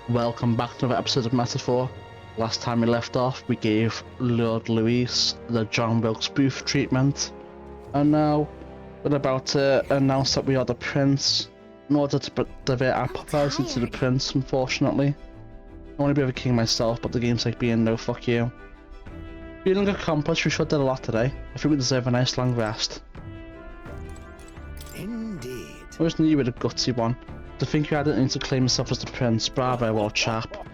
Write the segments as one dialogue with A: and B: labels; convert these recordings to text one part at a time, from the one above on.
A: Welcome back to another episode of Metaphor. Last time we left off, we gave Lord Louis the John Wilkes Booth treatment, and now we're about to announce that we are the prince. In order to divert our popularity to the prince, unfortunately. I want to be the king myself, but the game's like being no fuck you. Feeling accomplished, we sure did a lot today. I think we deserve a nice long rest.
B: Indeed.
A: I always knew you were the gutsy one. To think you hadn't need to claim yourself as the prince, bravo old chap.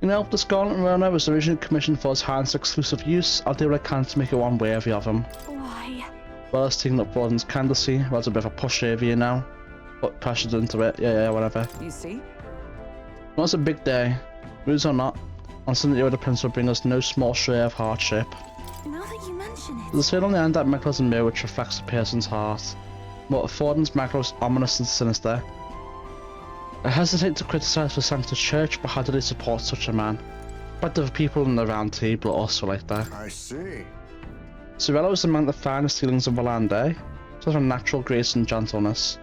A: You know, the Scarlet Runner was originally commissioned for his Highness' exclusive use. I'll do what I can to make it one worthy of him.
C: Why?
A: Well, as taking up Warden's candidacy, well, it's a bit of a push over you now. But pressured into it, yeah, whatever.
C: You see?
A: Well, it's a big day. Rules or not, on something you the prince will bring us no small share of hardship.
C: Now that you mention it.
A: There's a seal on the end that mirrors a mirror which reflects a person's heart. But Warden's macro is ominous and sinister. I hesitate to criticise the Sanctus Church, but how do they support such a man? But the people in the Round Table are also like that.
B: I see.
A: Sorello is among the finest feelings of the land, eh? Such a natural grace and gentleness.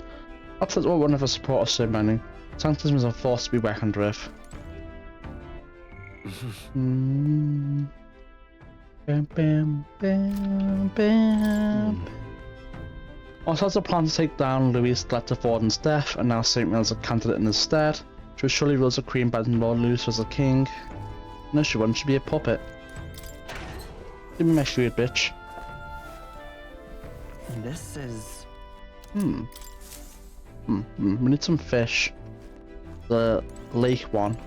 A: Perhaps that's what one of the support of so many. Sanctism is a force to be reckoned with. Bam, bam, bam, bam. Also has a plan to take down Louis led to Warden's death, and now St. Mills a candidate in his stead. She was surely rules a queen better than Lord Louis was a king. No, she wouldn't. She'd be a puppet. Give me my food, bitch.
B: This is...
A: We need some fish. The lake one.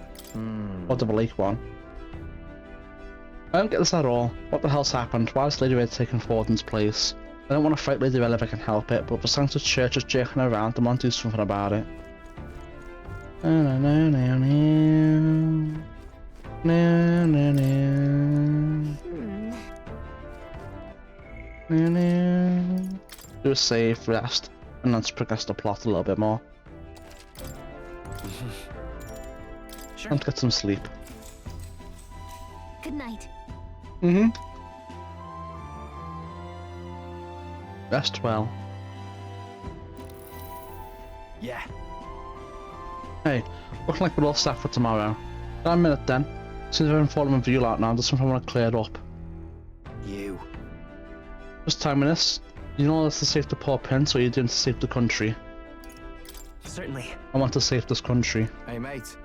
A: Or the lake one. I don't get this at all. What the hell's happened? Why is Lady Red taking Warden's place? I don't want to fight Lady Red if I can help it, but if the Sanctus Church is jerking around, I want to do something about it. Do a save, rest, and let's progress the plot a little bit more.
B: Sure.
A: And get some sleep.
C: Good night.
A: Rest well.
B: Yeah.
A: Hey, looking like we're all set for tomorrow. Got a minute then. Since I've been following view out now, there's something I want to clear up.
B: You.
A: Just time in this. You know this to save the poor prince, or are you doing to save the country?
B: Certainly.
A: I want to save this country.
B: Hey, mate.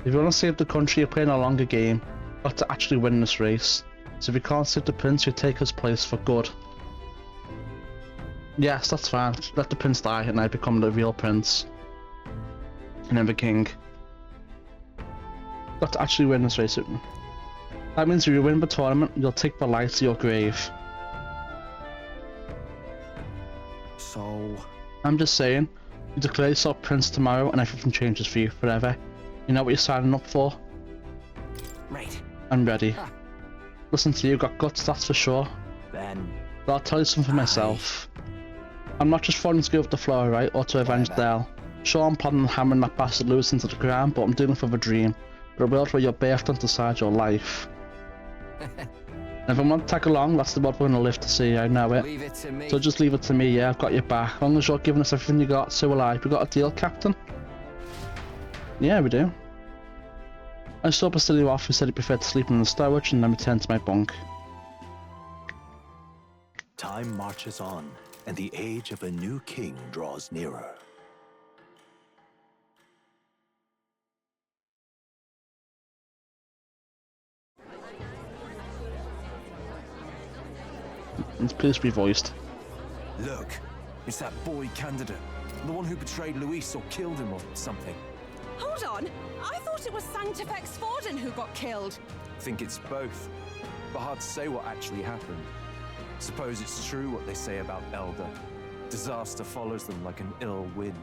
A: If you want to save the country, you're playing a longer game. You've got to actually win this race. So if you can't save the prince, you take his place for good. Yes, that's fine. Let the prince die and I become the real prince. And then the king. Got to actually win this race. That means if you win the tournament, you'll take the light to your grave.
B: So...
A: I'm just saying, you declare yourself prince tomorrow and everything changes for you forever. You know what you're signing up for?
B: Right.
A: I'm ready.
B: Huh.
A: Listen to you, got guts, that's for sure.
B: Then...
A: But I'll tell you something myself. I'm not just following to go with the flow, right, or to avenge Dell. Sure, I'm planning on hammering that bastard Lewis into the ground, but I'm doing it for the dream. For a world where you're birthed and decide your life. And if I want to tag along, that's the world we're gonna live to see, I know it.
B: Leave it to me.
A: So just leave it to me, yeah, I've got your back. As long as you're giving us everything you got, so will I. We got a deal, Captain? Yeah, we do. I saw Basilio off who said he preferred to sleep in the stowage and then return to my bunk.
D: Time marches on, and the age of a new king draws nearer.
A: It's please be voiced.
E: Look, it's that boy candidate. The one who betrayed Luis or killed him or something.
F: Hold on! I thought it was Sanctifex Forden who got killed.
E: Think it's both. But hard to say what actually happened. Suppose it's true what they say about Elder. Disaster follows them like an ill wind.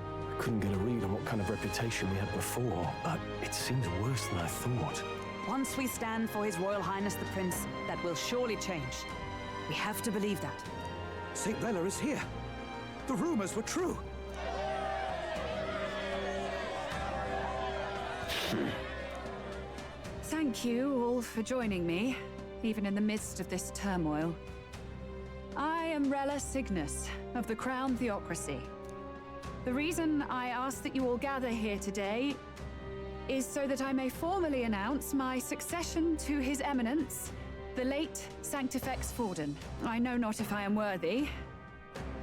D: I couldn't get a read on what kind of reputation we had before, but it seems worse than I thought.
G: Once we stand for His Royal Highness the Prince, that will surely change. We have to believe that.
H: St. Bella is here. The rumors were true.
G: Thank you all for joining me, even in the midst of this turmoil. I am Rella Cygnus of the Crown Theocracy. The reason I ask that you all gather here today is so that I may formally announce my succession to His Eminence, the late Sanctifex Forden. I know not if I am worthy,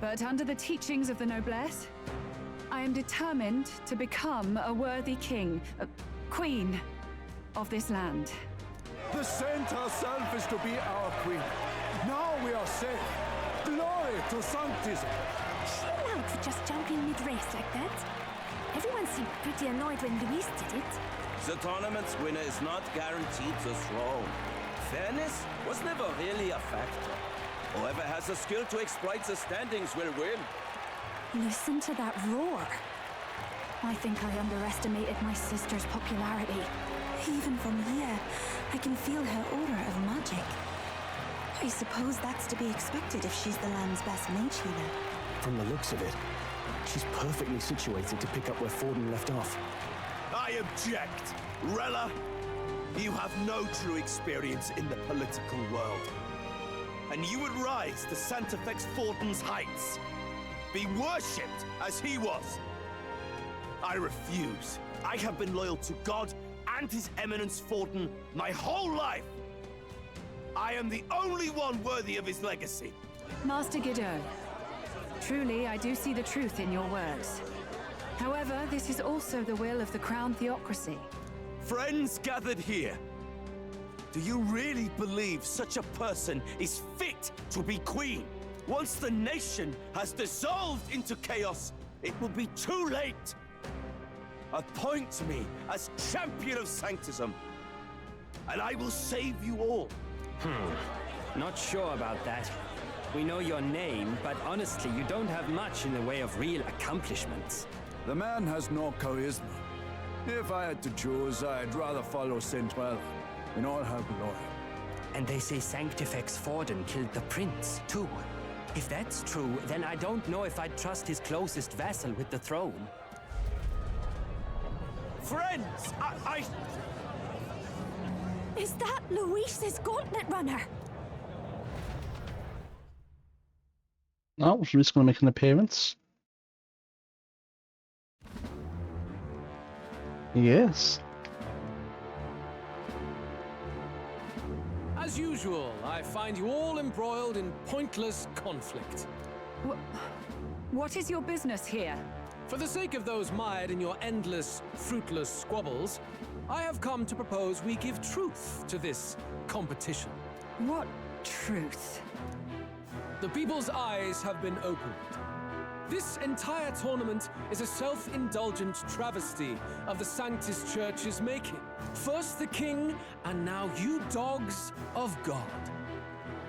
G: but under the teachings of the noblesse, I am determined to become a worthy king, queen of this land.
H: The saint herself is to be our queen. Now we are safe. Glory to Sanctism.
C: Is she allowed for just jumping mid-race like that? Everyone seemed pretty annoyed when Luis did it.
I: The tournament's winner is not guaranteed the throne. Fairness was never really a factor. Whoever has the skill to exploit the standings will win.
C: Listen to that roar. I think I underestimated my sister's popularity. Even from here, I can feel her aura of magic. I suppose that's to be expected if she's the land's best mage healer.
D: From the looks of it, she's perfectly situated to pick up where Forden left off.
I: I object. Rella, you have no true experience in the political world. And you would rise to Sanctifex Forden's heights. Be worshipped as he was. I refuse. I have been loyal to God and His Eminence Forden my whole life. I am the only one worthy of his legacy.
G: Master Guido, truly I do see the truth in your words. However, this is also the will of the Crown Theocracy.
I: Friends gathered here, do you really believe such a person is fit to be queen? Once the nation has dissolved into chaos, it will be too late. Appoint me as champion of Sanctism, and I will save you all.
B: Not sure about that. We know your name, but honestly, you don't have much in the way of real accomplishments.
H: The man has no charisma. If I had to choose, I'd rather follow Saint Well in all her glory.
B: And they say Sanctifex Forden killed the prince, too. If that's true, then I don't know if I'd trust his closest vassal with the throne.
I: Friends, I...
C: Is that Luis's gauntlet runner?
A: Oh, Luis going to make an appearance. Yes.
J: As usual, I find you all embroiled in pointless conflict.
G: What is your business here?
J: For the sake of those mired in your endless, fruitless squabbles, I have come to propose we give truth to this competition.
G: What truth?
J: The people's eyes have been opened. This entire tournament is a self-indulgent travesty of the Sanctus Church's making. First the king, and now you dogs of God.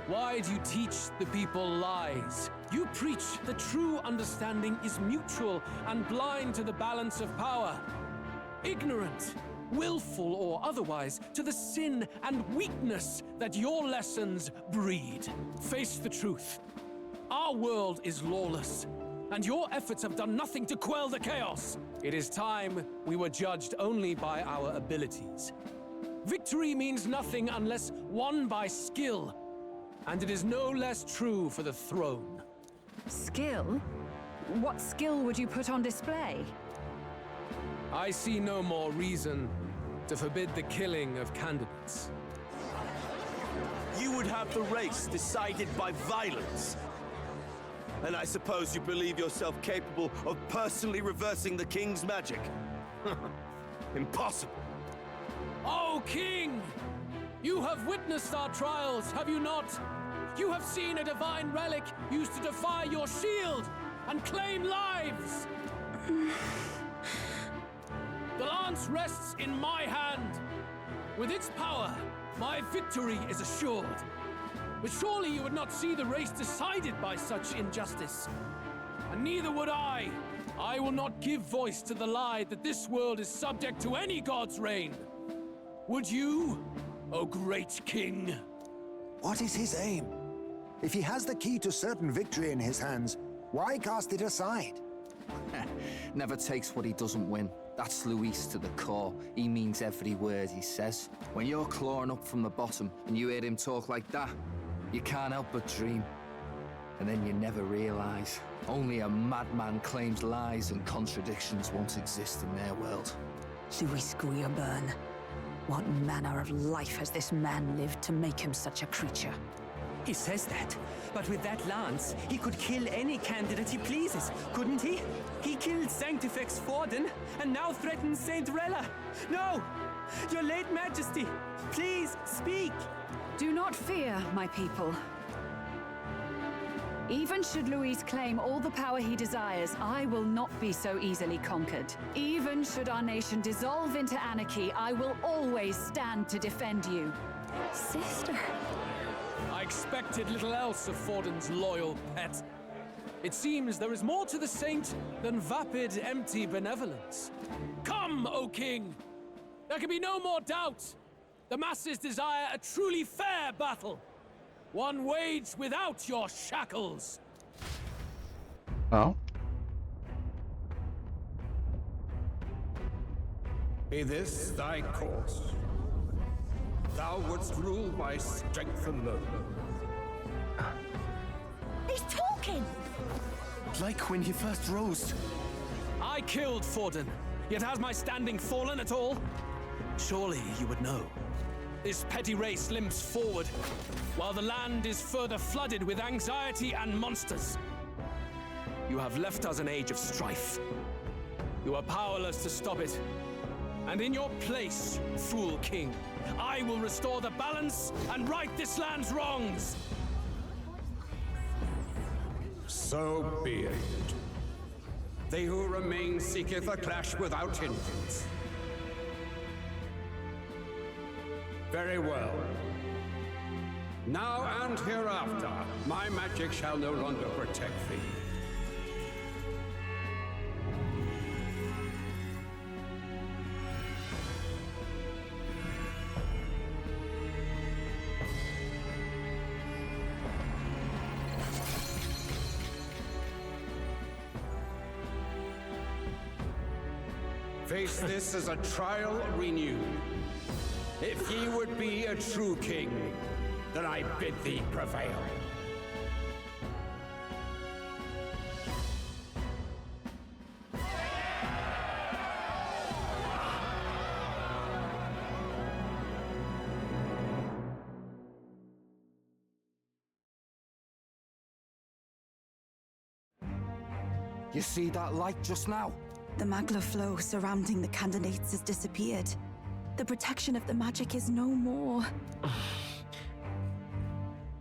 J: Why do you teach the people lies? You preach that true understanding is mutual and blind to the balance of power. Ignorant, willful or otherwise, to the sin and weakness that your lessons breed. Face the truth. Our world is lawless, and your efforts have done nothing to quell the chaos. It is time we were judged only by our abilities. Victory means nothing unless won by skill, and it is no less true for the throne.
G: Skill? What skill would you put on display?
J: I see no more reason to forbid the killing of candidates.
I: You would have the race decided by violence. And I suppose you believe yourself capable of personally reversing the king's magic? Impossible.
J: Oh, King! You have witnessed our trials, have you not? You have seen a divine relic used to defy your shield and claim lives! The lance rests in my hand. With its power, my victory is assured. But surely you would not see the race decided by such injustice. And neither would I. I will not give voice to the lie that this world is subject to any god's reign. Would you, O great king?
K: What is his aim? If he has the key to certain victory in his hands, why cast it aside?
L: Never takes what he doesn't win. That's Luis to the core. He means every word he says. When you're clawing up from the bottom and you hear him talk like that, you can't help but dream. And then you never realize. Only a madman claims lies and contradictions won't exist in their world.
M: Luis Guillerburn. What manner of life has this man lived to make him such a creature?
B: He says that, but with that lance, he could kill any candidate he pleases, couldn't he? He killed Sanctifex Forden, and now threatens Saint Rella. No! Your late Majesty, please speak!
G: Do not fear, my people. Even should Luis claim all the power he desires, I will not be so easily conquered. Even should our nation dissolve into anarchy, I will always stand to defend you.
C: Sister.
J: I expected little else of Forden's loyal pet. It seems there is more to the saint than vapid, empty benevolence. Come, O King! There can be no more doubt. The masses desire a truly fair battle. One waged without your shackles.
A: Oh.
N: Be this thy course. Thou wouldst rule by strength alone.
C: He's talking!
E: Like when he first rose.
J: I killed Forden, yet has my standing fallen at all? Surely you would know. This petty race limps forward, while the land is further flooded with anxiety and monsters. You have left us an age of strife. You are powerless to stop it. And in your place, fool king, I will restore the balance and right this land's wrongs.
N: So be it. They who remain seeketh a clash without hindrance. Very well. Now and hereafter, my magic shall no longer protect thee. Face this as a trial renewed. If ye would be a true king, then I bid thee prevail.
L: You see that light just now?
C: The magla flow surrounding the candidates has disappeared. The protection of the magic is no more.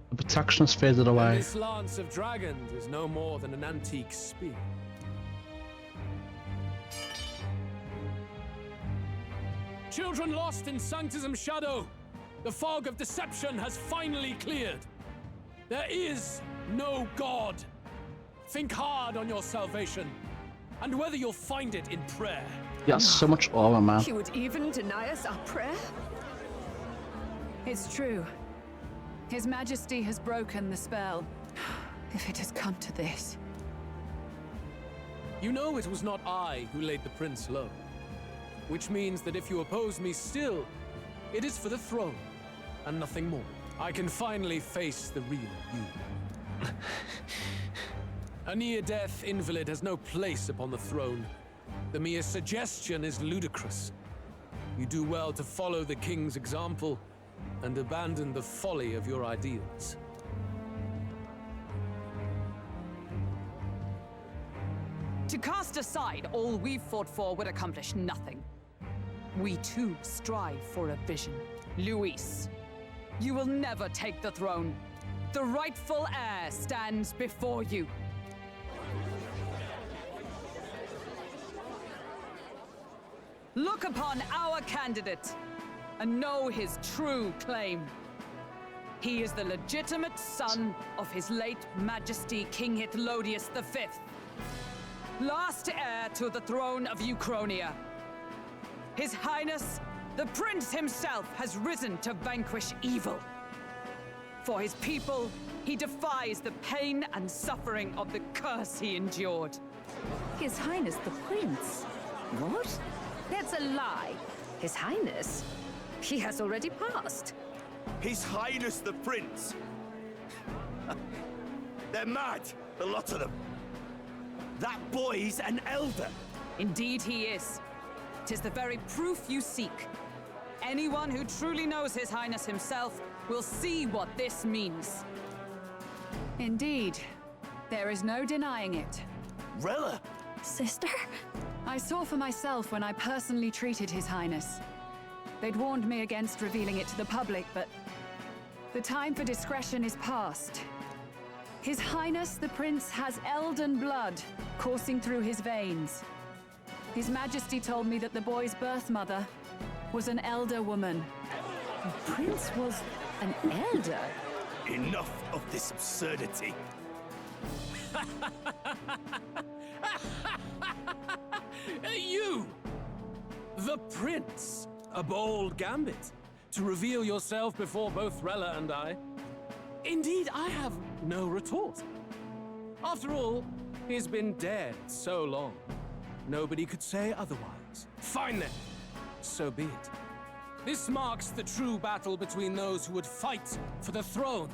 A: The protection has faded away.
J: And this lance of dragons is no more than an antique spear. Children lost in Sanctism's shadow, the fog of deception has finally cleared. There is no God. Think hard on your salvation, and whether you'll find it in prayer.
A: He has so much aura, man.
G: You would even deny us our prayer? It's true. His Majesty has broken the spell. If it has come to this.
J: You know it was not I who laid the prince low. Which means that if you oppose me still, it is for the throne, and nothing more. I can finally face the real you. A near-death invalid has no place upon the throne. The mere suggestion is ludicrous. You do well to follow the king's example and abandon the folly of your ideals.
M: To cast aside all we've fought for would accomplish nothing. We too strive for a vision. Luis, you will never take the throne. The rightful heir stands before you. Look upon our candidate and know his true claim. He is the legitimate son of his late Majesty King Hithlodius V, last heir to the throne of Uchronia. His Highness, the Prince himself, has risen to vanquish evil. For his people, he defies the pain and suffering of the curse he endured.
O: His Highness the Prince? What? That's a lie. His Highness? He has already passed.
I: His Highness the Prince? They're mad, the lot of them. That boy's an elder.
M: Indeed he is. It is the very proof you seek. Anyone who truly knows His Highness himself will see what this means.
G: Indeed. There is no denying it.
I: Rella!
C: Sister?
G: I saw for myself when I personally treated His Highness. They'd warned me against revealing it to the public, but the time for discretion is past. His Highness the Prince has Elden blood coursing through his veins. His Majesty told me that the boy's birth mother was an elder woman.
O: The Prince was an elder?
I: Enough of this absurdity.
J: You! The Prince! A bold gambit. To reveal yourself before both Rella and I. Indeed, I have no retort. After all, he's been dead so long. Nobody could say otherwise. Fine then. So be it. This marks the true battle between those who would fight for the throne.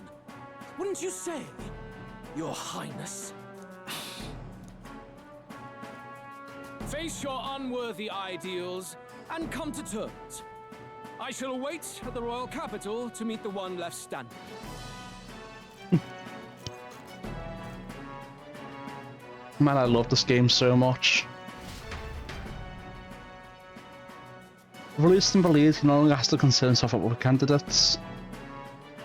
J: Wouldn't you say, Your Highness? Face your unworthy ideals and come to terms. I shall await at the royal capital to meet the one left standing.
A: Man, I love this game so much. Released and believed, he no longer has to consider himself up with candidates,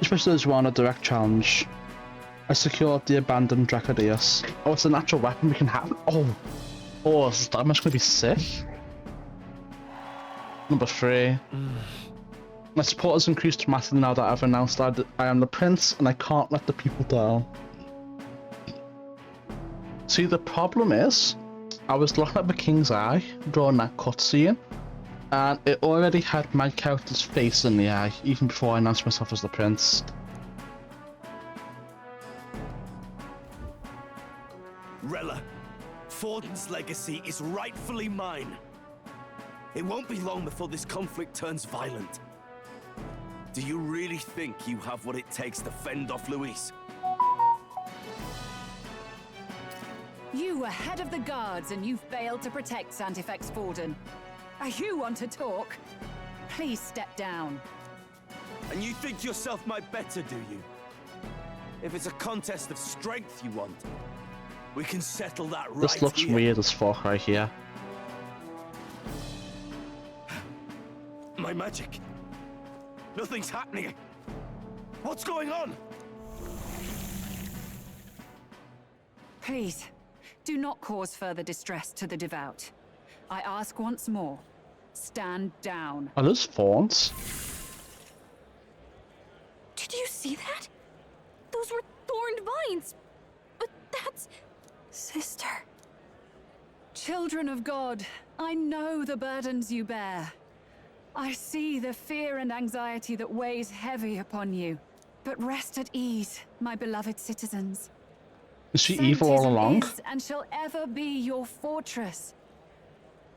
A: especially those who want a direct challenge. I secured the abandoned Dracodeus. Oh, it's a natural weapon we can have. Oh, is that much gonna be sick? Number 3. My support has increased dramatically now that I've announced that I am the prince and I can't let the people down. See, the problem is, I was looking at the king's eye during that cutscene, and it already had my character's face in the eye, even before I announced myself as the prince.
I: Rella, Forden's legacy is rightfully mine. It won't be long before this conflict turns violent. Do you really think you have what it takes to fend off Luis?
G: You were head of the guards and you failed to protect Santifex Forden. You want to talk? Please step down.
I: And you think yourself my better, do you? If it's a contest of strength you want, we can settle that right
A: This looks
I: here.
A: weird as fuck right here.
I: My magic. Nothing's happening. What's going on?
G: Please, do not cause further distress to the devout. I ask once more, stand down.
A: Are those fawns?
C: Did you see that? Those were thorned vines. But that's... Sister.
G: Children of God, I know the burdens you bear. I see the fear and anxiety that weighs heavy upon you. But rest at ease, my beloved citizens.
A: Is she evil all along?
G: Is and shall ever be your fortress.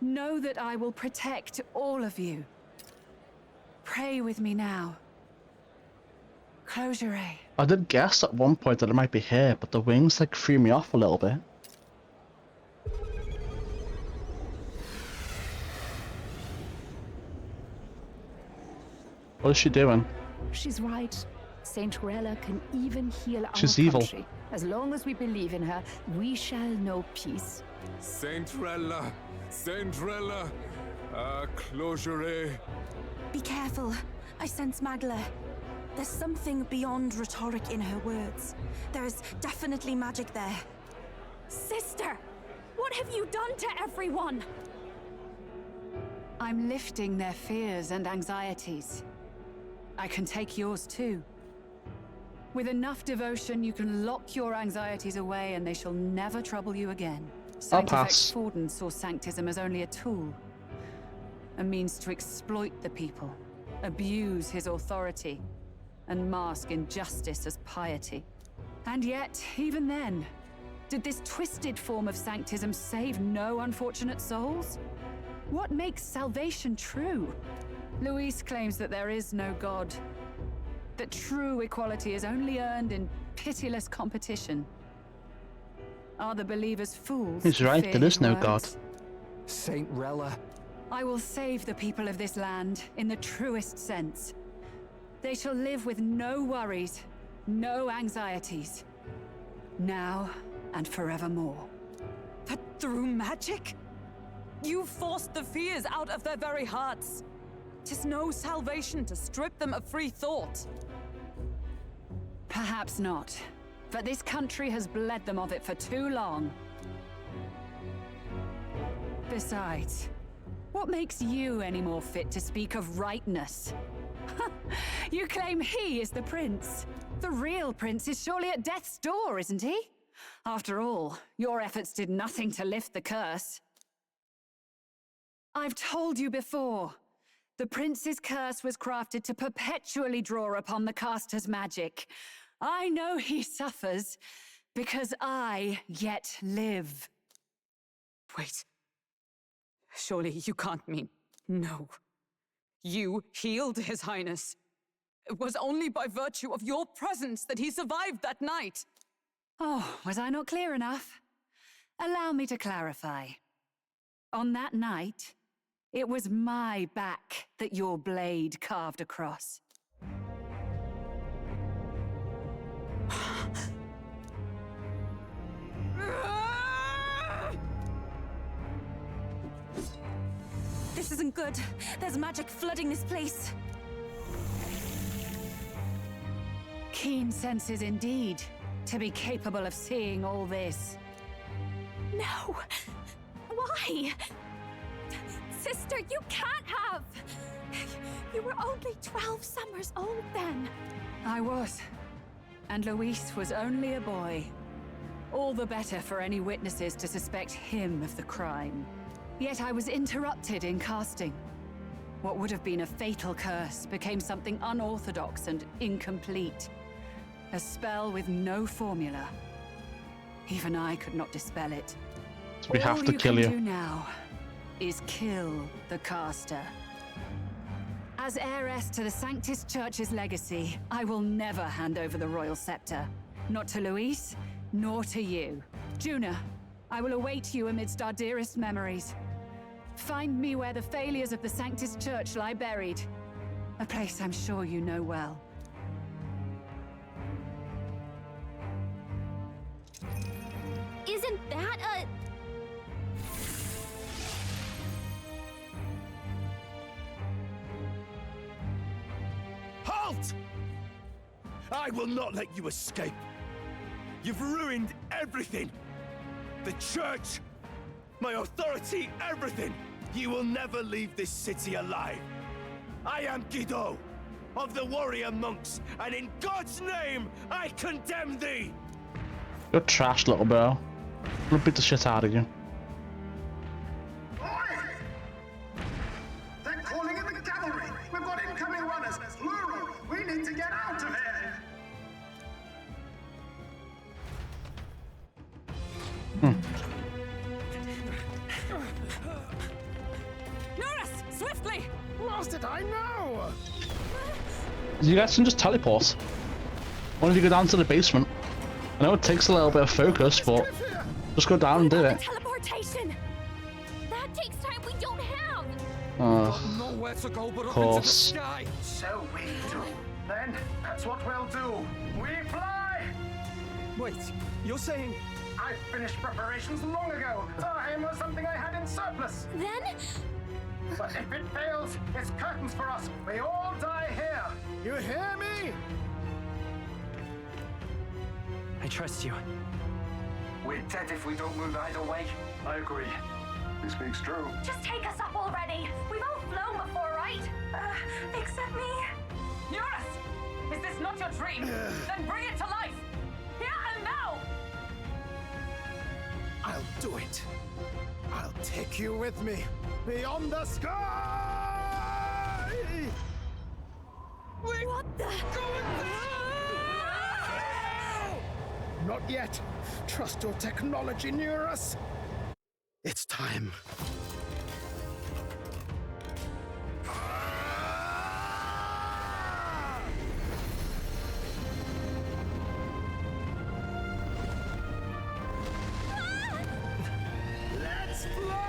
G: Know that I will protect all of you. Pray with me now. Closure.
A: I did guess at one point that it might be here, but the wings like threw me off a little bit. What is she doing?
O: She's right. Saint Rella can even heal our
A: She's evil.
O: country. As long as we believe in her, we shall know peace.
H: Saint Rella, closure.
C: Be careful. I sense Magla. There's something beyond rhetoric in her words. There's definitely magic there. Sister! What have you done to everyone?
G: I'm lifting their fears and anxieties. I can take yours too. With enough devotion, you can lock your anxieties away and they shall never trouble you again.
A: I'll pass.
G: Sanctifex Forden saw Sanctism as only a tool. A means to exploit the people, abuse his authority, and mask injustice as piety. And yet, even then, did this twisted form of Sanctism save no unfortunate souls? What makes salvation true? Luis claims that there is no God. That true equality is only earned in pitiless competition. Are the believers fools?
A: He's right, there is no God.
L: Saint Rella,
G: I will save the people of this land in the truest sense. They shall live with no worries, no anxieties. Now and forevermore.
M: But through magic? You forced the fears out of their very hearts. 'Tis no salvation to strip them of free thought.
G: Perhaps not. But this country has bled them of it for too long. Besides, what makes you any more fit to speak of rightness? You claim he is the prince. The real prince is surely at death's door, isn't he? After all, your efforts did nothing to lift the curse. I've told you before. The prince's curse was crafted to perpetually draw upon the caster's magic. I know he suffers, because I yet live.
M: Wait. Surely you can't mean... No. You healed His Highness. It was only by virtue of your presence that he survived that night.
G: Oh, was I not clear enough? Allow me to clarify. On that night, it was my back that your blade carved across.
C: This isn't good. There's magic flooding this place.
G: Keen senses indeed, to be capable of seeing all this.
C: No! Why? Sister, you can't have! You were only 12 summers old then.
G: I was. And Luis was only a boy. All the better for any witnesses to suspect him of the crime. Yet I was interrupted in casting. What would have been a fatal curse became something unorthodox and incomplete. A spell with no formula. Even I could not dispel it.
A: So we have to kill you.
G: All you can do now is kill the caster. As heiress to the Sanctus Church's legacy, I will never hand over the royal scepter. Not to Luis, nor to you. Juna, I will await you amidst our dearest memories. Find me where the failures of the Sanctus Church lie buried. A place I'm sure you know well.
C: Isn't that a...
I: Halt! I will not let you escape. You've ruined everything. The church, my authority, everything. You will never leave this city alive. I am Guido, of the warrior monks, and in God's name, I condemn thee!
A: You're trash, little bro. I'm gonna beat the shit out of you.
P: They're calling in the cavalry! We've got incoming runners, plural! We need to get out of here!
M: Norris, swiftly!
P: Lost it, I know!
A: You guys can just teleport. Why don't you go down to the basement? I know it takes a little bit of focus, but just go down and do it.
C: Teleportation! That takes time we don't have!
N: Nowhere to go but
A: Of
N: up into the
A: course.
N: sky.
P: So we do. Then, that's what we'll do. We fly!
E: Wait, you're saying...
P: I finished preparations long ago. Time was something I had in surplus.
C: Then?
P: But if it fails, it's curtains for us. We all die here. You hear me?
E: I trust you.
P: We're dead if we don't move either way. I agree. He speaks true.
C: Just take us up already! We've all flown before, right? Except me.
M: Norris! Is this not your dream? Then bring it to life! Here and now!
P: I'll do it. I'll take you with me. Beyond the sky!
C: What the?
P: Not yet. Trust your technology, Neurus. It's time. Let's fly!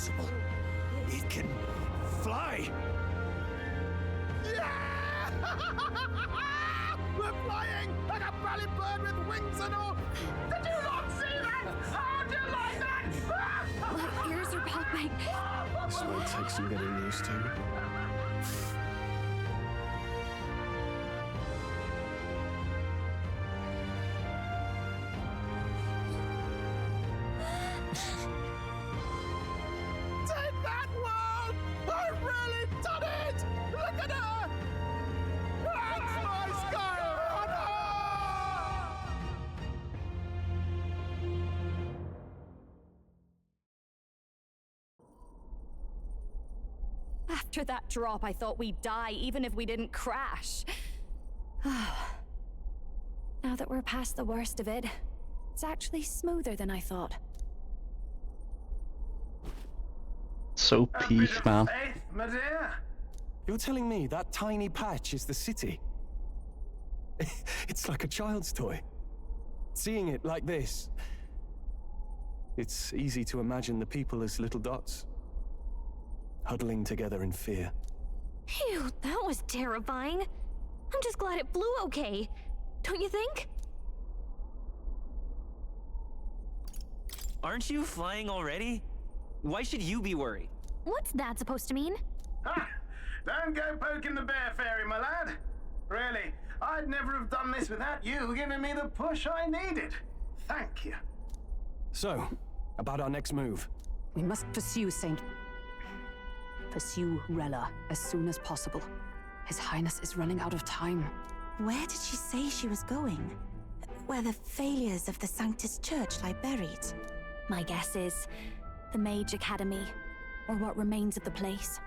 I: impossible. It can fly.
P: Yeah! We're flying like a bally bird with wings and all. Did you not see that? How do you like that?
C: My ears are popping.
D: This might take some getting used to.
P: Take that, world! I've really done it! Look at her! That's my sky runner!
C: After that drop, I thought we'd die, even if we didn't crash. Now that we're past the worst of it, it's actually smoother than I thought.
A: So peak, man.
P: Faith, my dear.
D: You're telling me that tiny patch is the city? It's like a child's toy. Seeing it like this, it's easy to imagine the people as little dots, huddling together in fear.
C: Phew, that was terrifying. I'm just glad it blew okay. Don't you think?
Q: Aren't you flying already? Why should you be worried?
C: What's that supposed to mean?
P: Ha! Don't go poking the bear fairy, my lad. Really, I'd never have done this without you giving me the push I needed. Thank you.
D: So, about our next move.
M: We must pursue Rella as soon as possible. His Highness is running out of time.
C: Where did she say she was going? Where the failures of the Sanctus Church lie buried? My guess is the Mage Academy, or what remains of the place.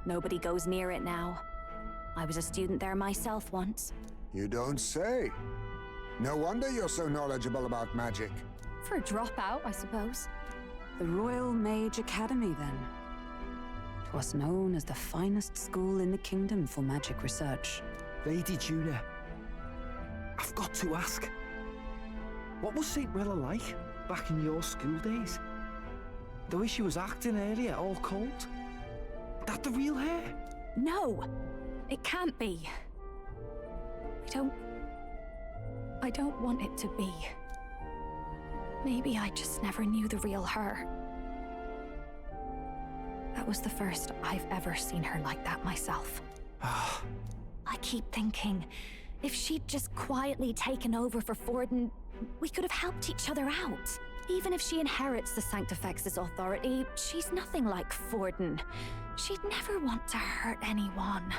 C: Nobody goes near it now. I was a student there myself once.
K: You don't say. No wonder you're so knowledgeable about magic.
C: For a dropout, I suppose.
M: The Royal Mage Academy, then. 'Twas known as the finest school in the kingdom for magic research.
L: Lady Juna, I've got to ask. What was St. Rella like back in your school days? The way she was acting earlier, all cold? That the real hair?
C: No! It can't be. I don't want it to be. Maybe I just never knew the real her. That was the first I've ever seen her like that myself. I keep thinking, if she'd just quietly taken over for Forden, we could have helped each other out. Even if she inherits the Sanctifex's authority, she's nothing like Forden. She'd never want to hurt anyone.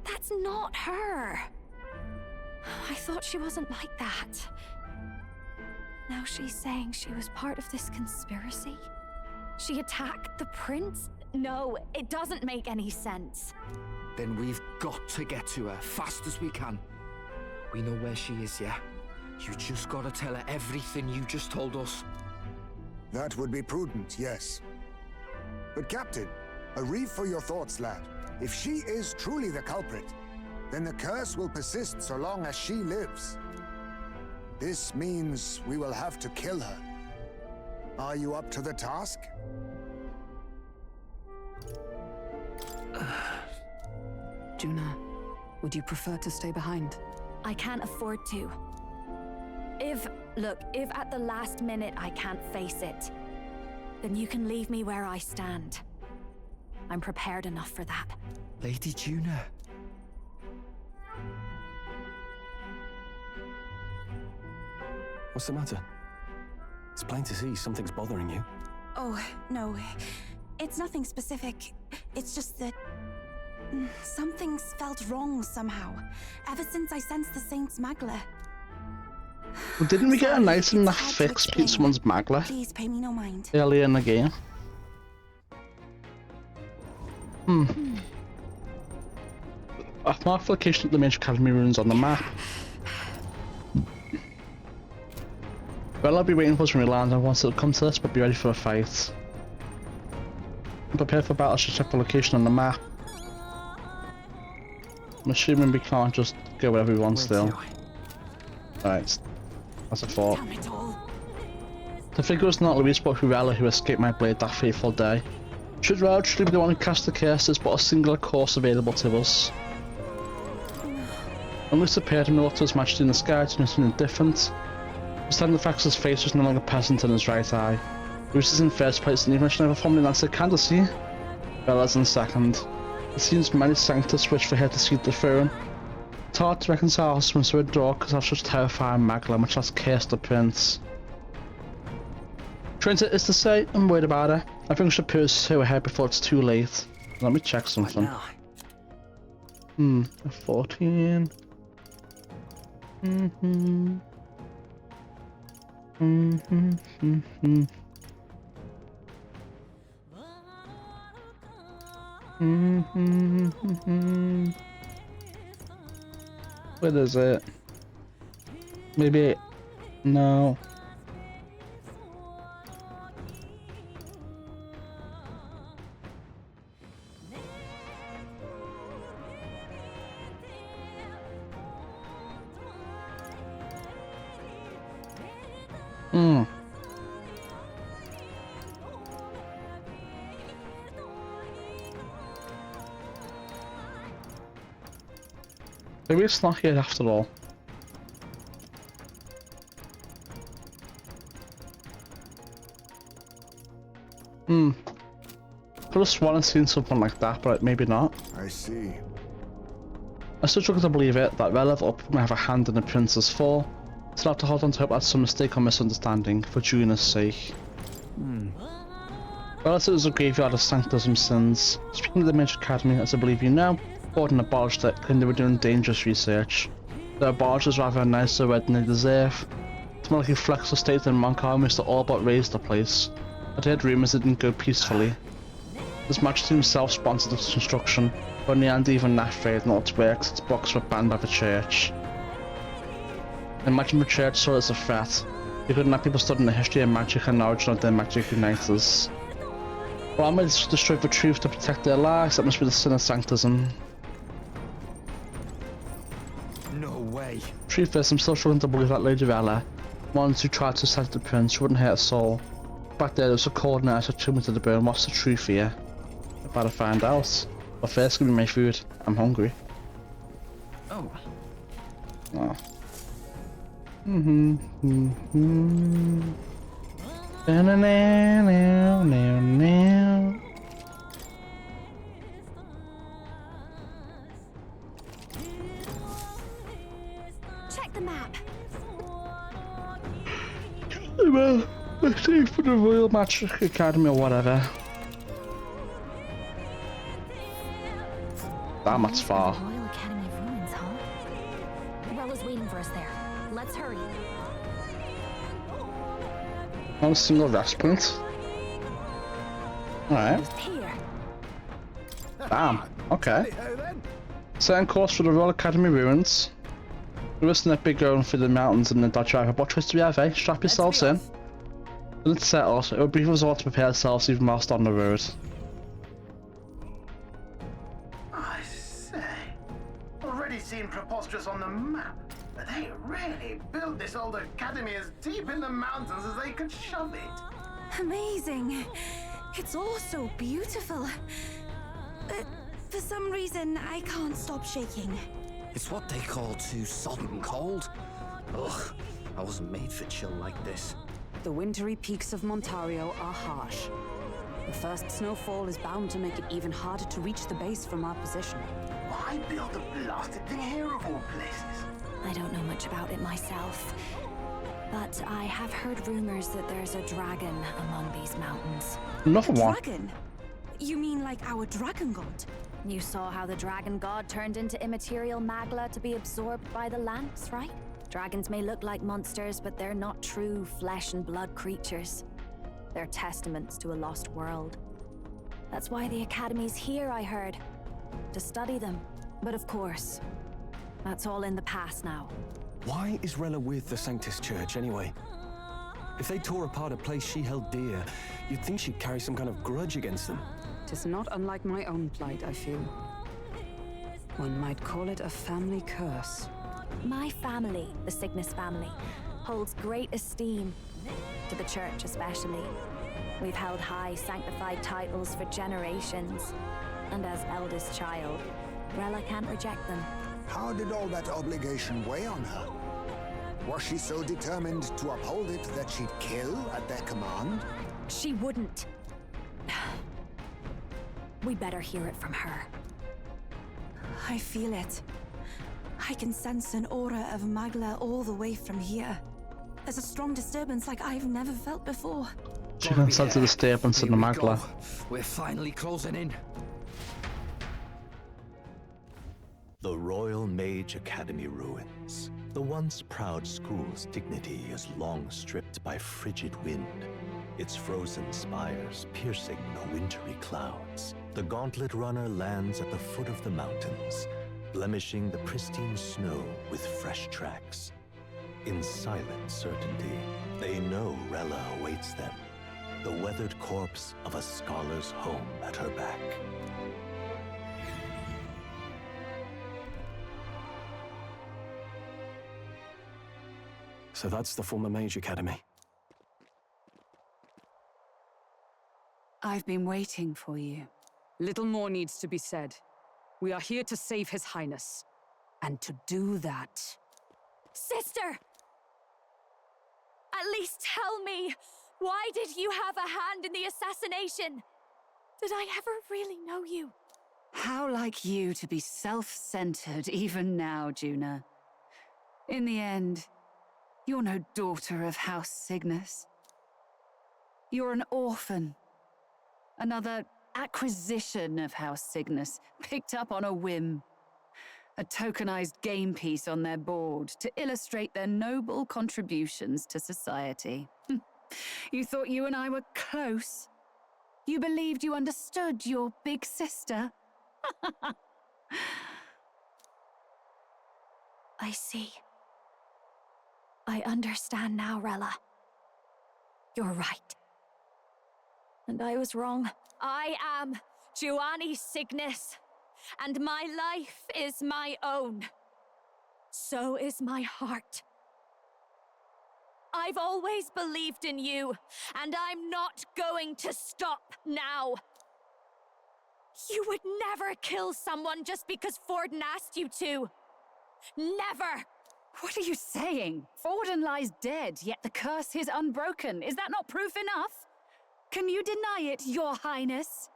C: That's not her. I thought she wasn't like that. Now she's saying she was part of this conspiracy? She attacked the prince? No, it doesn't make any sense.
L: Then we've got to get to her fast as we can. We know where she is, yeah? You just gotta tell her everything you just told us.
K: That would be prudent, yes. But Captain, a reef for your thoughts, lad. If she is truly the culprit, then the curse will persist so long as she lives. This means we will have to kill her. Are you up to the task?
M: Juna, would you prefer to stay behind?
C: I can't afford to. If at the last minute I can't face it, then you can leave me where I stand. I'm prepared enough for that.
L: Lady Juna.
D: What's the matter? It's plain to see something's bothering you.
C: Oh, no. It's nothing specific. It's just that something's felt wrong somehow. Ever since I sensed the Saint's Magla.
A: Well, didn't we get a nice enough fix beat someone's Magla
C: Please pay me no mind.
A: earlier in the game? I've marked the location of the Mage Academy ruins on the map. Well, I'll be waiting for us when we land, and once it'll come to this, but be ready for a fight. I'm prepared for battle, should check the location on the map. I'm assuming we can't just go wherever we want still. Alright, that's a thought. The figure was not Louise but Rella who escaped my blade that fateful day. Should Rella truly be the one who cast the curses, but a singular course available to us? Unless appeared and wrote to his majesty in the sky to something different. Santifax's face was no longer present in his right eye. Bruce is in first place and even if she never formally announced her candidacy. Bella's in second. It seems many Sanctus wish for her to cede the throne. It's hard to reconcile husbands who adore because of such terrifying Magla, which has cursed the prince. Trinity is to say, I'm worried about her. I think we should pursue ahead before it's too late. Let me check something. 14. What is it? Maybe no. Maybe it's not here after all. Could have sworn I've seen something like that, but maybe not.
K: I see.
A: I still struggle to believe it, that Relevant Up may have a hand in the prince's fall. Still have to hold on to hope that's some mistake or misunderstanding, for Juna's sake. Relatives of graveyard of sanctism sins. Speaking of the Mage Academy, as I believe you know, Gordon abolished it, claiming they were doing dangerous research. Their abolish is rather a nicer word than they deserve. It's more like he flexed the state and monk armies to all but raise the place. I'd heard rumours it didn't go peacefully. His Majesty himself sponsored its construction, but in the end even that failed not to work since its books were banned by the church. Imagine the church saw it as a threat. You couldn't have people studying the history of magic and origin of their magic uniters. Well, I might destroy the truth to protect their lives, that must be the sin of sanctism.
I: No way.
A: Truth is, I'm still struggling to believe that Lady Rella, ones who tried to set the prince, wouldn't hurt a soul. Back there was a coordinator that took me to the burn. What's the truth here? I better find out. But first, give me my food. I'm hungry.
Q: Oh.
A: Oh.
C: Check the map.
A: Well, let's see for the Royal Magic Academy or whatever. Damn, that's far.
C: Royal Academy of Ruins, huh? Rella's waiting for us there. Let's hurry.
A: Not a single rest point. Alright. Damn, okay. Certain course for the Royal Academy ruins. We're risking that big going through the mountains and the Dodge Driver. What choice do we have, eh? Strap yourselves in. When it's settled, it would be for us all to prepare ourselves even whilst on the road.
P: I say, already seen preposterous on the map, but they really built this old academy as deep in the mountains as they could shove it.
C: Amazing. It's all so beautiful. But for some reason, I can't stop shaking.
L: It's what they call too sodden cold. Ugh, I wasn't made for chill like this.
M: The wintry peaks of Montario are harsh. The first snowfall is bound to make it even harder to reach the base from our position.
P: Why build a blasted thing here of all places?
C: I don't know much about it myself, but I have heard rumors that there's a dragon among these mountains.
A: Another one.
C: Dragon? You mean like our dragon god? You saw how the dragon god turned into immaterial Magla to be absorbed by the Lance, right? Dragons may look like monsters, but they're not true flesh and blood creatures. They're testaments to a lost world. That's why the Academy's here, I heard. To study them. But of course, that's all in the past now.
D: Why is Rella with the Sanctus Church, anyway? If they tore apart a place she held dear, you'd think she'd carry some kind of grudge against them.
M: Tis not unlike my own plight, I feel. One might call it a family curse.
C: My family, the Cygnus family, holds great esteem, to the church especially. We've held high sanctified titles for generations, and as eldest child, Rella can't reject them.
K: How did all that obligation weigh on her? Was she so determined to uphold it that she'd kill at their command?
C: She wouldn't. We'd better hear it from her.
R: I feel it. I can sense an aura of Magla all the way from here. There's a strong disturbance like I've never felt before.
A: She can sense the disturbance in the Magla.
L: We're finally closing in.
S: The Royal Mage Academy ruins. The once proud school's dignity is long stripped by frigid wind, its frozen spires piercing the wintry clouds. The gauntlet runner lands at the foot of the mountains, blemishing the pristine snow with fresh tracks. In silent certainty, they know Rella awaits them, the weathered corpse of a scholar's home at her back.
D: So that's the former Mage Academy.
M: I've been waiting for you. Little more needs to be said. We are here to save His Highness. And to do that...
C: Sister! At least tell me, why did you have a hand in the assassination? Did I ever really know you?
G: How like you to be self-centered even now, Juna. In the end, you're no daughter of House Cygnus. You're an orphan. Another acquisition of House Cygnus, picked up on a whim. A tokenized game piece on their board to illustrate their noble contributions to society. You thought you and I were close. You believed you understood your big sister.
C: I see. I understand now, Rella. You're right. And I was wrong. I am Giovanni Cygnus, and my life is my own. So is my heart. I've always believed in you, and I'm not going to stop now. You would never kill someone just because Forden asked you to. Never!
G: What are you saying? Forden lies dead, yet the curse is unbroken. Is that not proof enough? Can you deny it, Your Highness?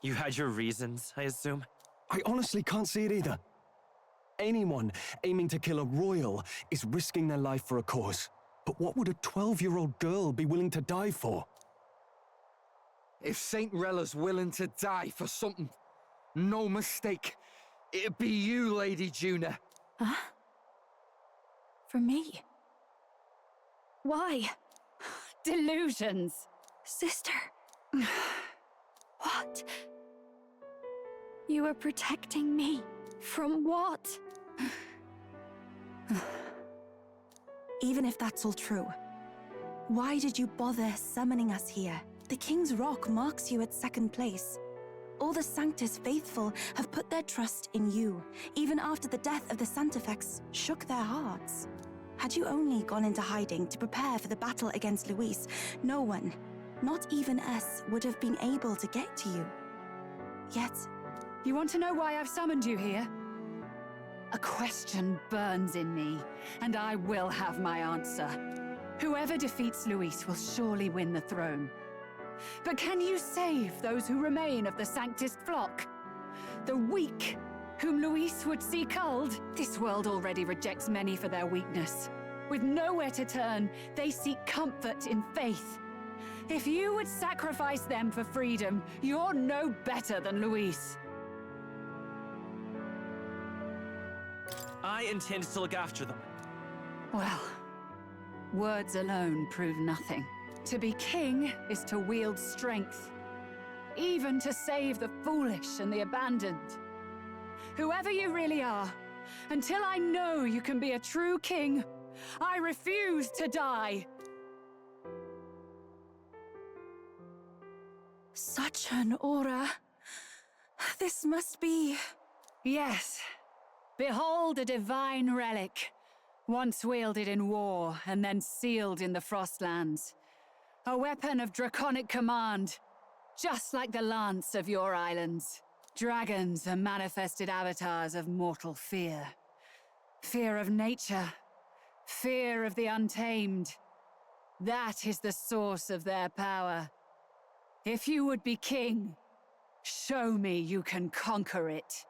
Q: You had your reasons, I assume?
D: I honestly can't see it either. Anyone aiming to kill a royal is risking their life for a cause. But what would a 12-year-old girl be willing to die for?
L: If Saint Rella's willing to die for something, no mistake, it'd be you, Lady Juna.
C: Huh? For me? Why?
G: Delusions.
C: Sister. What? You are protecting me. From what?
R: Even if that's all true, why did you bother summoning us here? The King's Rock marks you at second place. All the Sanctus faithful have put their trust in you, even after the death of the Santafex shook their hearts. Had you only gone into hiding to prepare for the battle against Luis, no one, not even us, would have been able to get to you. Yet...
G: You want to know why I've summoned you here? A question burns in me, and I will have my answer. Whoever defeats Luis will surely win the throne. But can you save those who remain of the Sanctist flock? The weak, whom Luis would see culled? This world already rejects many for their weakness. With nowhere to turn, they seek comfort in faith. If you would sacrifice them for freedom, you're no better than Luis.
Q: I intend to look after them.
G: Well, words alone prove nothing. To be king is to wield strength, even to save the foolish and the abandoned. Whoever you really are, until I know you can be a true king, I refuse to die.
R: Such an aura. This must be...
G: Yes. Behold a divine relic. Once wielded in war and then sealed in the Frostlands. A weapon of draconic command, just like the lance of your islands. Dragons are manifested avatars of mortal fear. Fear of nature. Fear of the untamed. That is the source of their power. If you would be king, show me you can conquer it.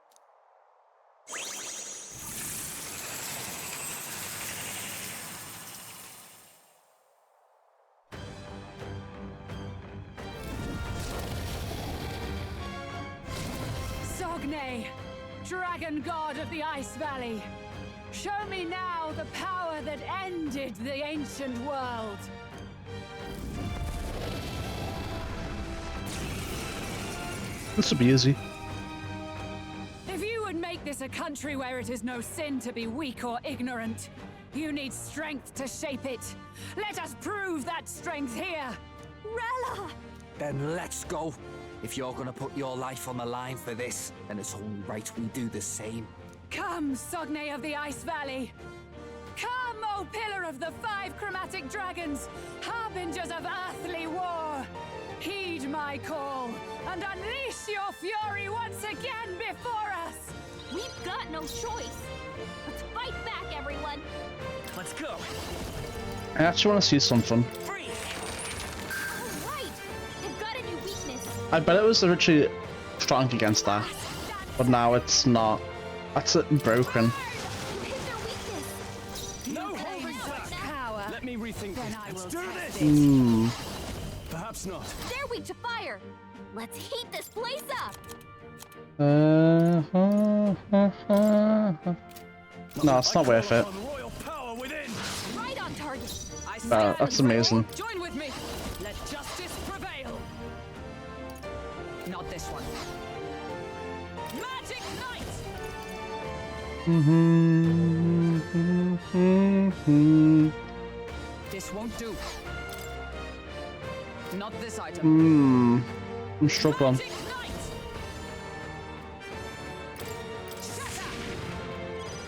G: Sogne, dragon god of the Ice Valley. Show me now the power that ended the ancient world.
A: This will be easy.
G: If you would make this a country where it is no sin to be weak or ignorant, you need strength to shape it. Let us prove that strength here.
R: Rella!
L: Then let's go. If you're gonna put your life on the line for this, then it's only right we do the same.
G: Come, Sogne of the Ice Valley. Come, O Pillar of the 5 chromatic dragons, harbingers of earthly war. Heed my call, and unleash your fury once again before us!
T: We've got no choice. Let's fight back, everyone!
Q: Let's go!
A: I actually want to see something.
T: Alright! They've got a new weakness.
A: I bet it was originally strong against that, but now it's not. That's it broken.
D: No holding back! Let me rethink this. Let's do this!
A: Hmm.
D: Perhaps not.
T: They're weak to fire. Let's heat this place up.
A: No, it's not worth it.
T: Right on target.
A: Wow, that's amazing.
M: Join with me. Let justice prevail. Not this one. Magic Knight. This won't do. Not this item.
A: I'm struggling.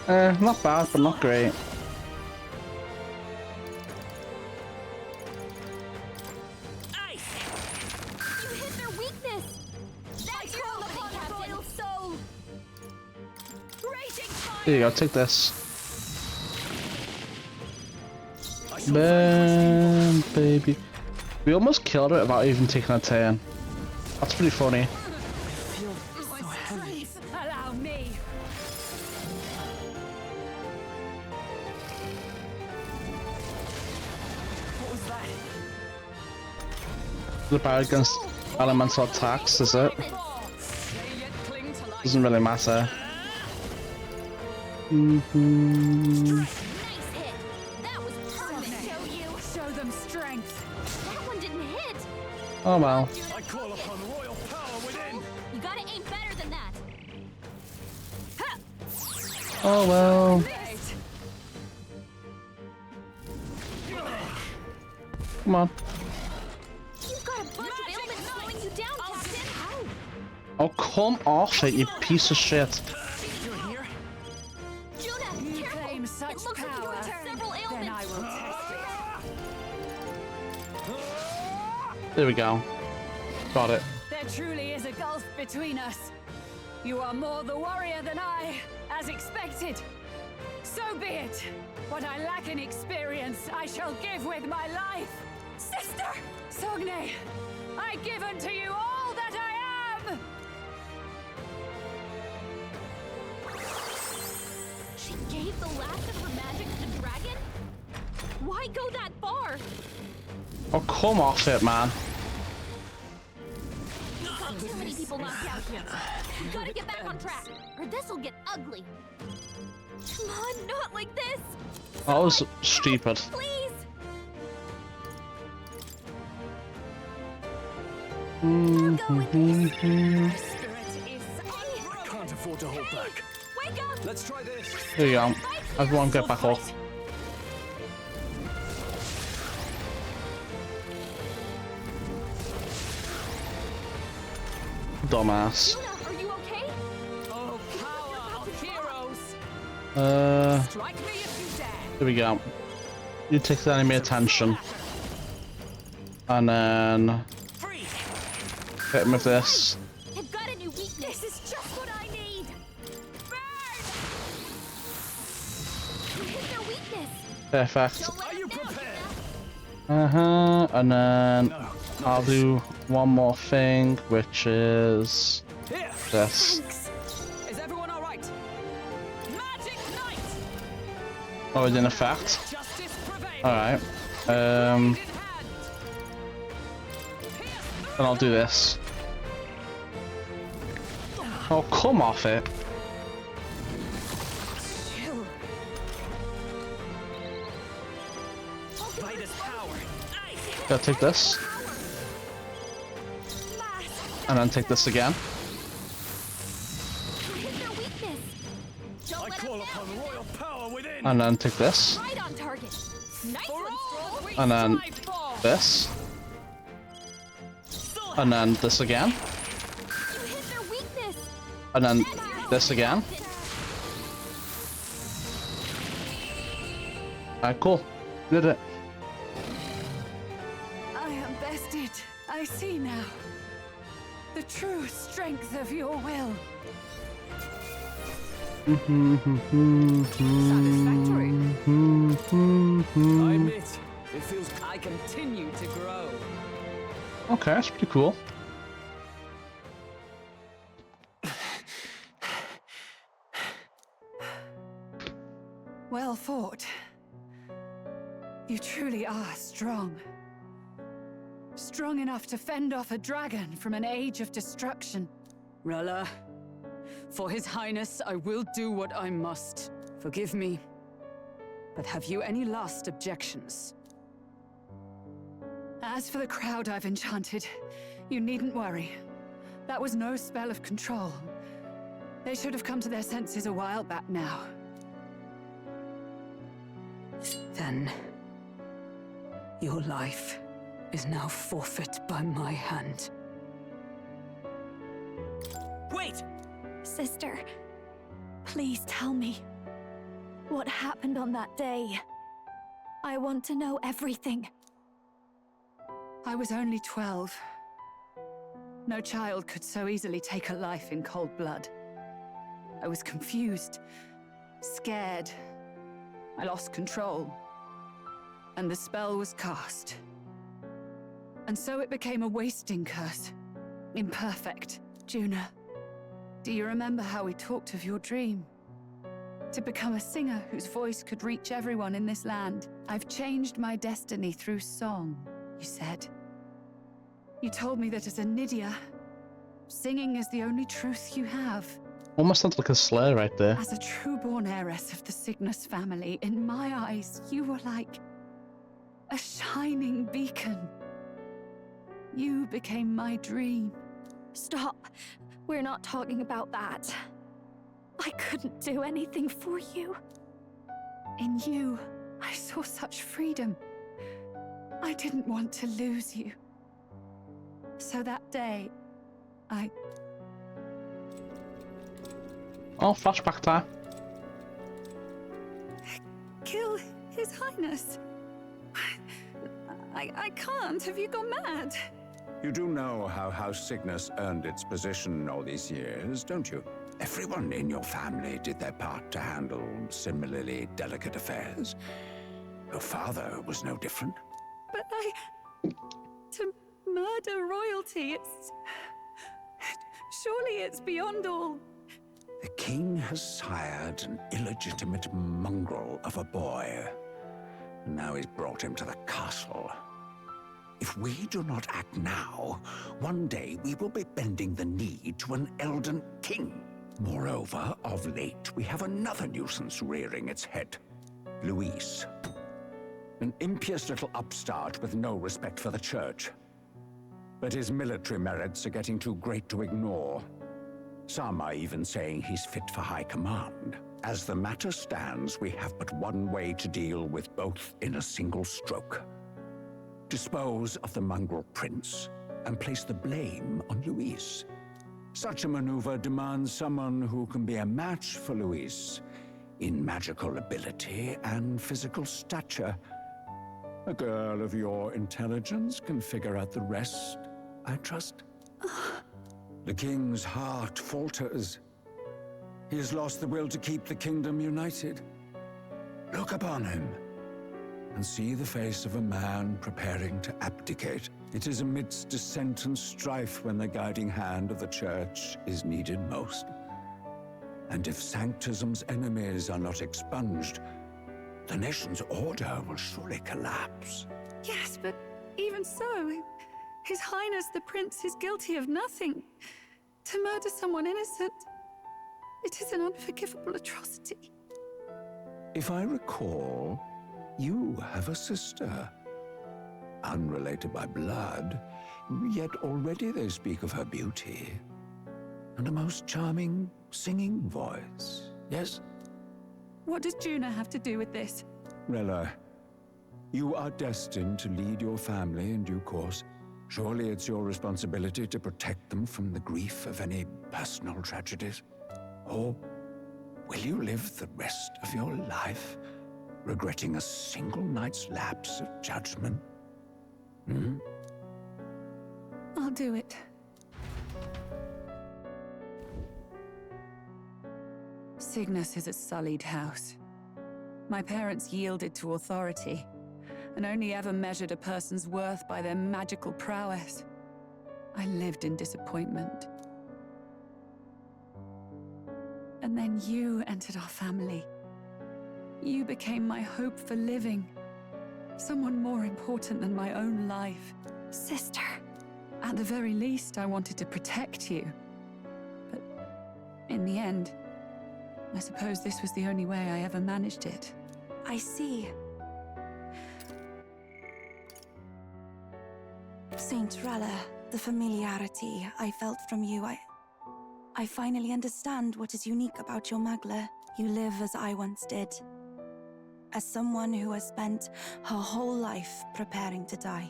A: Not bad, but not great.
T: You hit their weakness. That's your royal soul. Raging fire.
A: Here you go, take this. Man, baby. We almost killed it without even taking a turn. That's pretty funny.
G: Allow me.
M: What was that?
A: The power against elemental attacks, is it? Doesn't really matter.
G: Show them strength.
T: That one didn't hit.
A: Oh well.
D: I call upon royal power within.
T: You gotta aim better than that.
A: Oh well. Come on.
T: You've got a bunch of ailments slowing you down, Captain.
A: Oh, come off it, you piece of shit.
G: You claim such power, then I will test it.
A: There we go. Got it.
G: There truly is a gulf between us. You are more the warrior than I, as expected. So be it. What I lack in experience, I shall give with my life. Sister! Sogne, I give unto you all that I am!
T: She gave the last of her magic to the dragon? Why go that far?
A: Oh, come off it, man.
T: You've got too many people knocked out here. You gotta get back on track, or this'll get ugly. Come on, not like this.
A: That was stupid.
T: Please.
D: I can't afford to hold back.
T: Wake up.
D: Let's try this.
A: There you go. Everyone get back up. Dumbass.
T: Are you okay?
M: Oh, power of heroes.
A: There
M: Strike me if you dare.
A: Here we go. You take the enemy attention. And then hit him with this.
T: I've got a new weakness. This is just what I need. Burn! You hit their weakness.
A: Perfect.
T: Are you prepared?
A: And then I'll do one more thing, which is this.
M: Is everyone all right? Magic Knight!
A: Oh, it's in effect. Alright. And I'll do this. Oh, come off it. Gotta take this. And then take this again.
I: I call upon royal power within.
A: And then take this.
T: Right on target. Nice one.
A: And then this. And then this again.
T: You hit their weakness.
A: And then this again. Alright, cool. Did it.
G: I am bested. I see now. The true strength of your will.
M: Satisfactory. I admit, it feels I continue to grow.
A: Okay, that's pretty cool.
G: Well fought. You truly are strong. Strong enough to fend off a dragon from an age of destruction.
M: Rella, for His Highness, I will do what I must. Forgive me. But have you any last objections?
G: As for the crowd I've enchanted, you needn't worry. That was no spell of control. They should have come to their senses a while back now.
M: Then, your life is now forfeit by my hand.
T: Wait!
C: Sister, please tell me. What happened on that day? I want to know everything.
G: I was only 12. No child could so easily take a life in cold blood. I was confused, scared. I lost control. And the spell was cast. And so it became a wasting curse. Imperfect. Juna, do you remember how we talked of your dream? To become a singer whose voice could reach everyone in this land. I've changed my destiny through song, you said. You told me that as a Nydia, singing is the only truth you have.
A: Almost sounds like a slur right there.
G: As a true-born heiress of the Cygnus family, in my eyes, you were like a shining beacon. You became my dream.
C: Stop. We're not talking about that. I couldn't do anything for you.
G: In you, I saw such freedom. I didn't want to lose you. So that day,
A: Oh, flashback time.
G: Kill His Highness. I can't. Have you gone mad?
N: You do know how House Cygnus earned its position all these years, don't you? Everyone in your family did their part to handle similarly delicate affairs. Your father was no different.
G: But to murder royalty, surely it's beyond all.
N: The king has sired an illegitimate mongrel of a boy. And now he's brought him to the castle. If we do not act now, one day we will be bending the knee to an Elden king. Moreover, of late, we have another nuisance rearing its head. Luis. An impious little upstart with no respect for the church. But his military merits are getting too great to ignore. Some are even saying he's fit for high command. As the matter stands, we have but one way to deal with both in a single stroke. Dispose of the mongrel prince and place the blame on Luis. Such a maneuver demands someone who can be a match for Luis, in magical ability and physical stature. A girl of your intelligence can figure out the rest, I trust. The king's heart falters. He has lost the will to keep the kingdom united. Look upon him and see the face of a man preparing to abdicate. It is amidst dissent and strife when the guiding hand of the church is needed most. And if Sanctism's enemies are not expunged, the nation's order will surely collapse.
G: Yes, but even so, His Highness the Prince is guilty of nothing. To murder someone innocent, it is an unforgivable atrocity.
N: If I recall, you have a sister. Unrelated by blood, yet already they speak of her beauty. And a most charming singing voice, yes?
G: What does Juna have to do with this?
N: Rella, you are destined to lead your family in due course. Surely it's your responsibility to protect them from the grief of any personal tragedies. Or will you live the rest of your life regretting a single night's lapse of judgment?
G: I'll do it. Cygnus is a sullied house. My parents yielded to authority, and only ever measured a person's worth by their magical prowess. I lived in disappointment. And then you entered our family. You became my hope for living. Someone more important than my own life.
R: Sister.
G: At the very least, I wanted to protect you. But in the end, I suppose this was the only way I ever managed it.
R: I see. Saint Rella, the familiarity I felt from you, I finally understand what is unique about your Magla. You live as I once did. As someone who has spent her whole life preparing to die.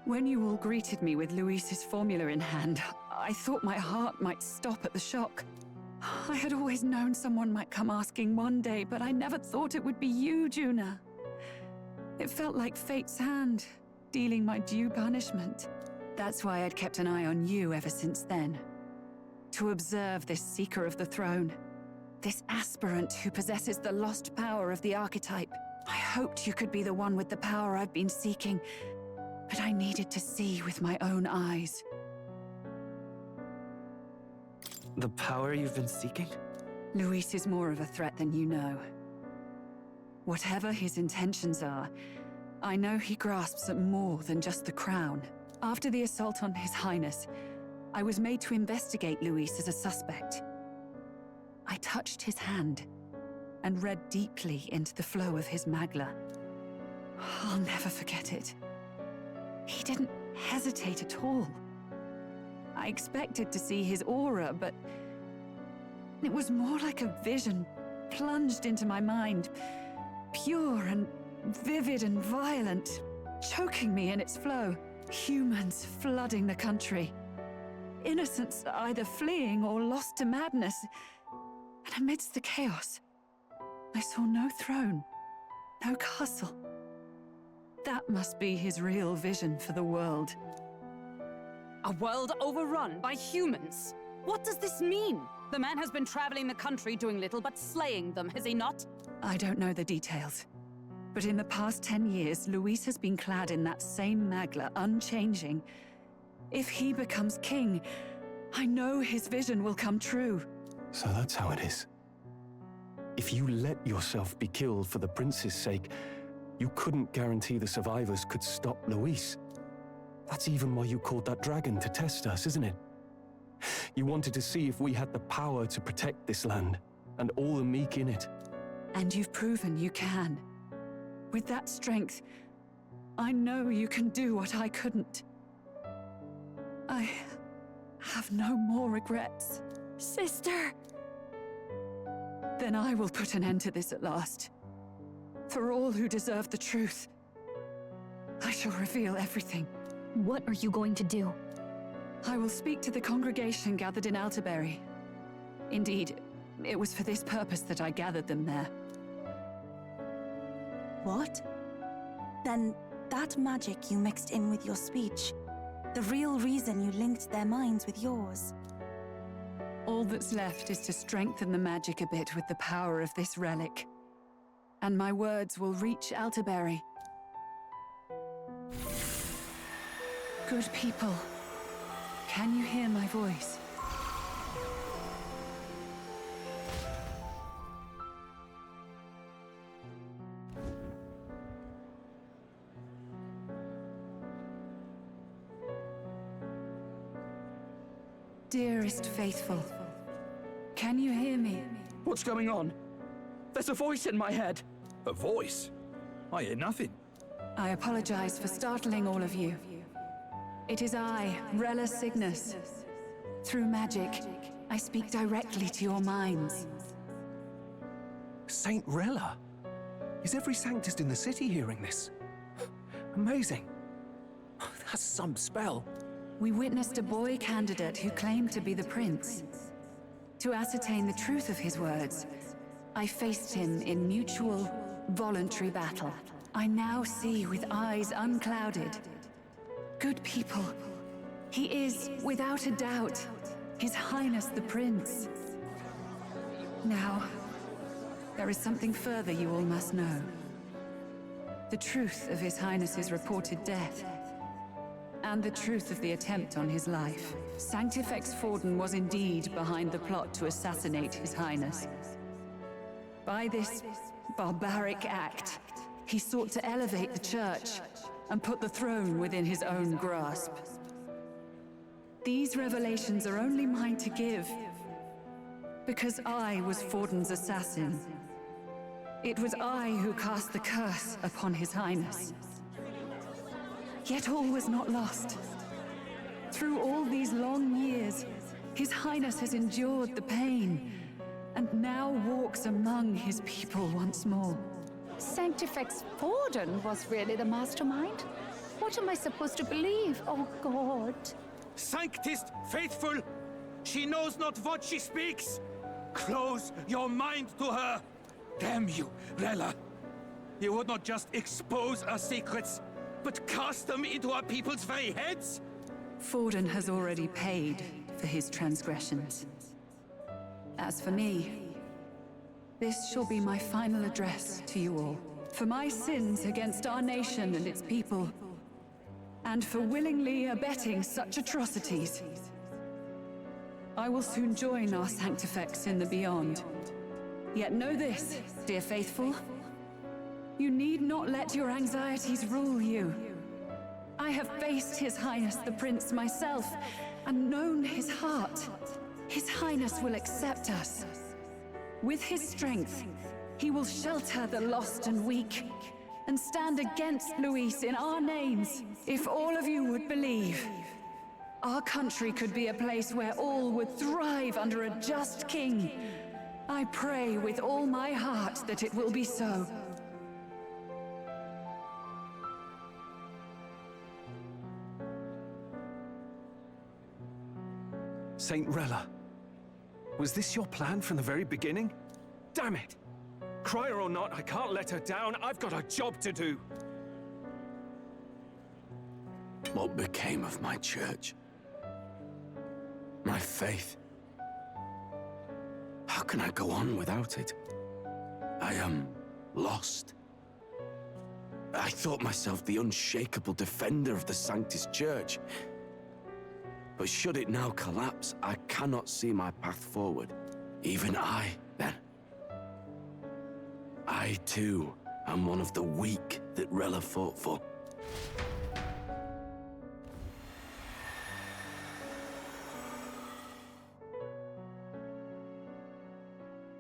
G: When you all greeted me with Luis's formula in hand, I thought my heart might stop at the shock. I had always known someone might come asking one day, but I never thought it would be you, Juna. It felt like fate's hand, dealing my due punishment. That's why I'd kept an eye on you ever since then. To observe this seeker of the throne. This aspirant who possesses the lost power of the archetype. I hoped you could be the one with the power I've been seeking, but I needed to see with my own eyes.
Q: The power you've been seeking?
G: Luis is more of a threat than you know. Whatever his intentions are, I know he grasps at more than just the crown. After the assault on His Highness, I was made to investigate Luis as a suspect. I touched his hand and read deeply into the flow of his Magla. I'll never forget it. He didn't hesitate at all. I expected to see his aura, but it was more like a vision plunged into my mind, pure and vivid and violent, choking me in its flow. Humans flooding the country. Innocents either fleeing or lost to madness. And amidst the chaos, I saw no throne, no castle. That must be his real vision for the world.
M: A world overrun by humans? What does this mean? The man has been traveling the country doing little but slaying them, has he not?
G: I don't know the details. But in the past 10 years, Luis has been clad in that same Magla, unchanging. If he becomes king, I know his vision will come true.
D: So that's how it is. If you let yourself be killed for the prince's sake, you couldn't guarantee the survivors could stop Luis. That's even why you called that dragon to test us, isn't it? You wanted to see if we had the power to protect this land, and all the meek in it.
G: And you've proven you can. With that strength, I know you can do what I couldn't. I have no more regrets.
R: Sister!
G: Then I will put an end to this at last. For all who deserve the truth, I shall reveal everything.
T: What are you going to do?
G: I will speak to the congregation gathered in Altabury. Indeed, It was for this purpose that I gathered them there.
R: What? Then that magic you mixed in with your speech, the real reason you linked their minds with yours.
G: All that's left is to strengthen the magic a bit with the power of this relic. And my words will reach Altabury. Good people, can you hear my voice? Dearest faithful, can you hear me?
U: What's going on? There's a voice in my head. A voice? I hear nothing.
G: I apologize for startling all of you. It is I, Rella Cygnus. Through magic, I speak directly to your minds.
D: Saint Rella? Is every Sanctist in the city hearing this? Amazing. That's some spell.
G: We witnessed a boy candidate who claimed to be the prince. To ascertain the truth of his words, I faced him in mutual, voluntary battle. I now see with eyes unclouded. Good people, he is, without a doubt, His Highness the Prince. Now, there is something further you all must know. The truth of His Highness's reported death, and the truth of the attempt on his life. Sanctifex Forden was indeed behind the plot to assassinate His Highness. By this barbaric act, he sought to elevate the Church and put the throne within his own grasp. These revelations are only mine to give, because I was Forden's assassin. It was I who cast the curse upon His Highness. Yet all was not lost. Through all these long years, His Highness has endured the pain, and now walks among his people once more.
O: Sanctifex Forden was really the mastermind? What am I supposed to believe? Oh, God.
I: Sanctist faithful! She knows not what she speaks! Close your mind to her! Damn you, Rella! You would not just expose our secrets, but cast them into our people's very heads?
G: Forden has already paid for his transgressions. As for me, this shall be my final address to you all. For my sins against our nation and its people, and for willingly abetting such atrocities. I will soon join our Sanctifex in the beyond. Yet know this, dear faithful. You need not let your anxieties rule you. I have faced His Highness the Prince myself, and known his heart. His Highness will accept us. With his strength, he will shelter the lost and weak, and stand against Luis in our names. If all of you would believe, our country could be a place where all would thrive under a just king. I pray with all my heart that it will be so.
D: Saint Rella, was this your plan from the very beginning? Damn it! Crier or not, I can't let her down. I've got a job to do.
V: What became of my church? My faith? How can I go on without it? I am lost. I thought myself the unshakable defender of the Sanctist Church. But should it now collapse, I cannot see my path forward. Even I, then. I, too, am one of the weak that Rella fought for.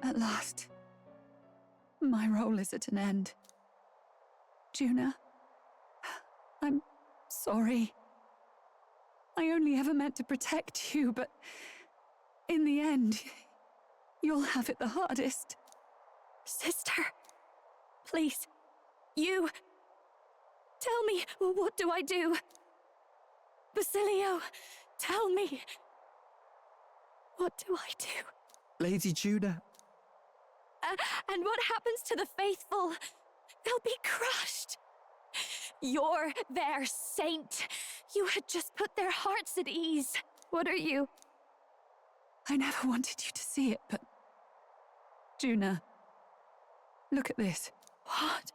G: At last, my role is at an end. Juna, I'm sorry. I only ever meant to protect you, but in the end, you'll have it the hardest.
C: Sister, please, you... Tell me, what do I do? Basilio, tell me. What do I do?
D: Lady Juna,
C: And what happens to the faithful? They'll be crushed. You're their saint. You had just put their hearts at ease. What are you?
G: I never wanted you to see it, but... Juna, look at this.
C: What?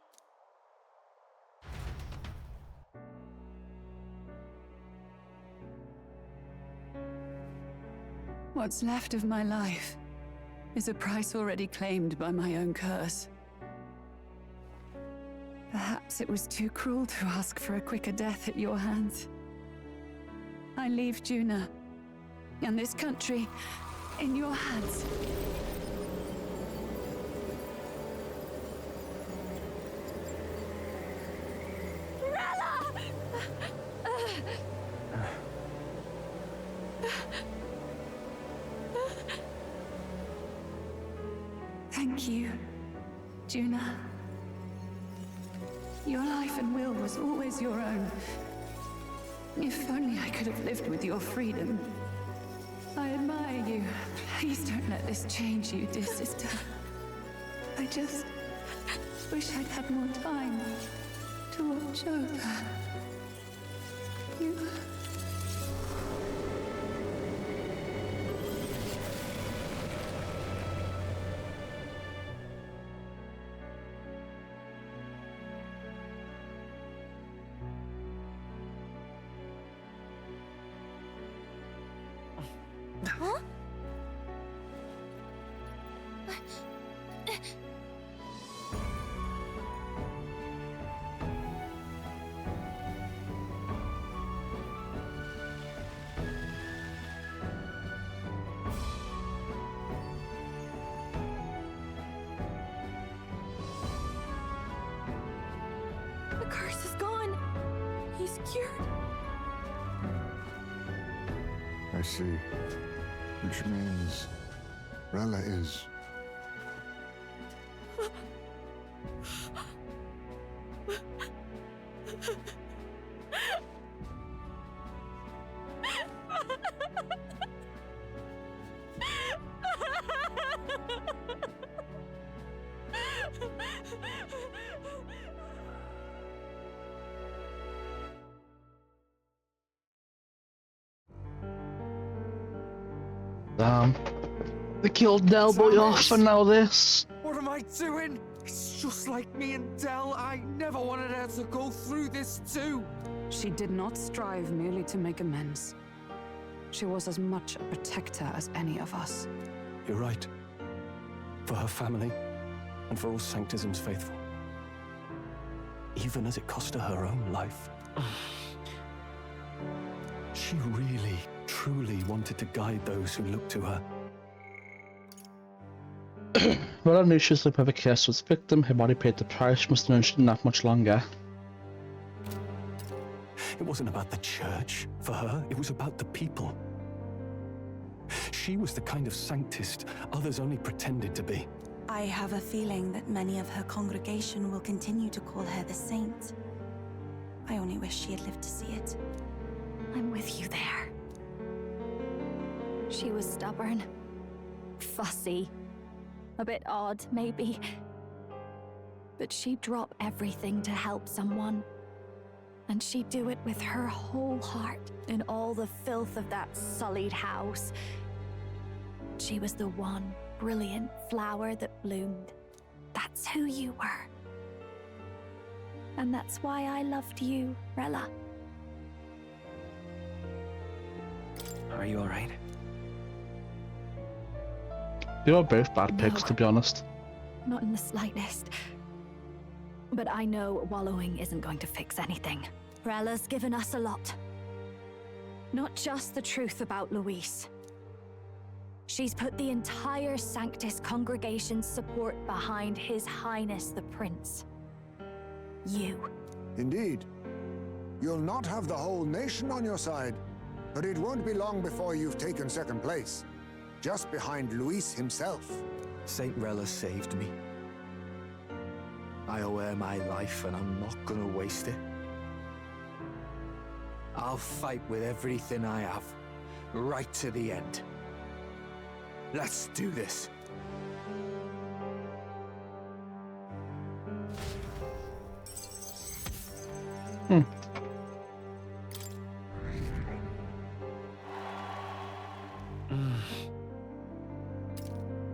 G: What's left of my life is a price already claimed by my own curse. Perhaps it was too cruel to ask for a quicker death at your hands. I leave Juna and this country in your hands. Thank you, Juna. Your life and will was always your own. If only I could have lived with your freedom. I admire you. Please don't let this change you, dear sister. I just wish I'd had more time to watch over you.
C: Huh? The curse is gone. He's cured.
K: I see. Which means Rella is...
A: Damn. They killed Del boy off and now this.
V: What am I doing? It's just like me and Del. I never wanted her to go through this too.
G: She did not strive merely to make amends. She was as much a protector as any of us.
D: You're right. For her family, and for all Sanctism's faithful. Even as it cost her her own life. She really, truly wanted to guide those who looked to her.
A: Well, I knew she was the perfect case was victim. Her body paid the price. She must have known she didn't have much longer.
D: It wasn't about the church for her, it was about the people. She was the kind of sanctist others only pretended to be.
R: I have a feeling that many of her congregation will continue to call her the saint. I only wish she had lived to see it.
C: I'm with you there. She was stubborn, fussy, a bit odd, maybe. But she'd drop everything to help someone. And she'd do it with her whole heart in all the filth of that sullied house. She was the one brilliant flower that bloomed. That's who you were. And that's why I loved you, Rella.
Q: Are you alright?
A: They were both bad pigs, to be honest.
C: Not in the slightest. But I know wallowing isn't going to fix anything. Rella's given us a lot. Not just the truth about Luis. She's put the entire Sanctus congregation's support behind His Highness the Prince. You.
K: Indeed. You'll not have the whole nation on your side, but it won't be long before you've taken second place. Just behind Luis himself.
V: Saint Rella saved me. I owe her my life and I'm not gonna waste it. I'll fight with everything I have, right to the end. Let's do this.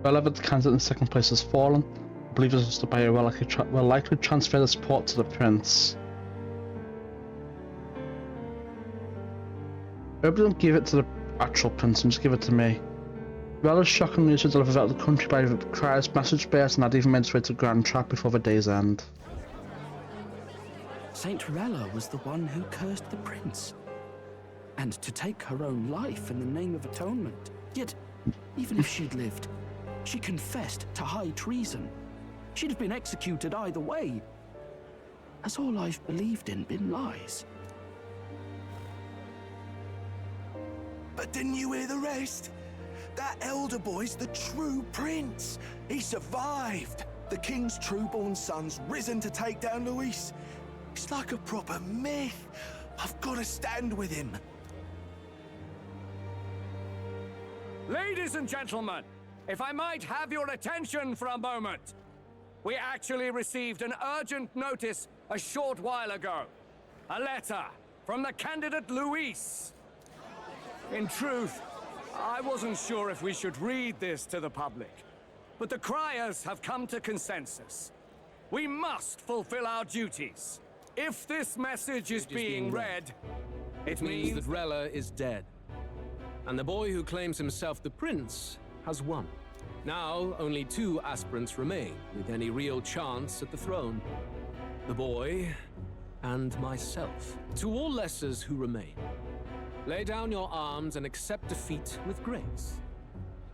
A: Relevant candidate in second place has fallen. I believe this was the buyer will likely transfer the support to the prince. Maybe don't give it to the actual prince and just give it to me. Rella's shocking news was delivered out of the country by the Crier's message bears and had even made its way to Grand Trap before the day's end.
U: Saint Rella was the one who cursed the prince. And to take her own life in the name of atonement. Yet, even if she'd lived, she confessed to high treason. She'd have been executed either way. Has all I've believed in been lies?
I: But didn't you hear the rest? That elder boy's the true prince. He survived. The king's true-born son's risen to take down Luis. It's like a proper myth. I've got to stand with him.
B: Ladies and gentlemen, if I might have your attention for a moment. We actually received an urgent notice a short while ago. A letter from the candidate Luis. In truth, I wasn't sure if we should read this to the public, but the criers have come to consensus. We must fulfill our duties. If this message is being read,
J: it means that Rella is dead. And the boy who claims himself the prince has won. Now, only 2 aspirants remain, with any real chance at the throne. The boy and myself. To all lessers who remain, lay down your arms and accept defeat with grace.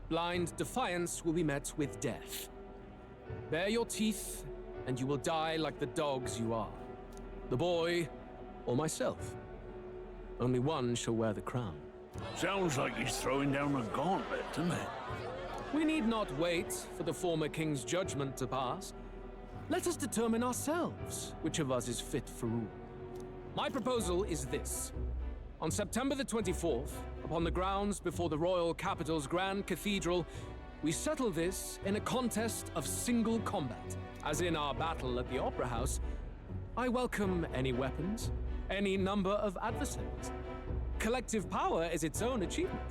J: Blind defiance will be met with death. Bare your teeth, and you will die like the dogs you are. The boy, or myself. Only one shall wear the crown.
N: Sounds like he's throwing down the gauntlet, doesn't it?
J: We need not wait for the former king's judgment to pass. Let us determine ourselves which of us is fit for rule. My proposal is this. On September the 24th, upon the grounds before the royal capital's Grand Cathedral, we settle this in a contest of single combat. As in our battle at the Opera House, I welcome any weapons, any number of adversaries. Collective power is its own achievement.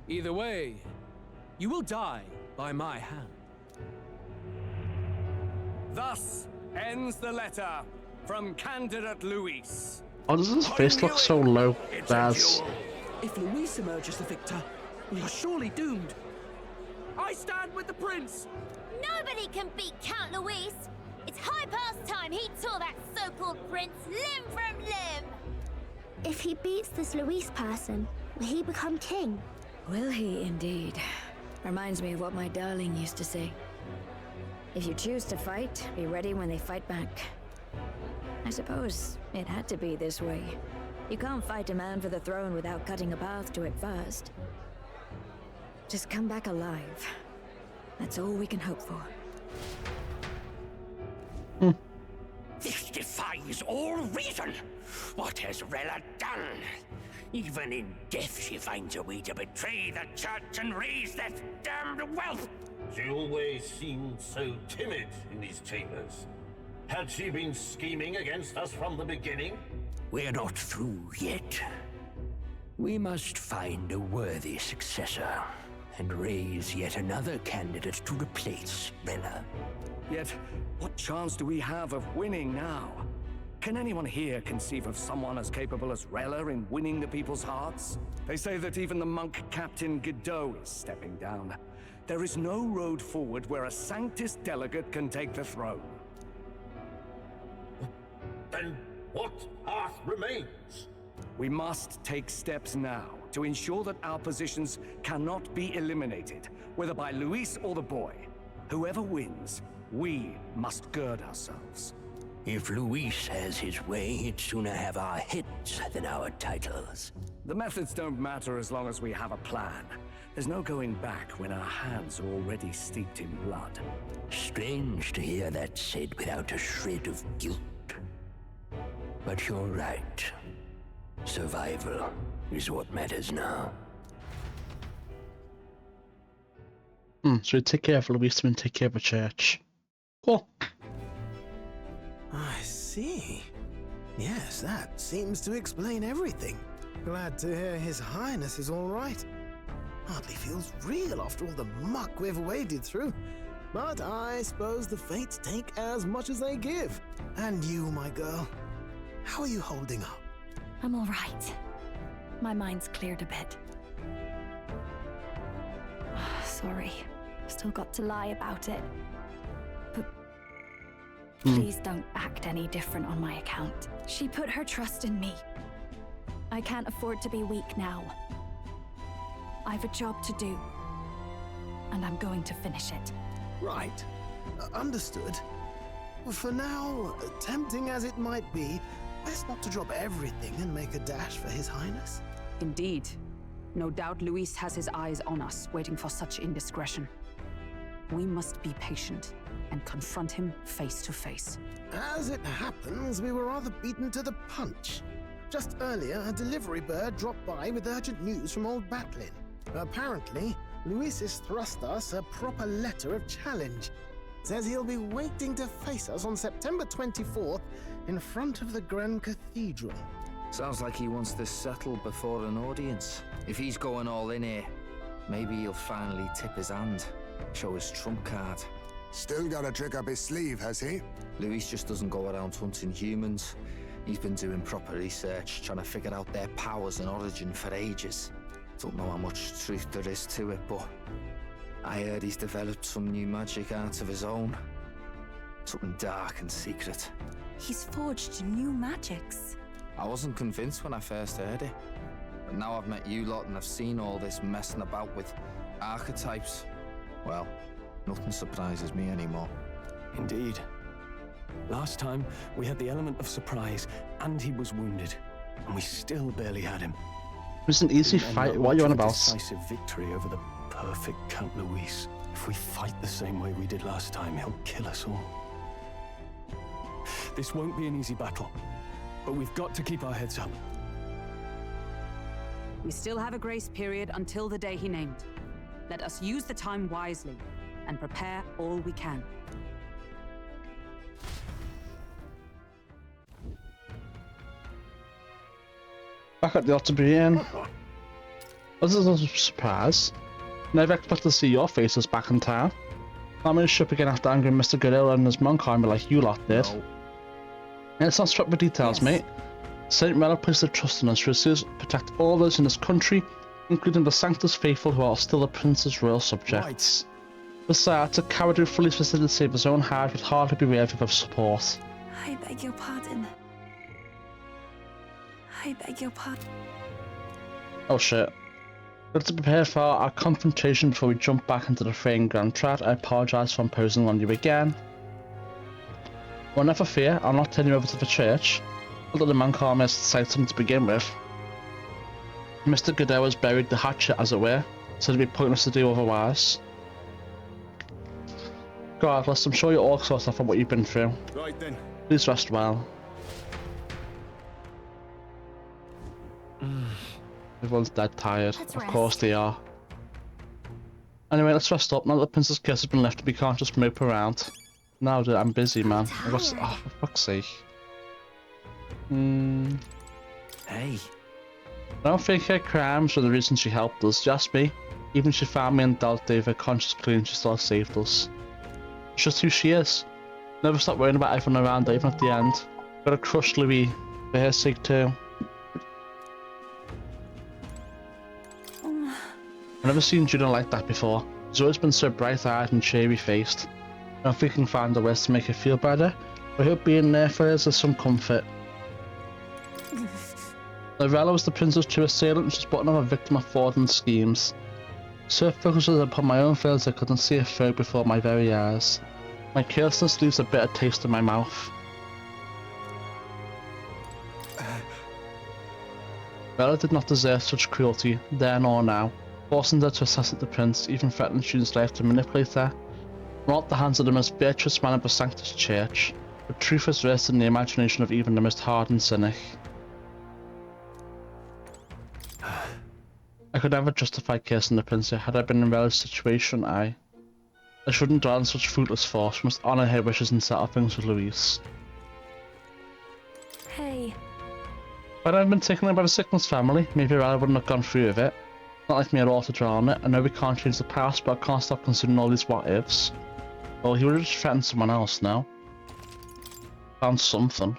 J: Either way, you will die by my hand.
B: Thus ends the letter from candidate Luis.
A: Oh, does his face look so low, Baz?
U: If Luis emerges the victor, we are surely doomed. I stand with the prince!
T: Nobody can beat Count Luis! It's high past time he tore that so-called prince limb from limb!
F: If he beats this Luis person, will he become king?
O: Will he indeed? Reminds me of what my darling used to say. If you choose to fight, be ready when they fight back. I suppose it had to be this way. You can't fight a man for the throne without cutting a path to it first. Just come back alive. That's all we can hope for.
N: This defies all reason. What has Rella done? Even in death, she finds a way to betray the church and raise that damned wealth.
W: She always seemed so timid in these chambers. Had she been scheming against us from the beginning?
N: We're not through yet. We must find a worthy successor and raise yet another candidate to replace Rella.
B: Yet, what chance do we have of winning now? Can anyone here conceive of someone as capable as Rella in winning the people's hearts? They say that even the monk Captain Godot is stepping down. There is no road forward where a Sanctus delegate can take the throne.
W: Then what path remains?
B: We must take steps now to ensure that our positions cannot be eliminated, whether by Luis or the boy. Whoever wins, we must gird ourselves.
N: If Luis has his way, he'd sooner have our heads than our titles.
B: The methods don't matter as long as we have a plan. There's no going back when our hands are already steeped in blood.
N: Strange to hear that said without a shred of guilt. But you're right. Survival is what matters now.
A: So we take care of Luis and take care of the church. Cool.
V: I see.
E: Yes, that seems to explain everything. Glad to hear His Highness is all right. Hardly feels real after all the muck we've waded through. But I suppose the fates take as much as they give. And you, my girl, how are you holding up?
C: I'm all right. My mind's cleared a bit. Sorry. Still got to lie about it. But please don't act any different on my account. She put her trust in me. I can't afford to be weak now. I've a job to do. And I'm going to finish it.
E: Right. Understood. For now, tempting as it might be, best not to drop everything and make a dash for His Highness.
G: Indeed. No doubt Luis has his eyes on us, waiting for such indiscretion. We must be patient and confront him face to face.
E: As it happens, we were rather beaten to the punch. Just earlier, a delivery bird dropped by with urgent news from Old Batlin. Apparently, Luis has thrust us a proper letter of challenge. Says he'll be waiting to face us on September 24th in front of the Grand Cathedral.
L: Sounds like he wants this settled before an audience. If he's going all in here, maybe he'll finally tip his hand, show his trump card.
K: Still got a trick up his sleeve, has he?
L: Luis just doesn't go around hunting humans. He's been doing proper research, trying to figure out their powers and origin for ages. Don't know how much truth there is to it, but I heard he's developed some new magic art of his own. Something dark and secret.
R: He's forged new magics.
L: I wasn't convinced when I first heard it. But now I've met you lot and I've seen all this messing about with archetypes. Well, nothing surprises me anymore.
D: Indeed. Last time, we had the element of surprise, and he was wounded. And we still barely had him.
A: It was an easy fight. What are you on about?
D: Decisive victory over the perfect Count Luis. If we fight the same way we did last time, he'll kill us all. This won't be an easy battle, but we've got to keep our heads up.
G: We still have a grace period until the day he named. Let us use the time wisely and prepare all we can.
A: Back at the Altabury Inn. This is a surprise. Never expected to see your faces back in town. Not many ship again after angering Mr. Goodell and his monk army like you lot did.
L: No.
A: And it's not struck with details, mate. Saint Mela placed their trust in us to protect all those in this country, including the Sanctus faithful who are still the Prince's royal subjects. Right. Besides, a coward who fully succeeded to save his own hide would hardly be worthy of support.
R: I beg your pardon. I beg your pardon.
A: Oh shit. Let's prepare for our confrontation before we jump back into the fray in Grand Trad. I apologise for imposing on you again. Well, never fear, I'll not turn you over to the church. Not that the monk army has decided something to begin with. Mr. Goodell has buried the hatchet, as it were, so it'd be pointless to do otherwise. Regardless, I'm sure you're all exhausted from what you've been through.
D: Right then.
A: Please rest well. Everyone's dead tired. Of course they are. Anyway, let's rest up. Now that the Princess Kiss has been left, we can't just mope around. Now that I'm busy, man. I got, oh, for fuck's sake.
L: Hey.
A: I don't think her crimes were the reason she helped us, just me. Even if she found me and dealt with her conscience clean, she still saved us. It's just who she is. Never stop worrying about everyone around her, even at the end. Gotta crush Louis, for her sake too. I've never seen Juno like that before. She's always been so bright-eyed and cheery-faced. I don't think we can find a way to make her feel better, but I hope being there for her is some comfort. Lorella was the prince's true assailant and she's but another victim of Forden's schemes. So focuses upon my own failures I couldn't see her through before my very eyes. My carelessness leaves a bitter taste in my mouth. Bella did not deserve such cruelty, then or now. Forcing her to assassinate the prince, even threatening June's life to manipulate her. Not the hands of the most virtuous man of the Sanctus Church, but truth has rested in the imagination of even the most hardened cynic. I could never justify cursing the prince had I been in Bella's situation. I shouldn't dwell on such fruitless force. We must honour her wishes and settle things with Louise.
C: Hey.
A: If I'd have been taken in by the Sickness family, maybe I wouldn't have gone through with it. Not like me at all to draw on it. I know we can't change the past, but I can't stop considering all these what-ifs. Well, he would have just threatened someone else now. Found something.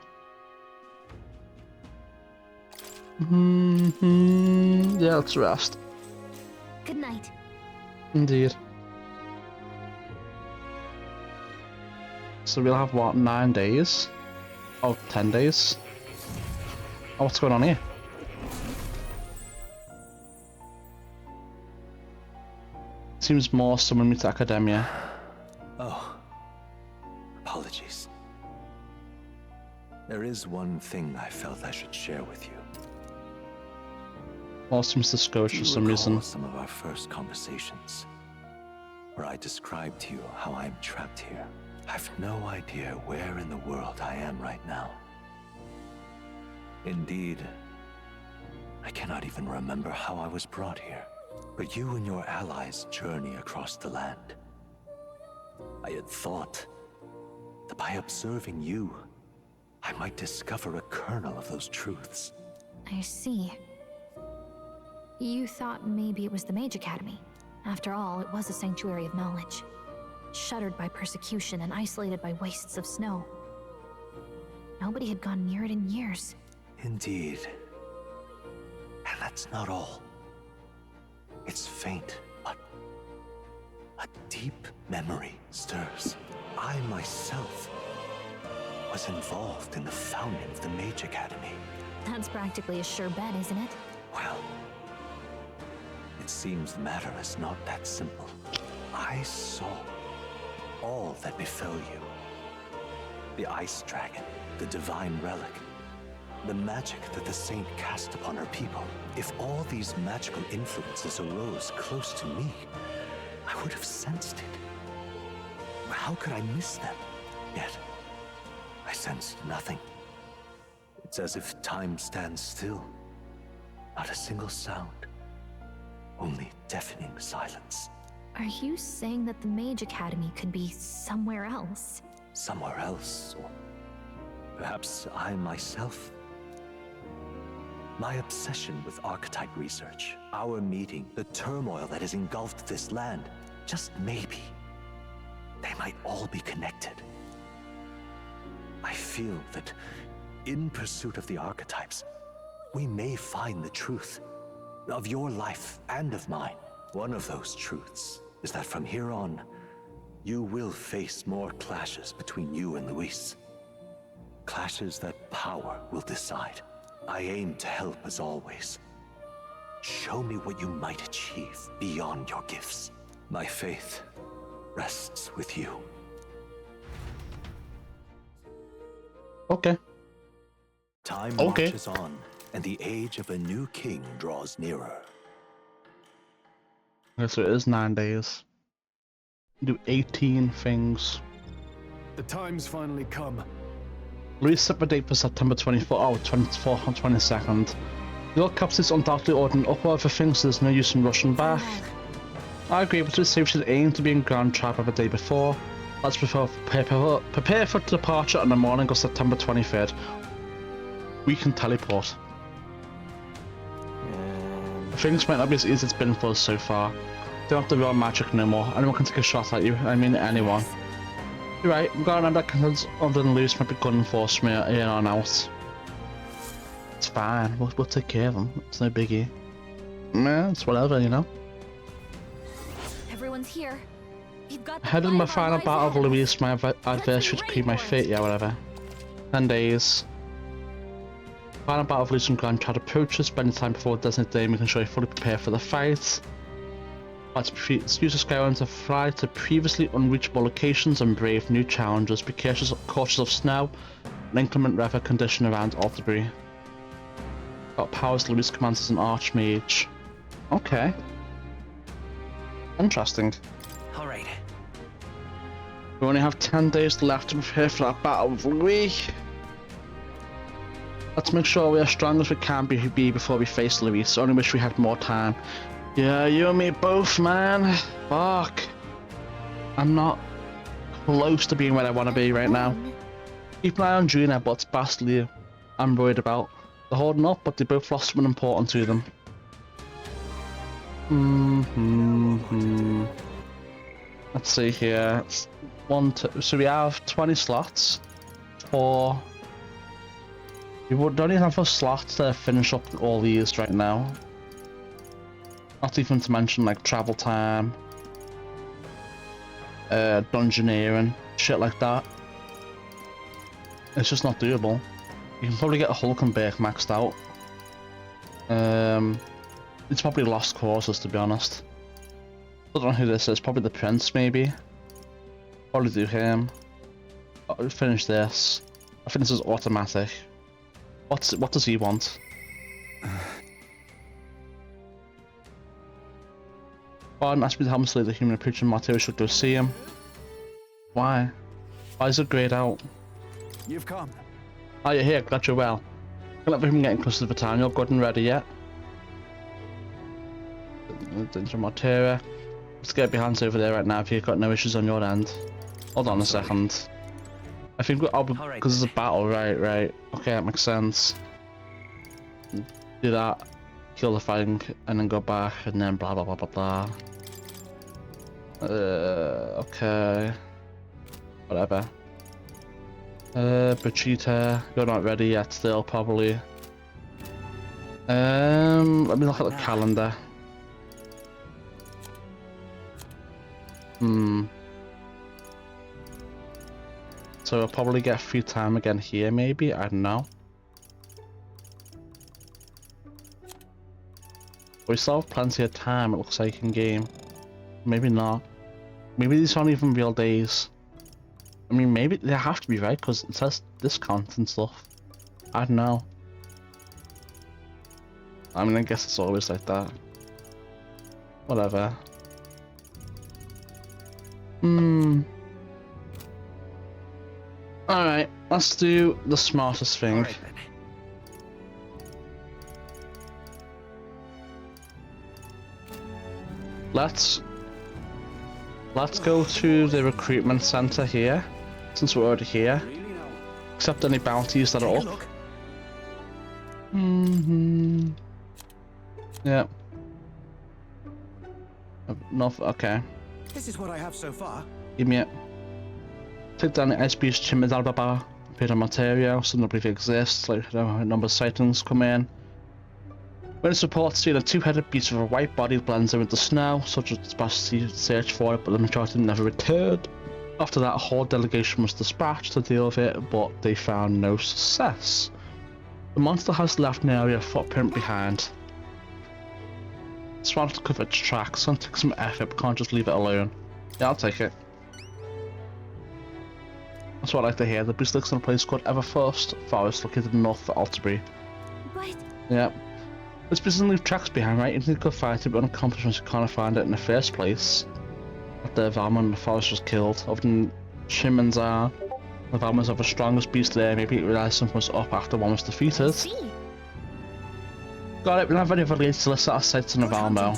A: Yeah, let's rest.
T: Good night.
A: Indeed. So we'll have what, 9 days? Oh, 10 days? Oh, what's going on here? Seems more someone meets Academia.
D: Oh. Apologies. There is one thing I felt I should share with you.
A: All seems discouraged for some reason.
D: Some of our first conversations, where I described to you how I'm trapped here. I've no idea where in the world I am right now. Indeed, I cannot even remember how I was brought here. But you and your allies journey across the land. I had thought that by observing you, I might discover a kernel of those truths.
T: I see. You thought maybe it was the Mage Academy. After all, it was a sanctuary of knowledge. Shuttered by persecution and isolated by wastes of snow. Nobody had gone near it in years.
D: Indeed. And that's not all. It's faint, but a deep memory stirs. I myself was involved in the founding of the Mage Academy.
T: That's practically a sure bet, isn't it?
D: Well, it seems the matter is not that simple. I saw all that befell you. The Ice Dragon, the Divine Relic, the magic that the Saint cast upon her people. If all these magical influences arose close to me, I would have sensed it. How could I miss them? Yet, I sensed nothing. It's as if time stands still. Not a single sound. Only deafening silence.
T: Are you saying that the Mage Academy could be somewhere else?
D: Somewhere else, or perhaps I myself? My obsession with archetype research, our meeting, the turmoil that has engulfed this land, just maybe, they might all be connected. I feel that in pursuit of the archetypes, we may find the truth of your life and of mine. One of those truths is that from here on, you will face more clashes between you and Luis. Clashes that power will decide. I aim to help as always. Show me what you might achieve beyond your gifts. My faith rests with you.
A: Okay.
D: Time marches on, and the age of a new king draws nearer.
A: Okay, so it is 9 days. Do 18 things.
D: The time's finally come.
A: Luis set the date for September 24th and 22nd. The old captain is undoubtedly ordering upward for things, so there's no use in rushing back. I agree, but to say we should aim to be in Grand Trap the day before. Let's prepare for departure on the morning of September 23rd. We can teleport. Things might not be as easy as it's been for us so far. Don't have to roll magic no more. Anyone can take a shot at you. I mean anyone. You're right, I'm glad that concerns other than Luis might be gunning for us from here on out. It's fine, we'll take care of them. It's no biggie. Nah, it's whatever, you know.
T: Everyone's here. You've got
A: Ahead of my final battle of Luis, my adversary to keep my fate, yeah, whatever. 10 days. Final battle of Luis and Grand Trad approaches, spending time before the designated day, making sure you fully prepare for the fight. Let's use the Skyline to fly to previously unreachable locations and brave new challenges. Be cautious of snow and inclement weather condition around Altabury. Got powers Luis commands as an Archmage. Okay. Interesting.
Q: Alright.
A: We only have 10 days left to prepare for that battle with Luis. Let's make sure we are as strong as we can be before we face Luis. I only wish we had more time. Yeah, you and me both, man. Fuck. I'm not close to being where I want to be right now. Keep an eye on Juna, but it's past Leo. I'm worried about. They're holding up, but they both lost something important to them. Let's see here. So we have 20 slots for. We don't even have a slot to finish up all these right now. Not even to mention like travel time, dungeoneering, shit like that. It's just not doable. You can probably get a Hulkenberg maxed out. It's probably lost causes, to be honest. I don't know who this is. Probably the prince, maybe. Probably do him. I'll finish this. I think this is automatic. What does he want? Pardon, asked me to help me slay the human approach and Matteo should go see him. Why? Why is it grayed out?
D: You've come.
A: Oh, you're here. Glad you're well. Can't let him getting close to the battalion. You're good and ready yet? Danger Matteo. Let's get behind over there right now if you've got no issues on your end. Hold on a second. I think I'll be because it's a battle, right? Okay, that makes sense. Do that, kill the thing, and then go back, and then blah blah blah blah blah. Okay. Whatever. Bachita, you're not ready yet still, probably. Let me look at the calendar. So we'll probably get free time again here, maybe? I don't know. We still have plenty of time, it looks like, in game. Maybe not. Maybe these aren't even real days. I mean, maybe they have to be, right? Because it says discounts and stuff. I don't know. I mean, I guess it's always like that. Whatever. Alright, let's do the smartest thing. Let's go to the recruitment center here, since we're already here. Accept any bounties that are up. Yeah. No, okay.
D: This is what I have so far.
A: Give me it. Click down the SB's Chimid Albaba, appeared on Materio, so nobody exists, like a number of sightings come in. Witness reports seen a two-headed beast with a white body blends in with the snow, such as capacity to search for it, but the majority never returned. After that, a whole delegation was dispatched to deal with it, but they found no success. The monster has left an area footprint behind. It's wanted to cover its tracks, so take some effort, but can't just leave it alone. Yeah, I'll take it. That's what I like to hear. The beast lives in a place called Everforest Forest, located north of Altabury.
C: But...
A: Yeah. This beast doesn't leave tracks behind, right? You think you could fight it, but unaccomplished once you can't find it in the first place. After Valmon in the forest was killed, other than Shimon's the Valmons are the strongest beast there. Maybe it realized something was up after one was defeated. Got it, we're not very related, so let's set our sights on the Valmo.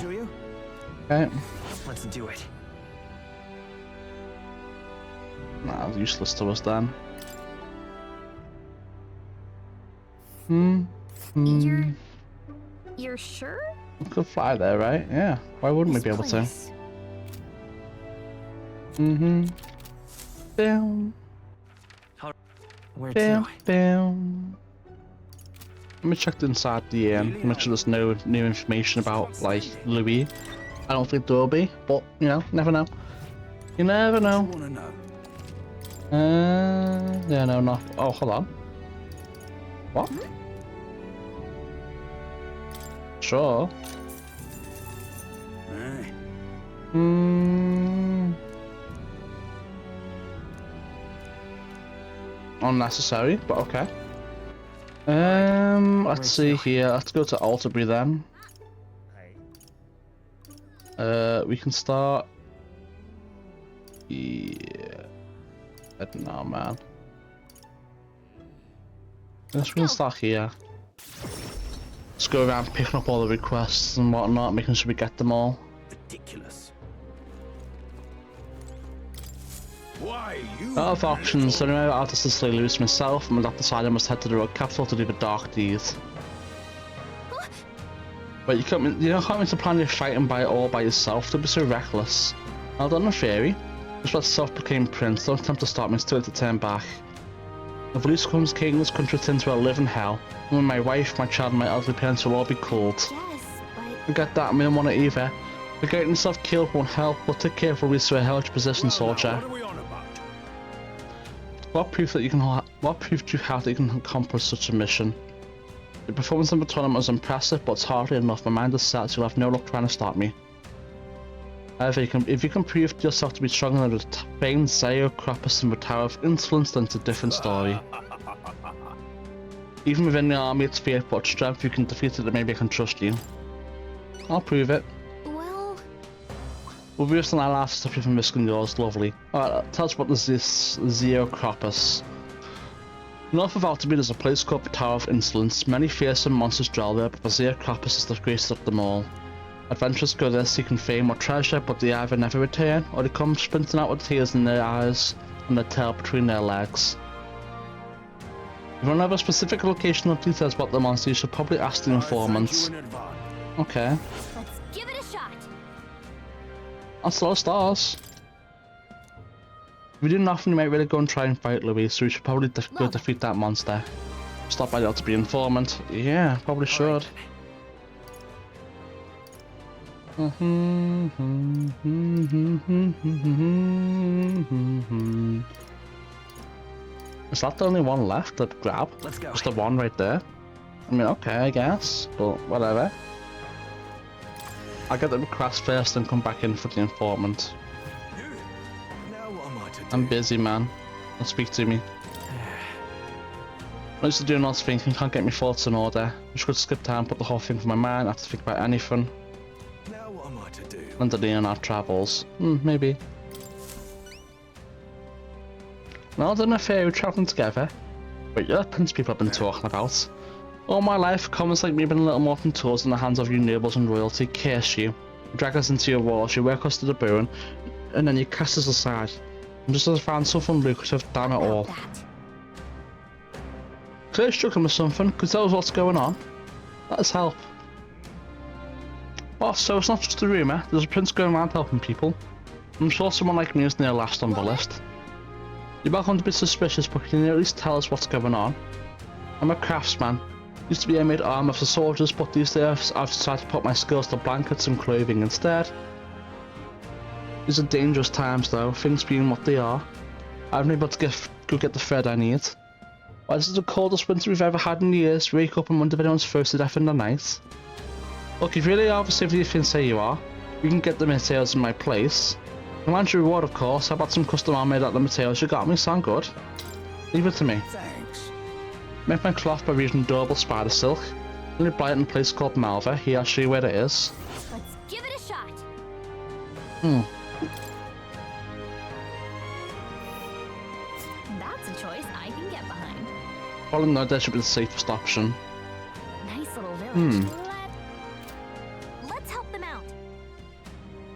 A: Okay.
Q: Let's do it.
A: Nah, useless to us then.
C: You're sure?
A: We could fly there, right? Yeah. Why wouldn't we be able to? Down.
Q: Where
A: Down.
Q: to?
A: Down. Let me check inside the make sure there's no new information about like Louis. I don't think there will be, but you know, never know. You never know. Yeah, no, not. Oh, hold on. What? Sure. Unnecessary, but okay. Let's see here. Let's go to Altabury then. We can start. Yeah. I don't know, man. Let's start here. Let's go around picking up all the requests and whatnot, making sure we get them all.
D: Ridiculous.
A: Out of options, so anyway, I'll just slay Lewis myself, and with that decided I must head to the road capital to do the dark deed. But you don't come to plan your fighting all by yourself, don't be so reckless. I'll done a theory. Just let self-proclaimed prince, don't attempt to stop me, it's too late to turn back. If Lewis becomes king, this country will turn to a living hell, and when my wife, my child, and my elderly parents will all be killed. Forget that, I don't want it either. Getting yourself killed won't help, but take care of Lewis to a held position, soldier. What proof do you have that you can accomplish such a mission? The performance of the tournament was impressive, but it's hardly enough. My mind is set, so you'll have no luck trying to stop me. However, if you can prove yourself to be stronger than the famed Zeo Cropus in the Tower of Insolence, then it's a different story. Even within the army, it's fear, but strength, you can defeat it, and maybe I can trust you. I'll prove it. We'll be using our last stuff from risking yours, lovely. Alright, tell us what is this Zeo Cropus. North of Altabury there's a place called the Tower of Insolence. Many fearsome monsters dwell there, but the Zeo Cropus is the greatest of them all. Adventurers go there seeking fame or treasure, but they either never return, or they come sprinting out with tears in their eyes and their tail between their legs. If you want to have a specific location or details about the monster, you should probably ask the informants. Okay.
F: Let's give it a shot.
A: That's a lot of stars. If we do nothing, we might really go and try and fight Louise, so we should probably go defeat that monster. Stop by the Altabury informant. Yeah, probably should. Is that the only one left to grab?
I: Let's go.
A: Just the one right there? I mean, okay, I guess, but whatever. I'll get the request first and come back in for the informant.
I: Now what am I to do?
A: I'm busy, man. Don't speak to me. I'm used to doing lots of thinking, can't get my thoughts in order. I should skip time, put the whole thing from my mind, I have to think about anything.
I: Now what am I to do?
A: Under the on our travels. Maybe. Now done a fair travelling together. But you're the prince people have been talking about. All my life, commons like me have been little more than tools in the hands of you nobles and royalty. Curse you. You drag us into your walls, you work us to the bone, and then you cast us aside. And just as I found something lucrative, damn it all. Clearly struggling with something, could tell us what's going on. Let us help. Oh, so it's not just a rumour, there's a prince going around helping people. I'm sure someone like me is near last on the list. You're welcome to be suspicious, but can you at least tell us what's going on? I'm a craftsman. Used to be a made armor for soldiers, but these days I've decided to put my skills to blankets and clothing instead. These are dangerous times though, things being what they are. I haven't been able to go get the thread I need. Why this is the coldest winter we've ever had in years, wake up and wonder if anyone's froze to death in the night. Look, if you really are the safety you can say you are, you can get the materials in my place. And want your reward, of course. How about some custom armor made out of the materials you got me? Sound good? Leave it to me.
I: Thanks.
A: Make my cloth by using durable spider silk. Only buy it in a place called Malva. Here, I'll show you where it is.
F: Let's give it a shot.
T: That's a choice I can get behind.
A: Well, no, there should be the safest option.
F: Nice little village.
A: Hmm.
F: Let's help them out.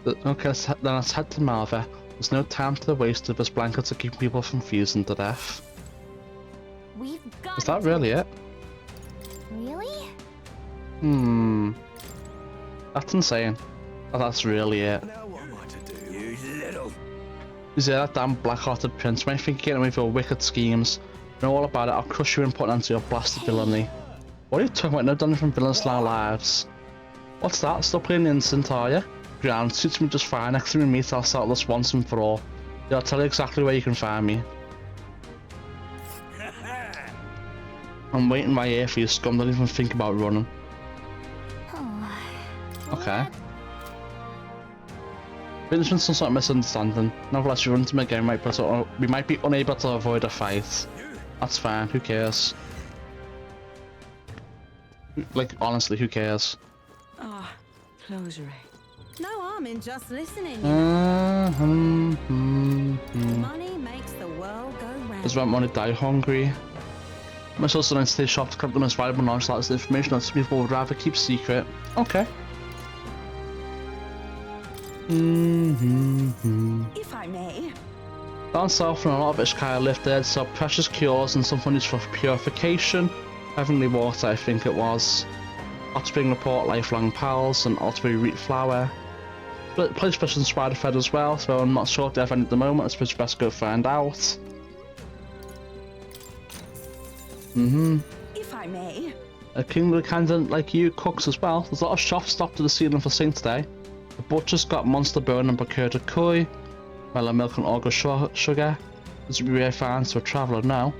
A: Okay, then let's head to Malva. There's no time to waste if there's blankets to keep people from freezing to death.
F: We've got
A: Is that really it?
F: Really?
A: That's insane. Oh, that's really it.
I: Now what am I to do? You little.
A: Is that damn black-hearted prince? Might think you're getting away with your wicked schemes. Know all about it, I'll crush you and put an end to your blasted villainy. What are you talking about? Never done anything villainous in our lives. What's that? Still playing the instant, are you? Grand, suits me just fine. Next time we meet, I'll settle this once and for all. Yeah, I'll tell you exactly where you can find me. I'm waiting my ear for you, scum. Don't even think about running. Okay. I think there's been some sort of misunderstanding. Nevertheless, you run into me again, we might be unable to avoid a fight. That's fine, who cares? Like, honestly, who cares?
H: Ah, closure. No harm in just listening. Money makes the world go round.
A: Does want money die hungry? I'm also going to stay sharp to collect the most valuable knowledge like this information that people would rather keep secret. Okay.
H: If I may.
A: Down south, and a lot of Ishkaya lived there, so precious cures and something used for purification. Heavenly water, I think it was. Hot spring report, lifelong pals, and Altabury wheat flour. But place special spider fed as well, so I'm not sure if they have any at the moment. I suppose best go find out.
H: If I may.
A: A kingly candidate like you cooks as well. There's a lot of shops stopped to the ceiling for Saint today. The butcher's got monster bone and procured a koi, melon milk and August sugar. This would be very fine to a traveller now.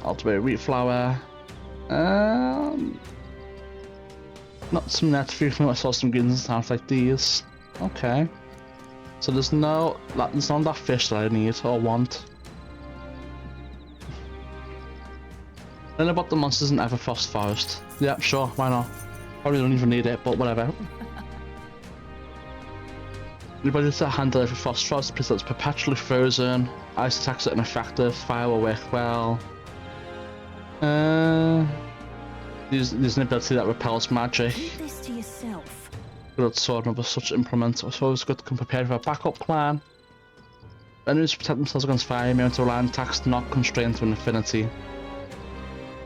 A: Altabury wheat flour. Not some net food from I saw some greens and stuff like these. Okay. So there's none of that fish that I need or want. Then about the monsters in Everfrost Forest. Yeah, sure, why not? Probably don't even need it, but whatever. Anybody to handle Everfrost Forest, a place that's perpetually frozen. Ice attacks are ineffective, fire will work well. There's an ability that repels magic.
H: Keep this to yourself.
A: Good sword with such implement. I suppose good to come prepared for a backup plan. Enemies protect themselves against fire, immune to land attacks not constrained to an infinity.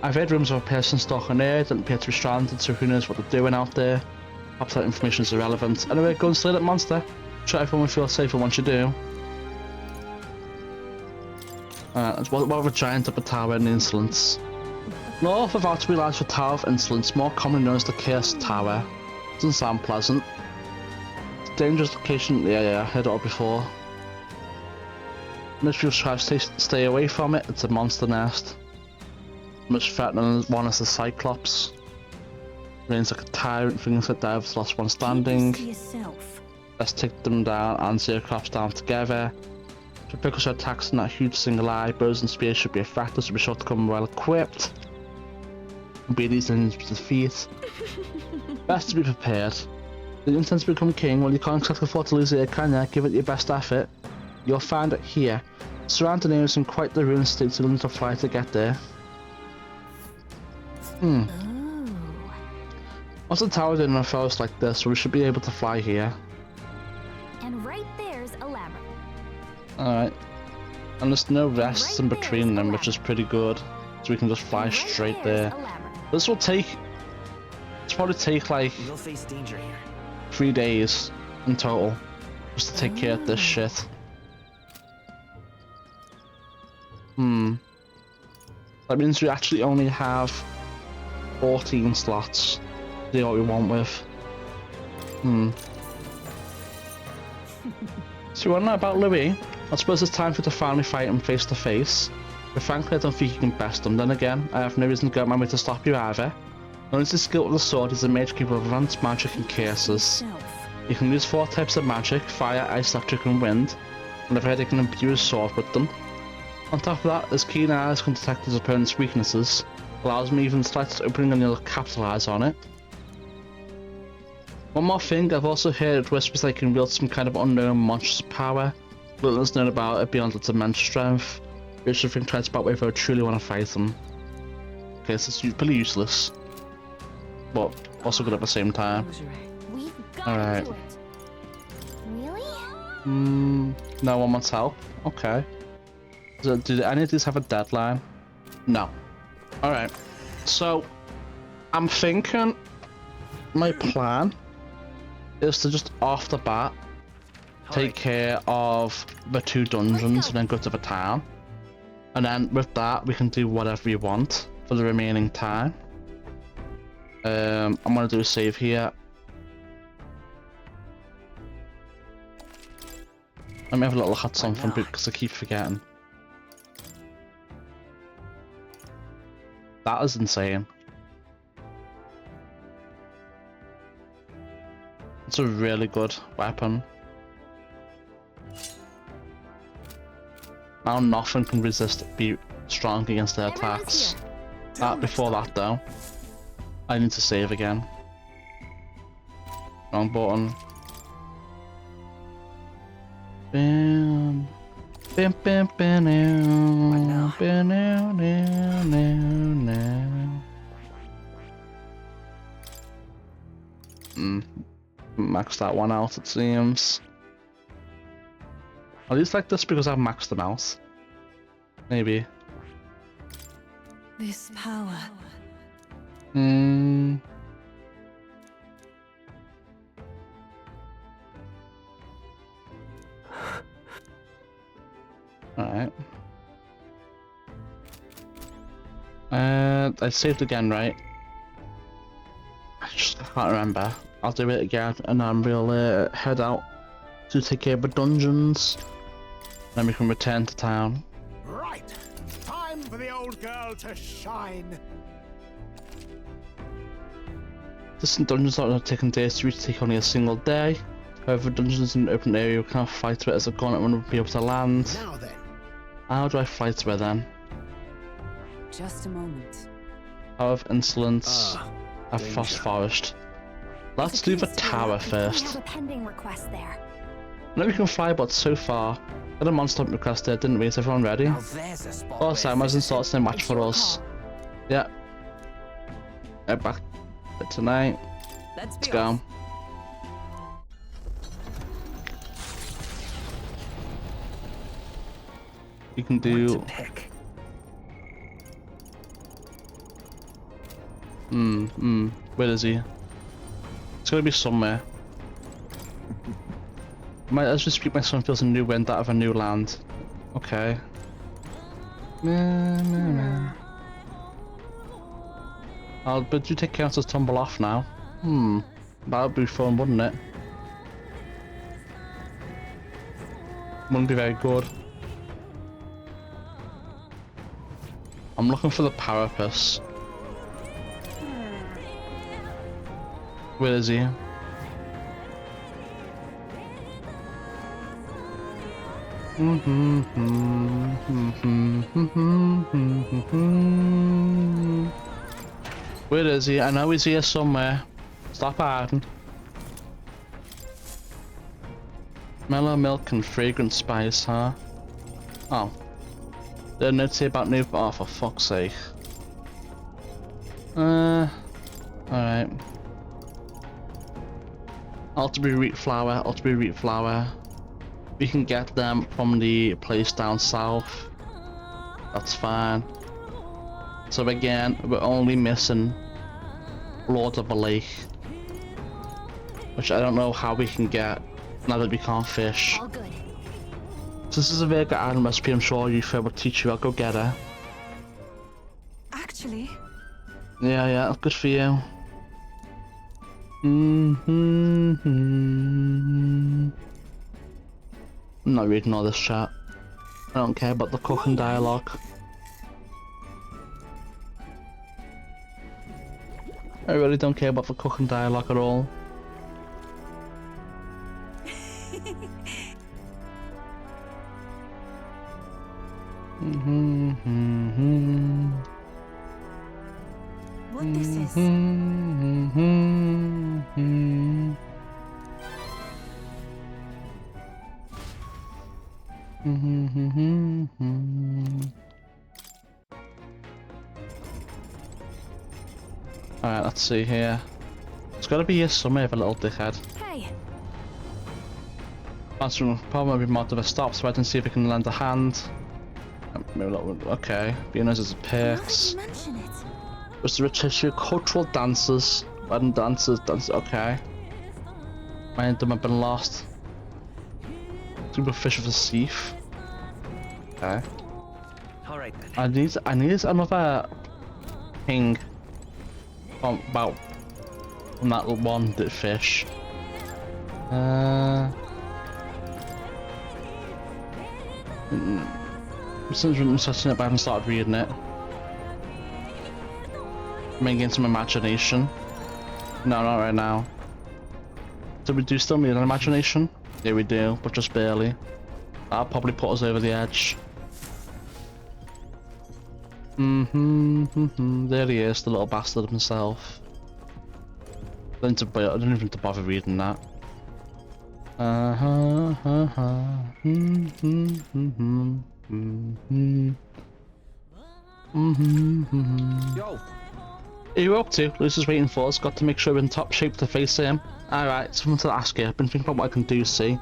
A: I've heard rumors of a person stalking air, didn't appear to be stranded, so who knows what they're doing out there. Perhaps that information is irrelevant. Anyway, go and slay that monster. Try everyone will feel safer once you do. What of a giant up a tower in Insolence? North of Altabury lies the Tower of Insolence, more commonly known as the Cursed Tower. Doesn't sound pleasant. It's a dangerous location. Yeah, I heard it all before. Most people try to stay away from it. It's a monster nest. Most threatening one is the Cyclops. Reigns like a tyrant, things like that, the last one standing. Let's take them down and zero crops down together. To pick us attacks in that huge single eye, bows and spears should be effective, so be sure to come well equipped. Be these enemies to defeat. Best to be prepared. Do you intend to become king? Well, you can't exactly afford to lose it, can you? Give it your best effort. You'll find it here. Surrounding areas in quite the ruined state, so you'll need to fly to get there. What's the tower doing in a forest like this? We should be able to fly here.
T: And right there's a labyrinth.
A: Alright. And there's no rests in between them, which is pretty good. So we can just fly straight there. This will take... It's probably take like...
Q: We'll face danger here.
A: 3 days in total. Just to take care of this shit. That means we actually only have 14 slots to do what we want with. So you want to know about Louis? I suppose it's time for you to finally fight him face to face. But frankly, I don't think you can best him. Then again, I have no reason to go my way to stop you either. Not only his skill with the sword, he's a mage capable of advanced magic and curses. He can use 4 types of magic: fire, ice, electric and wind. And I've heard he can imbue his sword with them. On top of that, his keen eyes can detect his opponent's weaknesses. Allows me even the slightest opening and he'll capitalise on it. One more thing, I've also heard whispers that he can wield some kind of unknown monstrous power. Little is known about it beyond its immense strength. Which I think tries about whether I truly want to fight him. Okay, so it's pretty useless. But also good at the same time. Alright.
T: Really?
A: No one wants help? Okay. Do any of these have a deadline? No. Alright. So, I'm thinking my plan is to just off the bat take care of the 2 dungeons and then go to the town. And then with that we can do whatever we want for the remaining time. I'm gonna do a save here. Let me have a little hot something because I keep forgetting. That is insane. It's a really good weapon. Now nothing can be strong against their attacks. Before that though, I need to save again. Wrong button. Bam. Bam bam bam now. Bam now now. Max that one out it seems. At least like this because I've maxed them out. Maybe.
R: This power.
A: Alright. I saved again, right? I just can't remember. I'll do it again and then we'll head out to take care of the dungeons. Then we can return to town.
E: Right. Time for the old girl to shine.
A: Distant dungeons are taking days to reach, take only a single day. However, dungeons in an open area, we cannot fly to it as a gauntlet one would be able to land.
E: Now then.
A: How do I fly to it then?
H: Just a moment.
A: Power of Insolence, a Frost Forest. Let's do the tower first.
F: We have a pending request there.
A: I know we can fly, but so far. Got a monster request there, didn't we? Is everyone ready? Oh, Simon's installed no match for us. Yeah. Head back for tonight. Let's go. You can do. Where is he? It's gonna be somewhere. Let's just speak my son feels a new wind out of a new land. Okay. But you take counters tumble off now. That would be fun, wouldn't it? Wouldn't be very good. I'm looking for the Parapus. Where is he? Where is he? I know he's here somewhere. Stop hiding. Mellow milk and fragrant spice, huh? Oh. Did I say about new? Oh, for fuck's sake. Alright. Altabury wheat flour, Altabury wheat flour. We can get them from the place down south. That's fine. So again, we're only missing Lord of the Lake. Which I don't know how we can get now that we can't fish.
F: All good.
A: So this is a very good item recipe, I'm sure Yufa will teach you. I'll go get her.
R: Actually.
A: Yeah, good for you. I'm not reading all this chat. I don't care about the cooking dialogue. I really don't care about the cooking dialogue at all.
R: What this is?
A: Alright, let's see here. It's gotta be here somewhere, the little dickhead.
R: Hey.
A: Probably be more of a stop, so I can see if I can lend a hand. Okay, being as perks. Was the tissue cultural dancers, wedding dancers, okay. Many of them have been lost. Super fish of the sea. Okay.
Q: Alright then.
A: I need another thing from that one that fish. Since I'm searching it, but I haven't started reading it. I'm getting some imagination. No, not right now. So we do still need an imagination? Yeah, we do, but just barely. That'll probably put us over the edge. There he is, the little bastard himself. I don't even have to bother reading that.
J: Yo.
A: Are you up to? Luce is waiting for us. Got to make sure we're in top shape to face him. Alright, something to ask you. I've been thinking about what I can do, see.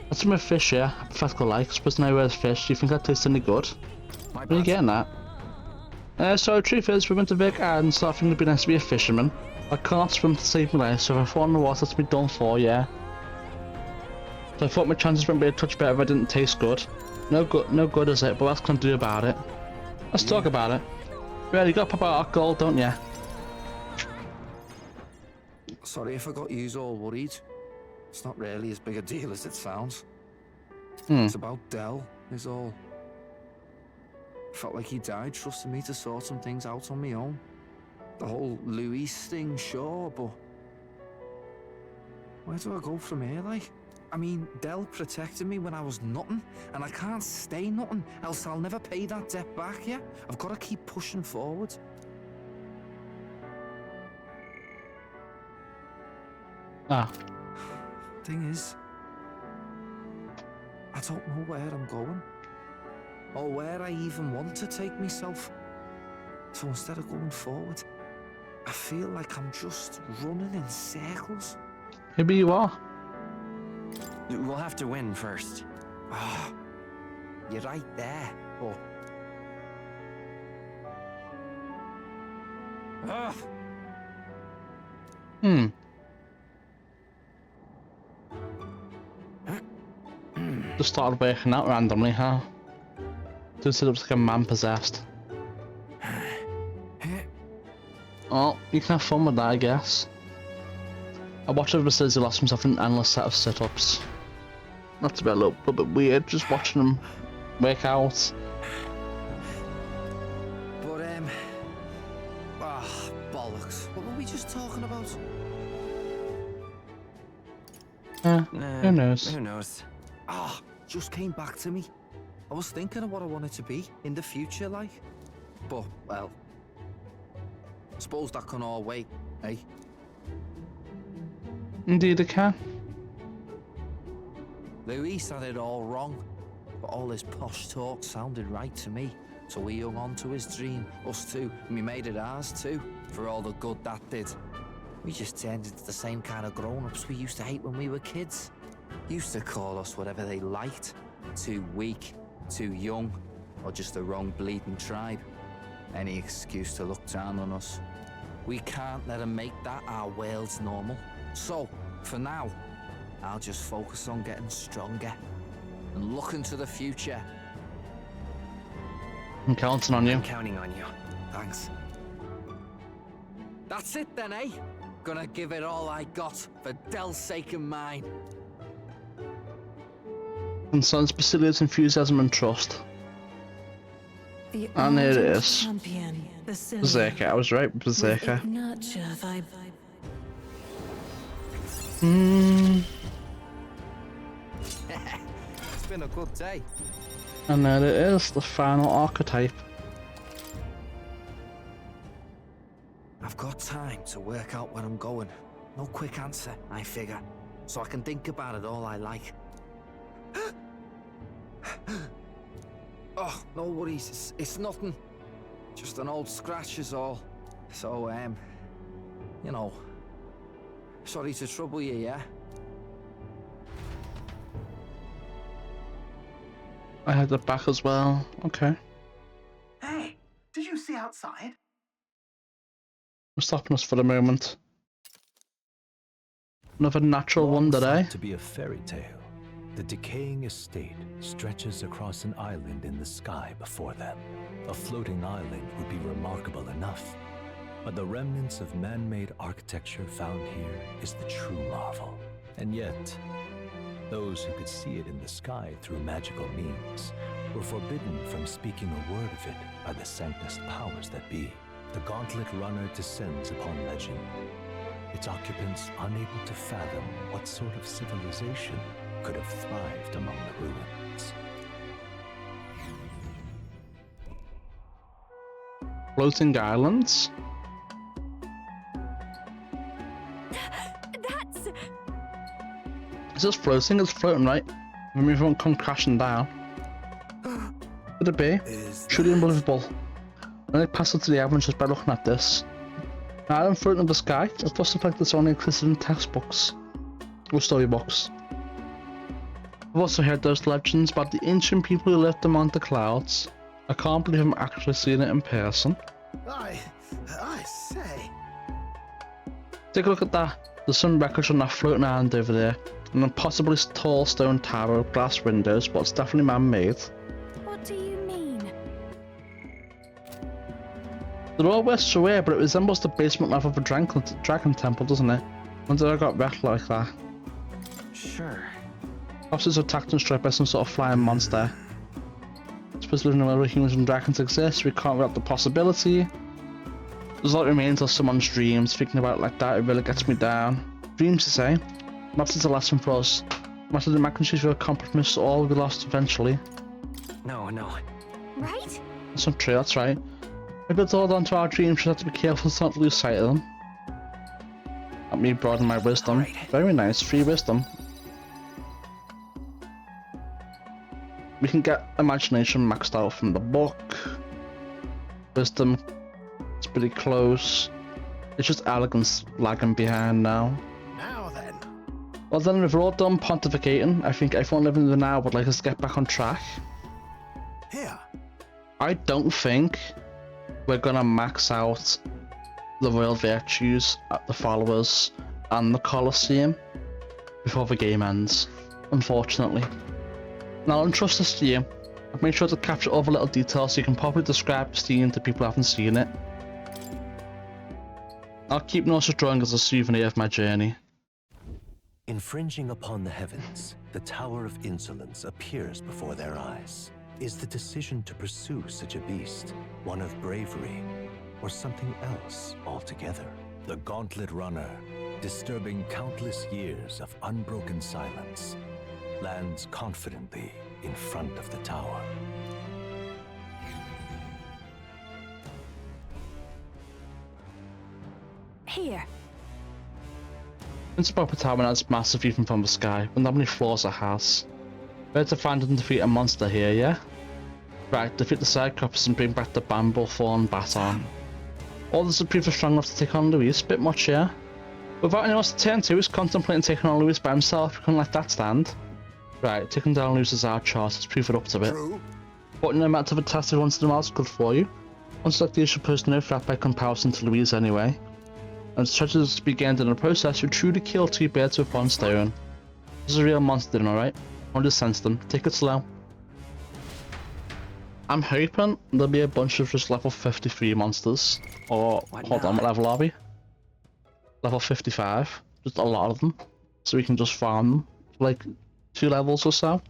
A: That's my fish, yeah. Hypothetical like. Suppose now where's fish. Do you think that tastes any good? Where are you getting that? So the truth is, we went to Vic and so I think it'd be nice to be a fisherman. I can't swim to save my life, so if I fall in the water, that's me done for, yeah. So I thought my chances wouldn't be a touch better if I didn't taste good. No good is it, but what can I do about it? Let's talk about it. Yeah, you gotta pop out alcohol, don't ya?
L: Sorry if I got yous all worried. It's not really as big a deal as it sounds.
A: Hmm.
L: It's about Del, is all. Felt like he died trusting me to sort some things out on my own. The whole Luis thing, sure, but where do I go from here, like? I mean, Del protected me when I was nothing, and I can't stay nothing, else I'll never pay that debt back, yeah? I've got to keep pushing forward.
A: Ah.
L: Thing is, I don't know where I'm going, or where I even want to take myself. So instead of going forward, I feel like I'm just running in circles.
A: Maybe you are.
Q: We'll have to win first.
L: Ah, you're right there, but...
A: Hmm. Just started working out randomly, huh? Just looks like a man possessed. Oh, you can have fun with that, I guess. I watched him says he lost himself in an endless set of sit-ups. That's a little bit weird, just watching him work out.
L: But, bollocks. What were we just talking about?
A: Who knows?
Q: Who knows?
L: Just came back to me. I was thinking of what I wanted to be in the future, like. But, well, I suppose that can all wait, eh?
A: Indeed it can.
L: Luis had it all wrong, but all his posh talk sounded right to me. So we hung on to his dream, us two, and we made it ours too, for all the good that did. We just turned into the same kind of grown-ups we used to hate when we were kids. Used to call us whatever they liked. Too weak, too young, or just the wrong bleeding tribe. Any excuse to look down on us. We can't let them make that our world's normal. So, for now, I'll just focus on getting stronger and looking to the future.
A: I'm counting on you.
Q: I'm counting on you.
L: Thanks. That's it then, eh? Gonna give it all I got for Del's sake and mine.
A: And sons Basilia's enthusiasm and trust. And there it is. Berserker, I was right, Berserker.
L: It's been a good day.
A: And there it is, the final archetype.
L: I've got time to work out where I'm going. No quick answer, I figure. So I can think about it all I like. Oh, no worries, it's nothing. Just an old scratch is all. So, you know, sorry to trouble you, yeah?
A: I had the back as well, okay.
M: Hey, did you see outside?
A: We're stopping us for the moment. Another natural wonder, eh?
D: To be a fairy tale, the decaying estate stretches across an island in the sky before them. A floating island would be remarkable enough, but the remnants of man-made architecture found here is the true marvel. And yet, those who could see it in the sky through magical means were forbidden from speaking a word of it by the sanctest powers that be. The gauntlet runner descends upon legend, its occupants unable to fathom what sort of civilization could have thrived among the ruins.
A: Floating islands?
C: That's...
A: Is this floating? It's floating, right? I mean, it won't come crashing down. Could it be? Truly unbelievable. When I pass it to the avalanche just by looking at this. An island floating in the sky? It must have like this only existed in textbooks. Or storybooks. I've also heard those legends about the ancient people who lived among the clouds. I can't believe I'm actually seeing it in person.
E: I say.
A: Take a look at that. There's some wreckage on that floating island over there. And a possibly tall stone tower with glass windows, but it's definitely man-made.
C: What do you mean?
A: They're all west away, but it resembles the basement level of a dragon temple, doesn't it? Wonder I got wrecked like that.
D: Sure.
A: Perhaps it's attacked and struck by some sort of flying monster. I suppose living in a world where humans and dragons exist, we can't rule out the possibility. There's a lot remains of someone's dreams. Thinking about it like that, it really gets me down. Dreams, to say. Perhaps it's a lesson for us. Perhaps the magnitude of accomplishments all will be lost eventually.
D: No.
C: Right?
A: That's not true, that's right. Maybe let's hold on to our dreams, just have to be careful to not lose sight of them. Let me broaden my wisdom. Very nice, free wisdom. We can get imagination maxed out from the book. Wisdom, it's pretty close. It's just elegance lagging behind now.
E: Now then.
A: Well then, if we're all done pontificating, I think everyone living in the now would like us to get back on track.
E: Here.
A: I don't think we're gonna max out the royal virtues at the followers and the Colosseum before the game ends, unfortunately. Now, I'll entrust this to you. I've made sure to capture all the little details so you can properly describe Steam to people who haven't seen it. I'll keep notes of drawing as a souvenir of my journey.
P: Infringing upon the heavens, the Tower of Insolence appears before their eyes. Is the decision to pursue such a beast one of bravery, or something else altogether? The Gauntlet Runner, disturbing countless years of unbroken silence, lands confidently in front of the tower.
C: Here.
A: It's about a tower that's massive even from the sky, but not many floors it has. Better to find and defeat a monster here, yeah? Right, defeat the Cyclops and bring back the Bamboo Thorn Baton. All this is proof of strong enough to take on Louis, bit much, yeah? Without anyone else to turn to, he's contemplating taking on Louis by himself, we couldn't let that stand. Right, taking down Louis is our choice, let's prove it up to it. Putting him out to fantastic once in a while is good for you. Once like the issue poses no threat by comparison to Louise anyway. And as treasures to be gained in the process, you truly kill two birds with one stone. This is a real monster, alright? I'll just sense them. Take it slow. I'm hoping there'll be a bunch of just level 53 monsters. Or, hold on, what level are we? Level 55. Just a lot of them. So we can just farm them. Like 2 levels or so.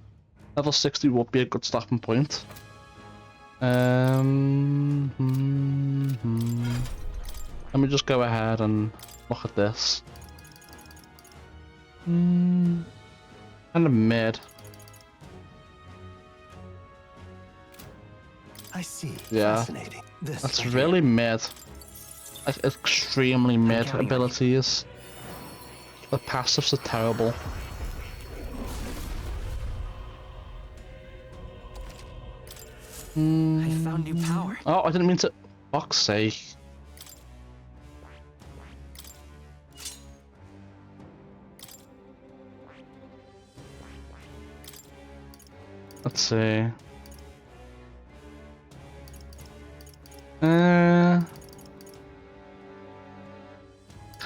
A: Level 60 would be a good stopping point. Let me just go ahead and look at this. Kind of mid.
P: I see.
A: Yeah,
P: Fascinating.
A: that's really mid. Like, extremely mid abilities. The passives are terrible.
D: I found new power.
A: Oh, I didn't mean to. Fuck's sake. Let's see.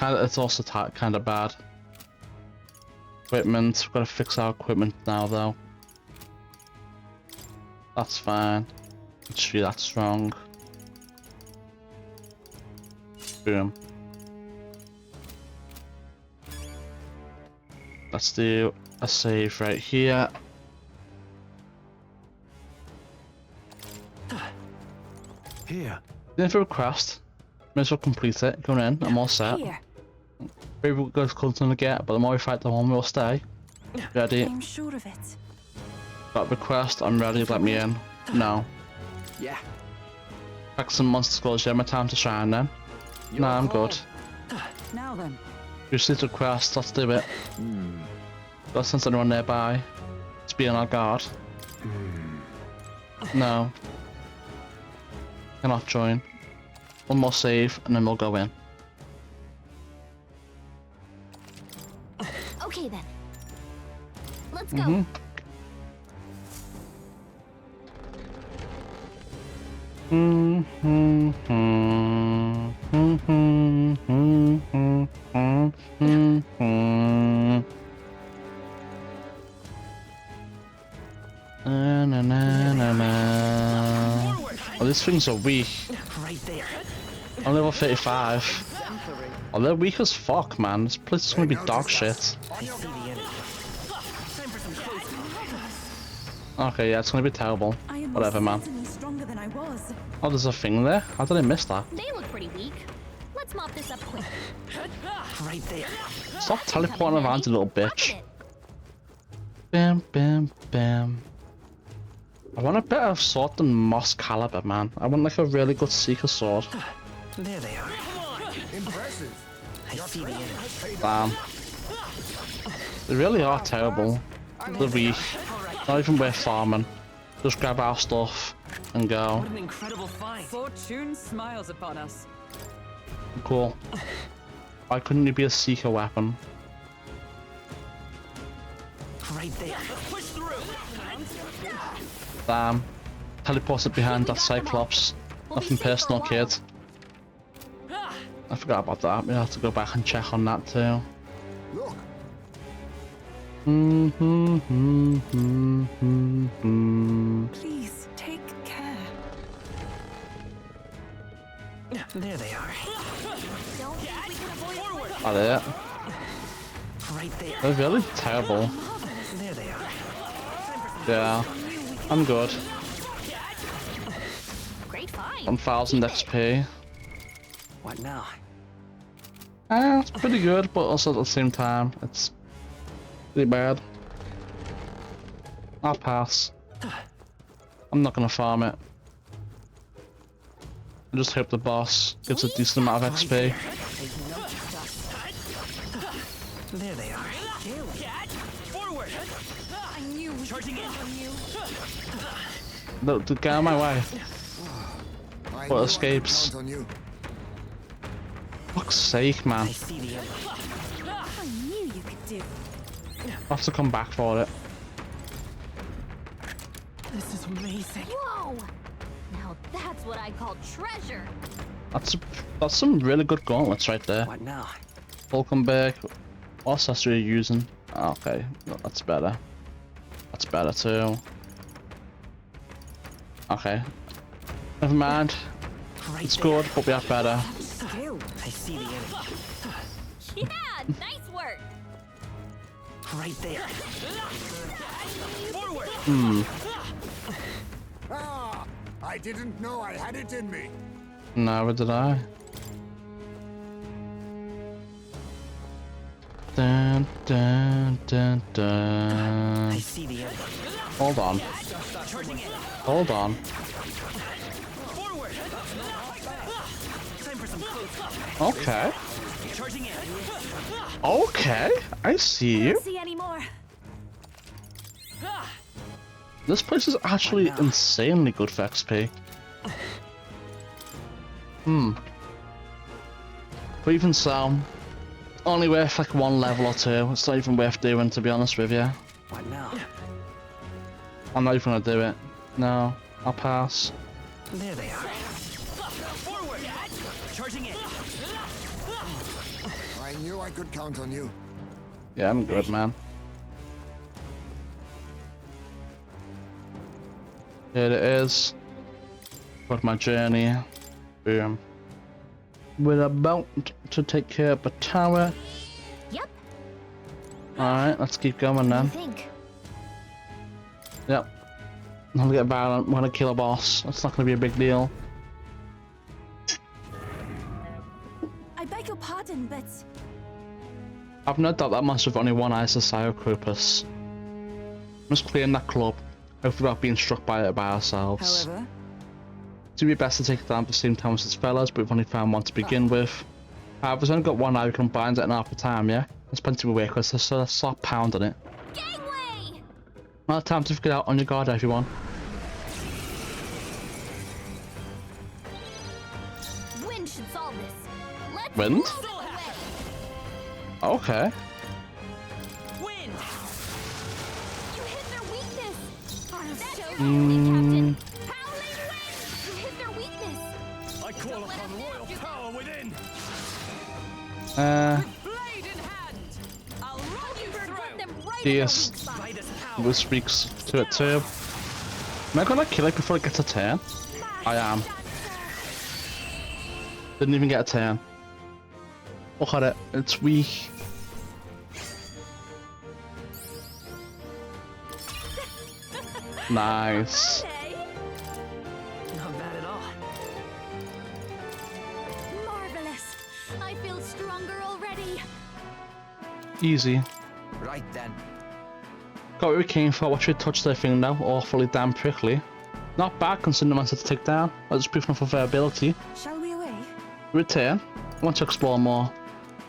A: It's also kind of bad. Equipment. We've got to fix our equipment now, though. That's fine. Let's see, that's strong. Boom. Let's do a save right here.
D: Here.
A: Then for a quest, may as well complete it. Going in, I'm all set.
C: Here.
A: Maybe we'll go close to get, but the more we fight, the more we'll stay. Ready?
C: I'm sure of it.
A: Got the quest, I'm ready, let me in. No.
D: Yeah.
A: Back some monster scrolls, yeah, my time to shine then. Nah, I'm good.
H: Now then.
A: You see the quest, let's do it. Got sense anyone nearby. Let's be on our guard. No. Cannot join. One more save, and then we'll go in.
F: Okay then. Let's go.
A: Oh, these things are weak.
Q: Right there.
A: I'm level 35. Oh, they're weak as fuck, man. This place is gonna be dog shit.
Q: I see the enemy. Time for some close.
A: Okay, yeah, it's gonna be terrible. Whatever, man.
R: Stronger than I was.
A: Oh, there's a thing there? How did I miss that?
T: They look pretty weak. Let's mop this up quick.
Q: Right there.
A: Stop teleporting around, you little bitch. Bam, bam, bam. I want a better sword than Moss Caliber, man. I want like a really good Seeker sword.
Q: There they are.
K: Impressive.
Q: I see the enemy.
A: Damn. They really are terrible. They're weak. Not even worth farming. Just grab our stuff and go.
Q: What an incredible find.
G: Fortune smiles upon us.
A: Cool. Why couldn't it be a Seeker weapon?
Q: Right there. Push through.
A: Damn. Teleported behind that Cyclops. Nothing personal, kid. I forgot about that. We have to go back and check on that too.
K: Look.
R: Please take care.
Q: There they are.
A: Are they?
Q: Right there.
A: They're really terrible.
Q: There they are.
A: Yeah. I'm good.
T: Great find.
A: 1000 XP.
Q: What now?
A: It's pretty good, but also at the same time, it's pretty bad. I'll pass. I'm not gonna farm it. I just hope the boss gives a decent amount of XP.
Q: There they are. Forward.
R: I knew we
Q: Charging in.
A: Look, get out of my way.
K: I
A: What
K: knew
A: escapes?
K: I could count on you.
A: Fuck's sake, man.
Q: I see the enemy.
R: I knew you could do.
A: I have to come back for it.
Q: This is amazing.
T: Whoa! Now that's what I call treasure.
A: That's some really good gauntlets right there.
Q: What now?
A: Vulcanberg. What accessory are you using? Oh, okay, no, that's better. That's better too. Okay. Never mind.
Q: Right
A: It's
Q: there.
A: good, but we have better.
Q: I see the enemy.
T: Yeah, nice work.
Q: Right there. Forward.
K: Ah! I didn't know I had it in me.
A: Never did I. Dun, dun, dun, dun.
Q: I see the enemy.
A: Hold on.
Q: Charging in.
A: Hold on.
Q: Forward. Time for some close.
A: Okay.
Q: Charging in.
A: Okay. I see you.
R: Don't see any more.
A: This place is actually insanely good for XP. But even so, only worth like one level or two. It's not even worth doing, to be honest with you.
Q: What now?
A: I'm not even gonna do it. No, I'll pass.
Q: There they are. Forward. Charging in.
K: I knew I could count on you.
A: Yeah, I'm good, man. Here it is. Got my journey. Boom. We're about to take care of the tower.
T: Yep.
A: Alright, let's keep going
T: What do
A: then.
T: you think?
A: Yep. I'm gonna get violent. We're gonna kill a boss. That's not gonna be a big deal.
R: I beg your pardon, but
A: I've no doubt that must have only one eye to Psychocropus. Must clear that club. Hopefully without being struck by it by ourselves.
G: However,
A: It would be best to take it down at the same time as its fellows, but we've only found one to begin with. However, we've only got one eye, we can bind it in half the time, yeah? There's plenty of work with us, so let's start pounding it.
T: Gangway!
A: Now time to get out on your guard, everyone.
T: Wind should solve this. Let's
A: Wind?
T: blow them away.
A: Okay.
Q: Wind.
T: You hit their weakness. That's
A: Mm,
T: Captain. Howling wind. You hit their weakness.
A: Yes. This speaks to it too. Am I gonna kill it before it gets a turn? I am. Didn't even get a turn. Look at it, it's weak. Nice.
H: Not bad at all.
C: Marvelous. I feel stronger already.
A: Easy.
L: Right then.
A: Got what we came for. Watch it touch their thing now. Awfully damn prickly. Not bad considering the monster to take down. That's proof of their ability.
R: Shall we away?
A: Return. I want to explore more.